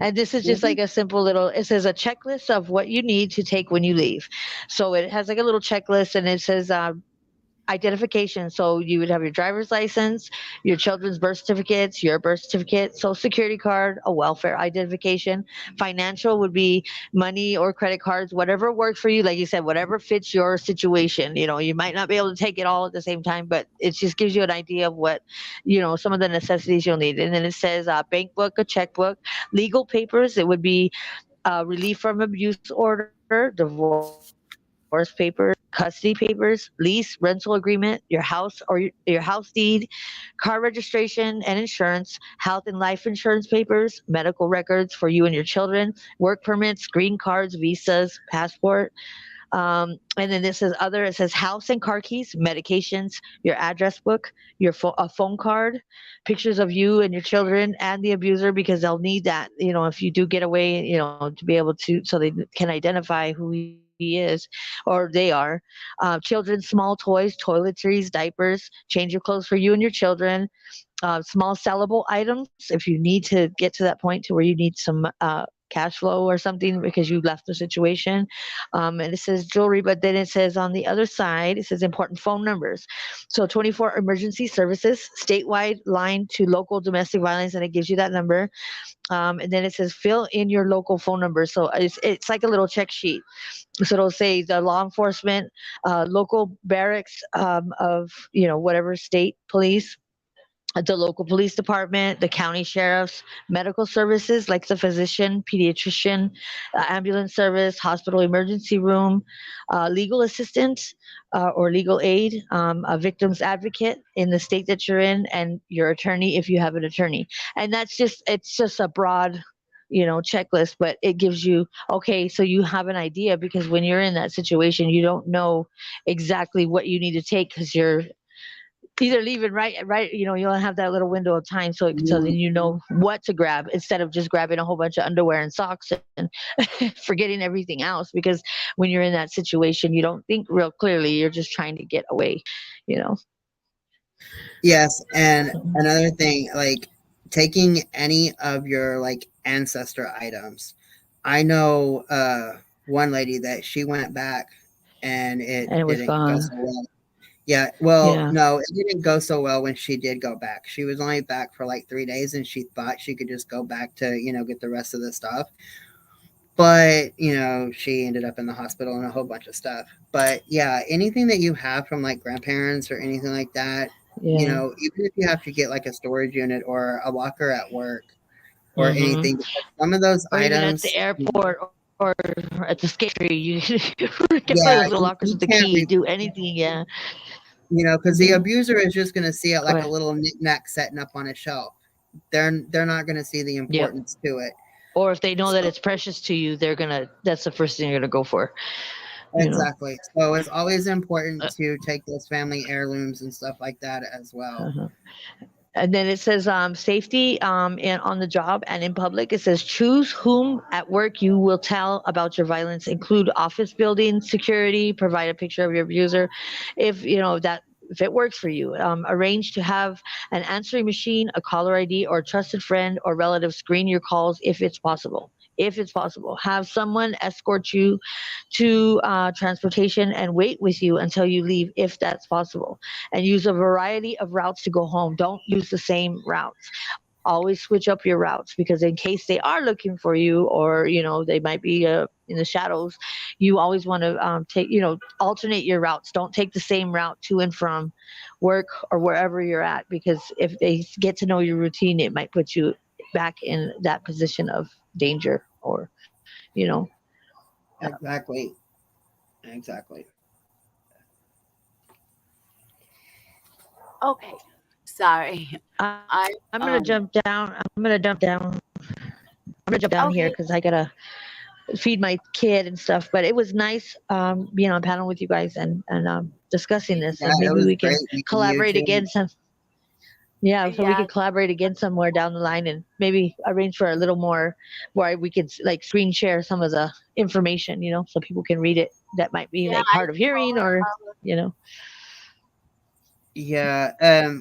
and this is just Mhm. like a simple little. It says a checklist of what you need to take when you leave. So it has like a little checklist, and it says identification. So you would have your driver's license, your children's birth certificates, your birth certificate, social security card, a welfare identification. Financial would be money or credit cards, whatever works for you. Like you said, whatever fits your situation. You know, you might not be able to take it all at the same time, but it just gives you an idea of what, some of the necessities you'll need. And then it says bank book, a checkbook, legal papers. It would be relief from abuse order, divorce papers, custody papers, lease, rental agreement, your house or your house deed, car registration and insurance, health and life insurance papers, medical records for you and your children, work permits, green cards, visas, passport. And then this says other. It says house and car keys, medications, your address book, a phone card, pictures of you and your children and the abuser because they'll need that. If you do get away, to be able to so they can identify who he is or they are. Children's small toys, toiletries, diapers, change of clothes for you and your children. Small sellable items if you need to get to that point to where you need some cash flow or something because you left the situation. And it says jewelry, but then it says on the other side, it says important phone numbers. So 24 emergency services, statewide line to local domestic violence, and it gives you that number. And then it says fill in your local phone number. So it's like a little check sheet. So it'll say the law enforcement, local barracks of whatever state police, the local police department, the county sheriffs, medical services like the physician, pediatrician, ambulance service, hospital emergency room, legal assistant or legal aid, a victim's advocate in the state that you're in, and your attorney if you have an attorney. And it's just a broad checklist, but it gives you, okay, so you have an idea because when you're in that situation you don't know exactly what you need to take because you're either leaving right, you'll have that little window of time, so then you know what to grab instead of just grabbing a whole bunch of underwear and socks and forgetting everything else, because when you're in that situation you don't think real clearly, you're just trying to get away you know Yes, and another thing, like taking any of your like ancestor items. I know one lady that she went back and it and it was didn't go gone. so well. Yeah, well, Yeah. no, it didn't go so well when she did go back. She was only back for like 3 days and she thought she could just go back to, get the rest of the stuff. But, she ended up in the hospital and a whole bunch of stuff. But yeah, anything that you have from like grandparents or anything like that, Yeah. even if you have to get like a storage unit or a locker at work or Hmm. anything, because some of those Or even at the items, airport or at the skate tree, you get one of yeah, those little lockers you with the can't, key, do anything. Yeah. because the Yeah. abuser is just going to see it Go like a ahead. little knickknack setting up on a shelf. They're not going to see the Yep. importance to it. Or if they know that So it's precious to you, that's the first thing they're gonna go for. you know exactly. So it's always important Uh, to take those family heirlooms and stuff like that as well. uh-huh. And then it says safety and on the job and in public. It says choose whom at work you will tell about your violence. Include office building security. Provide a picture of your abuser, if it works for you. Arrange to have an answering machine, a caller ID, or a trusted friend or relative screen your calls if it's possible. If it's possible, have someone escort you to transportation and wait with you until you leave, if that's possible. And use a variety of routes to go home. Don't use the same routes. Always switch up your routes because in case they are looking for you or they might be in the shadows, you always want to alternate your routes. Don't take the same route to and from work or wherever you're at, because if they get to know your routine, it might put you back in that position of danger or you know Exactly. Exactly. Okay. Sorry. I I'm gonna jump down. I'm gonna jump down here okay. because I gotta feed my kid and stuff. But it was nice being on panel with you guys and discussing this, Yeah, and it maybe was we great can meeting you collaborate too. again some. Yeah, so we Yeah, could collaborate again somewhere down the line and maybe arrange for a little more where we could like screen share some of the information, so people can read it that might be yeah, like I hard of hearing told or, you know. Yeah,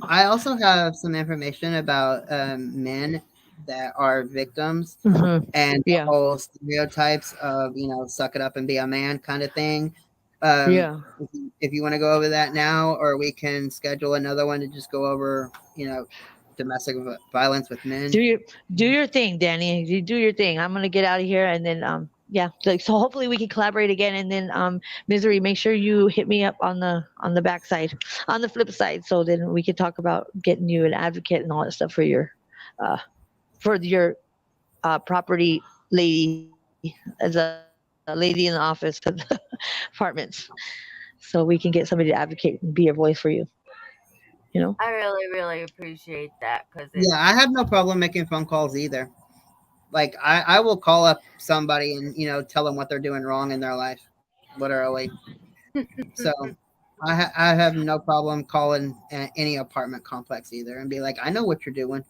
I also have some information about men that are victims Hmm. and the Yeah. whole stereotypes of, suck it up and be a man kind of thing. Um, Yeah. if you want to go over that now, or we can schedule another one to just go over, domestic violence with men. do your do your thing, Danny. You do your thing. I'm gonna get out of here, and then yeah, like, so hopefully we can collaborate again, and then Misery, make sure you hit me up on the backside, on the flip side, so then we can talk about getting you an advocate and all that stuff uh for your property lady, as a lady in the office of the apartments, so we can get somebody to advocate and be a voice for you, you know. I really, really appreciate that because Yeah, I have no problem making phone calls either. Like I will call up somebody and tell them what they're doing wrong in their life, literally. So I have no problem calling any apartment complex either and be like, I know what you're doing.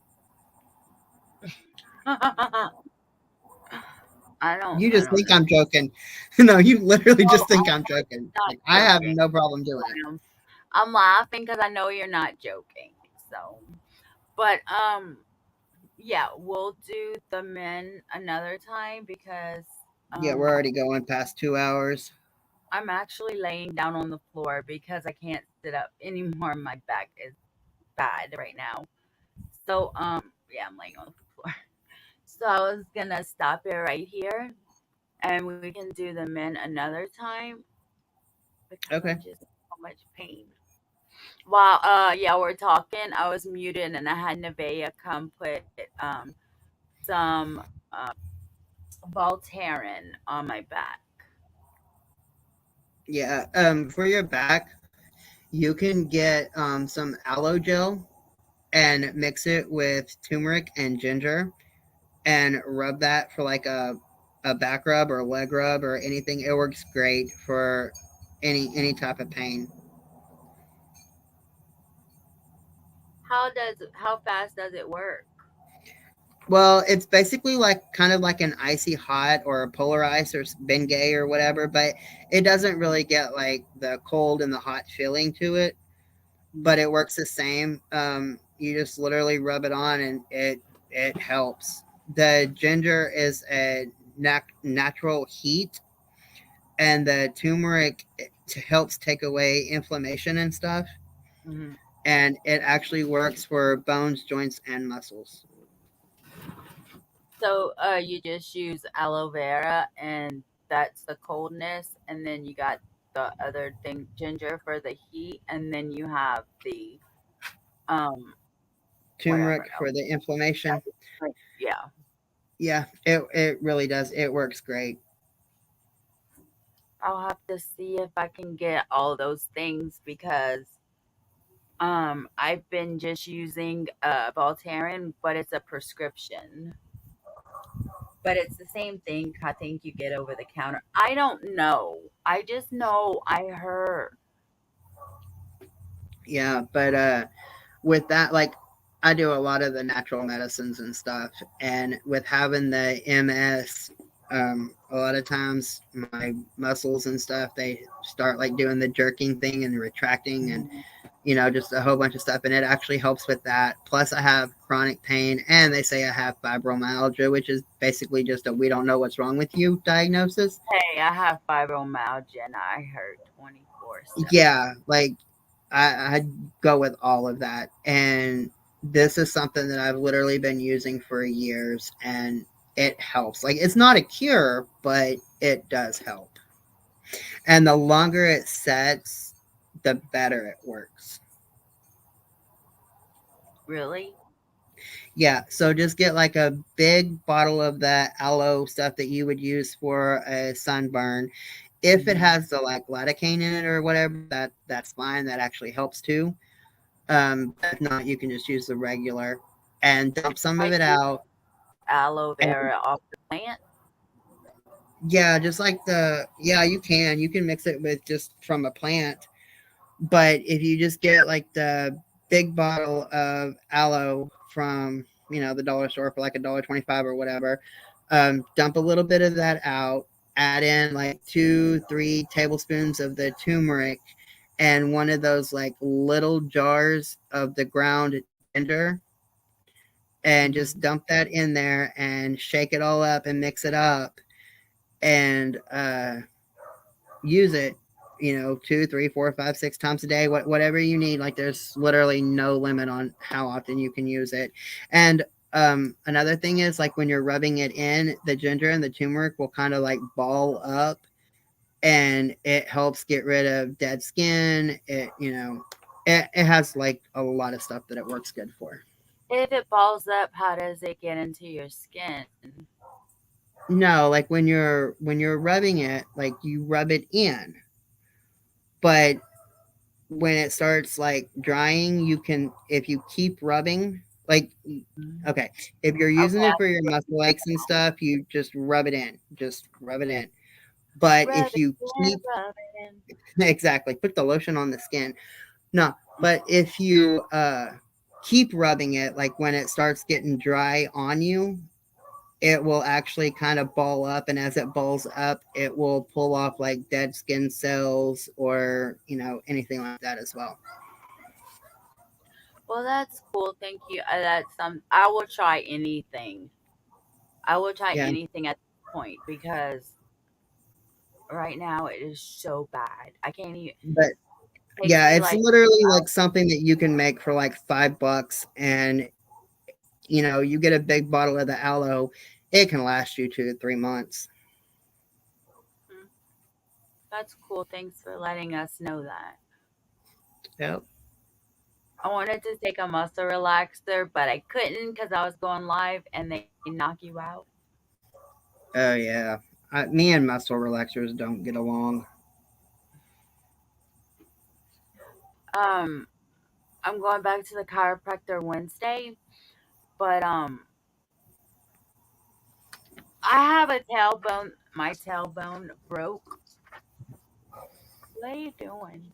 You I just don't think know. I'm joking. No, you literally Well, just think I'm joking. I'm Like, I not have joking. no problem doing it. I'm laughing because I know you're not joking. So, but yeah, we'll do the men another time because Yeah, we're um, already going past 2 hours. I'm actually laying down on the floor because I can't sit up anymore. My back is bad right now. So yeah, I'm laying on the floor. So I was gonna stop it right here, and we can do the men another time because I'm Okay. just in so much pain. While yeah, we're talking, I was muted and I had Nevaeh come put some Voltaren on my back. Yeah. For your back, you can get some aloe gel and mix it with turmeric and ginger and rub that for like a back rub or leg rub or anything. It works great for any type of pain. How fast does it work? Well, it's basically like kind of like an icy hot or a polar ice or Bengay or whatever, but it doesn't really get like the cold and the hot feeling to it. But it works the same. You just literally rub it on and it helps. The ginger is a natural heat, and the turmeric helps take away inflammation and stuff. Hmm. And it actually works for bones, joints, and muscles. So you just use aloe vera and that's the coldness, and then you got the other thing, ginger for the heat, and then you have the um whatever Turmeric for else. the inflammation. Yeah. Yeah, it really does. It works great. I'll have to see if I can get all those things because I've been just using Voltaren, but it's a prescription. But it's the same thing I think you get over the counter. I don't know. I just know I heard. Yeah, but with that, like I do a lot of the natural medicines and stuff, and with having the MS, a lot of times my muscles and stuff they start like doing the jerking thing and retracting and just a whole bunch of stuff, and it actually helps with that. Plus, I have chronic pain, and they say I have fibromyalgia, which is basically just a we don't know what's wrong with you diagnosis. Hey, I have fibromyalgia and I hurt 24/7. Yeah, like I go with all of that, and this is something that I've literally been using for years, and it helps. Like it's not a cure, but it does help. And the longer it sets, the better it works. Really? Yeah, so just get like a big bottle of that aloe stuff that you would use for a sunburn. If it Hmm. has the like lidocaine in it or whatever, that's fine. That actually helps too. If not, you can just use the regular and dump some of Like it out. aloe And vera off the plant. yeah, just like you can mix it with just from a plant. But if you just get like the big bottle of aloe from, the dollar store for like $1.25 or whatever, dump a little bit of that out, add in like 2-3 tablespoons of the turmeric and one of those like little jars of the ground ginger, and just dump that in there and shake it all up and mix it up and use it, 2, 3, 4, 5, 6 times a day, whatever you need. Like there's literally no limit on how often you can use it. And another thing is, like, when you're rubbing it in, the ginger and the turmeric will kind of like ball up, and it helps get rid of dead skin. It has like a lot of stuff that it works good for. If it balls up, how does it get into your skin? No, like when you're rubbing it, like you rub it in, but when it starts like drying, you can, if you keep rubbing, like, okay, if you're using Okay, it for your muscle aches and stuff, you just rub it in, but rub if it you in, keep rub it in. exactly, put the lotion on the skin. No, but if you keep rubbing it, like when it starts getting dry on you, it will actually kind of ball up, and as it balls up, it will pull off like dead skin cells or anything like that as well. Well, that's cool. Thank you. That's I will try anything. I will try Yeah, anything at this point because right now it is so bad. I can't even. but Takes yeah, me it's like literally like something that you can make for like $5, and you get a big bottle of the aloe, it can last you 2 to 3 months. mm, that's cool. Thanks for letting us know that. Yep. I wanted to take a muscle relaxer, but I couldn't because I was going live and they knock you out. Oh yeah. Me and muscle relaxers don't get along. Um, I'm going back to the chiropractor Wednesday, but I have a tailbone. My tailbone broke. What are you doing?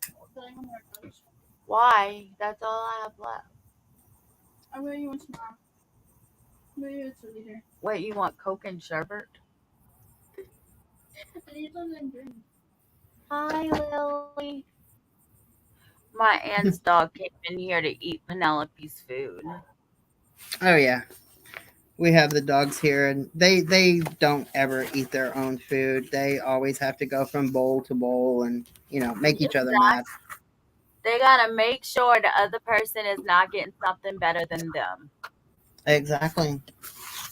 Why? That's all I have left. What, you want Coke and sherbet? Hi, Lily. My aunt's dog came in here to eat Penelope's food. Oh yeah. We have the dogs here, and they don't ever eat their own food. They always have to go from bowl to bowl and make each other mad. They gotta make sure the other person is not getting something better than them. Exactly.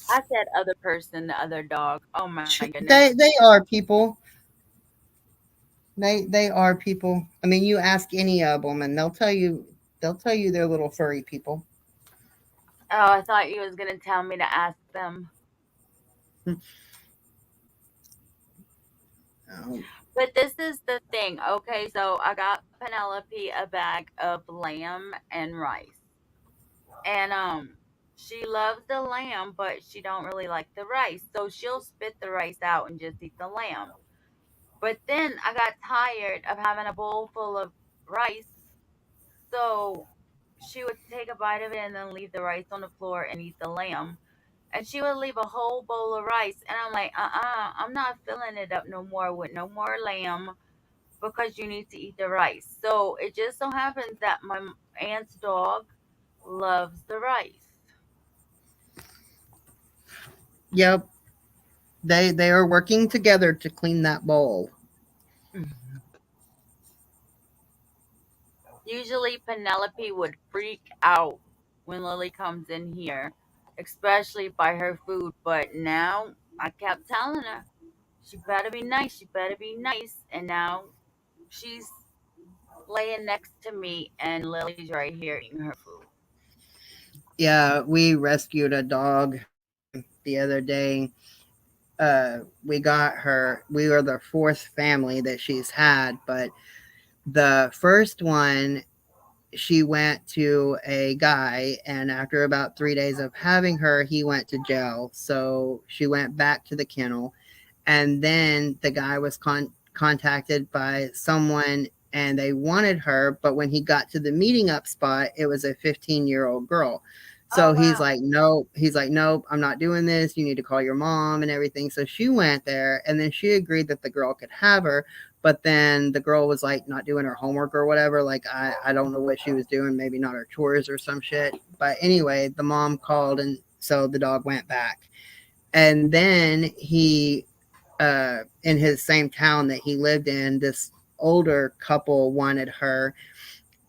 I said other person, the other dog. Oh my goodness. They are people. They are people. I mean, you ask any of them, and they'll tell you they're little furry people. Oh, I thought you was gonna tell me to ask them. Oh, But this is the thing. Okay, so I got Penelope a bag of lamb and rice. And she loves the lamb, but she don't really like the rice. So she'll spit the rice out and just eat the lamb. But then I got tired of having a bowl full of rice. So she would take a bite of it and then leave the rice on the floor and eat the lamb. And she would leave a whole bowl of rice. And I'm like, I'm not filling it up no more with no more lamb because you need to eat the rice. So it just so happens that my aunt's dog loves the rice. yep. They are working together to clean that bowl. Usually Penelope would freak out when Lily comes in here, especially by her food. But now I kept telling her, she better be nice, she better be nice. And now she's laying next to me and Lily's right here eating her food. Yeah, we rescued a dog the other day. We got her. We were the fourth family that she's had, but the first one, she went to a guy, and after about 3 days of having her, he went to jail. So she went back to the kennel, and then the guy was contacted by someone, and they wanted her, but when he got to the meeting up spot, it was a 15-year-old girl. So Oh he's wow. like, nope. He's like, nope, I'm not doing this. You need to call your mom and everything. So she went there, and then she agreed that the girl could have her. But then the girl was like not doing her homework or whatever. Like, I don't know what she was doing, maybe not her chores or some shit. But anyway, the mom called, and so the dog went back. And then he, in his same town that he lived in, this older couple wanted her,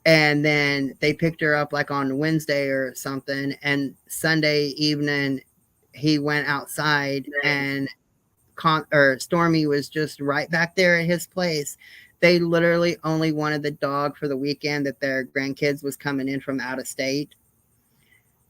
and then they picked her up like on Wednesday or something, and Sunday evening he went outside, and Stormy was just right back there at his place. They literally only wanted the dog for the weekend that their grandkids was coming in from out of state.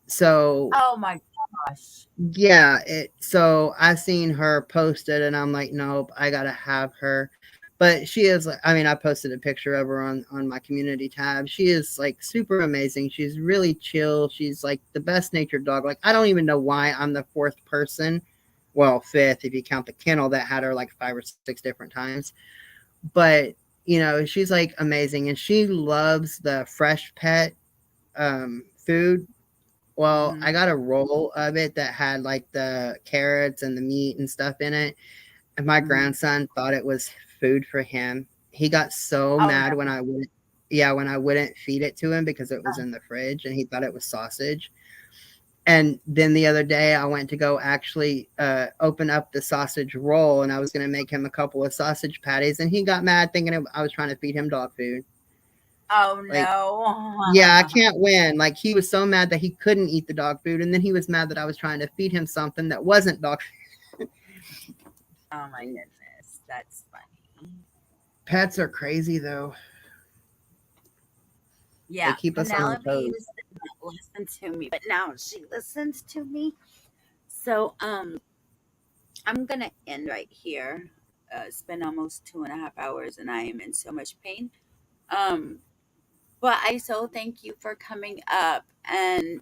So Oh my gosh. yeah, so I seen her posted, and I'm like, nope, I gotta have her. But she is like, I mean, I posted a picture of her on my community tab. She is like super amazing. She's really chill. She's like the best natured dog. Like, I don't even know why I'm the fourth person, well, fifth if you count the kennel that had her like 5 or 6 different times. But she's like amazing, and she loves the fresh pet food. Well, I got a roll of it that had like the carrots and the meat and stuff in it. And my grandson thought it was food for him. He got so Oh mad no. when I wouldn't feed it to him because it was in the fridge, and he thought it was sausage. And then the other day I went to go actually open up the sausage roll, and I was going to make him a couple of sausage patties, and he got mad thinking I was trying to feed him dog food. Oh Like, no. yeah, I can't win. Like, he was so mad that he couldn't eat the dog food, and then he was mad that I was trying to feed him something that wasn't dog food. Oh my goodness. That's funny. Pets are crazy, though. Yeah. They keep us on our Penelope toes. used to not listen to me, but now she listens to me. So I'm gonna end right here. It's been almost 2.5 hours and I am in so much pain. Um but I so thank you for coming up, and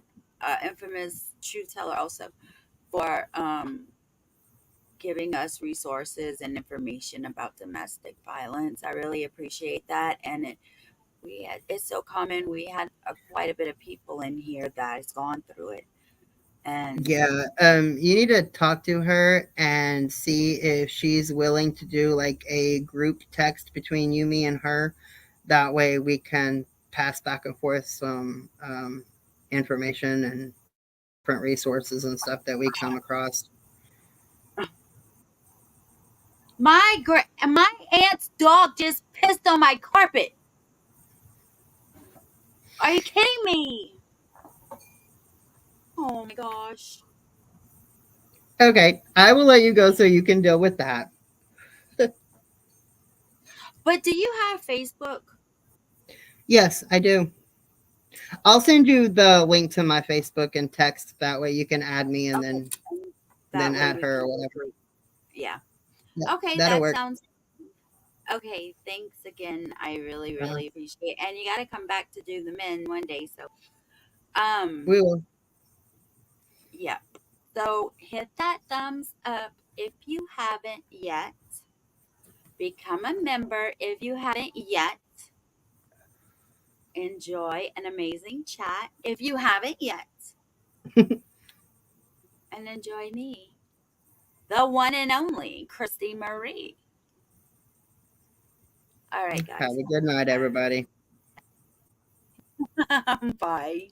infamous truth teller also for giving us resources and information about domestic violence. I really appreciate that, and it's so common. We had quite a bit of people in here that has gone through it, and Yeah, you need to talk to her and see if she's willing to do like a group text between you, me, and her. That way we can pass back and forth some information and different resources and stuff that we come across. my aunt's dog just pissed on my carpet. Are you kidding me? Oh my gosh. Okay, I will let you go so you can deal with that. But do you have Facebook? Yes, I do. I'll send you the link to my Facebook and text. That way you can add me and Okay. then That way add we her can. or whatever. Yeah. Yeah, Okay, that'll that work. sounds okay. Thanks again. I really, Uh, really appreciate it. And you gotta come back to do the men one day. So we will. yeah. So hit that thumbs up if you haven't yet. Become a member if you haven't yet. Enjoy an amazing chat if you haven't yet. And enjoy me, the one and only Christy Marie. All right, Have guys. a good night, everybody. Bye.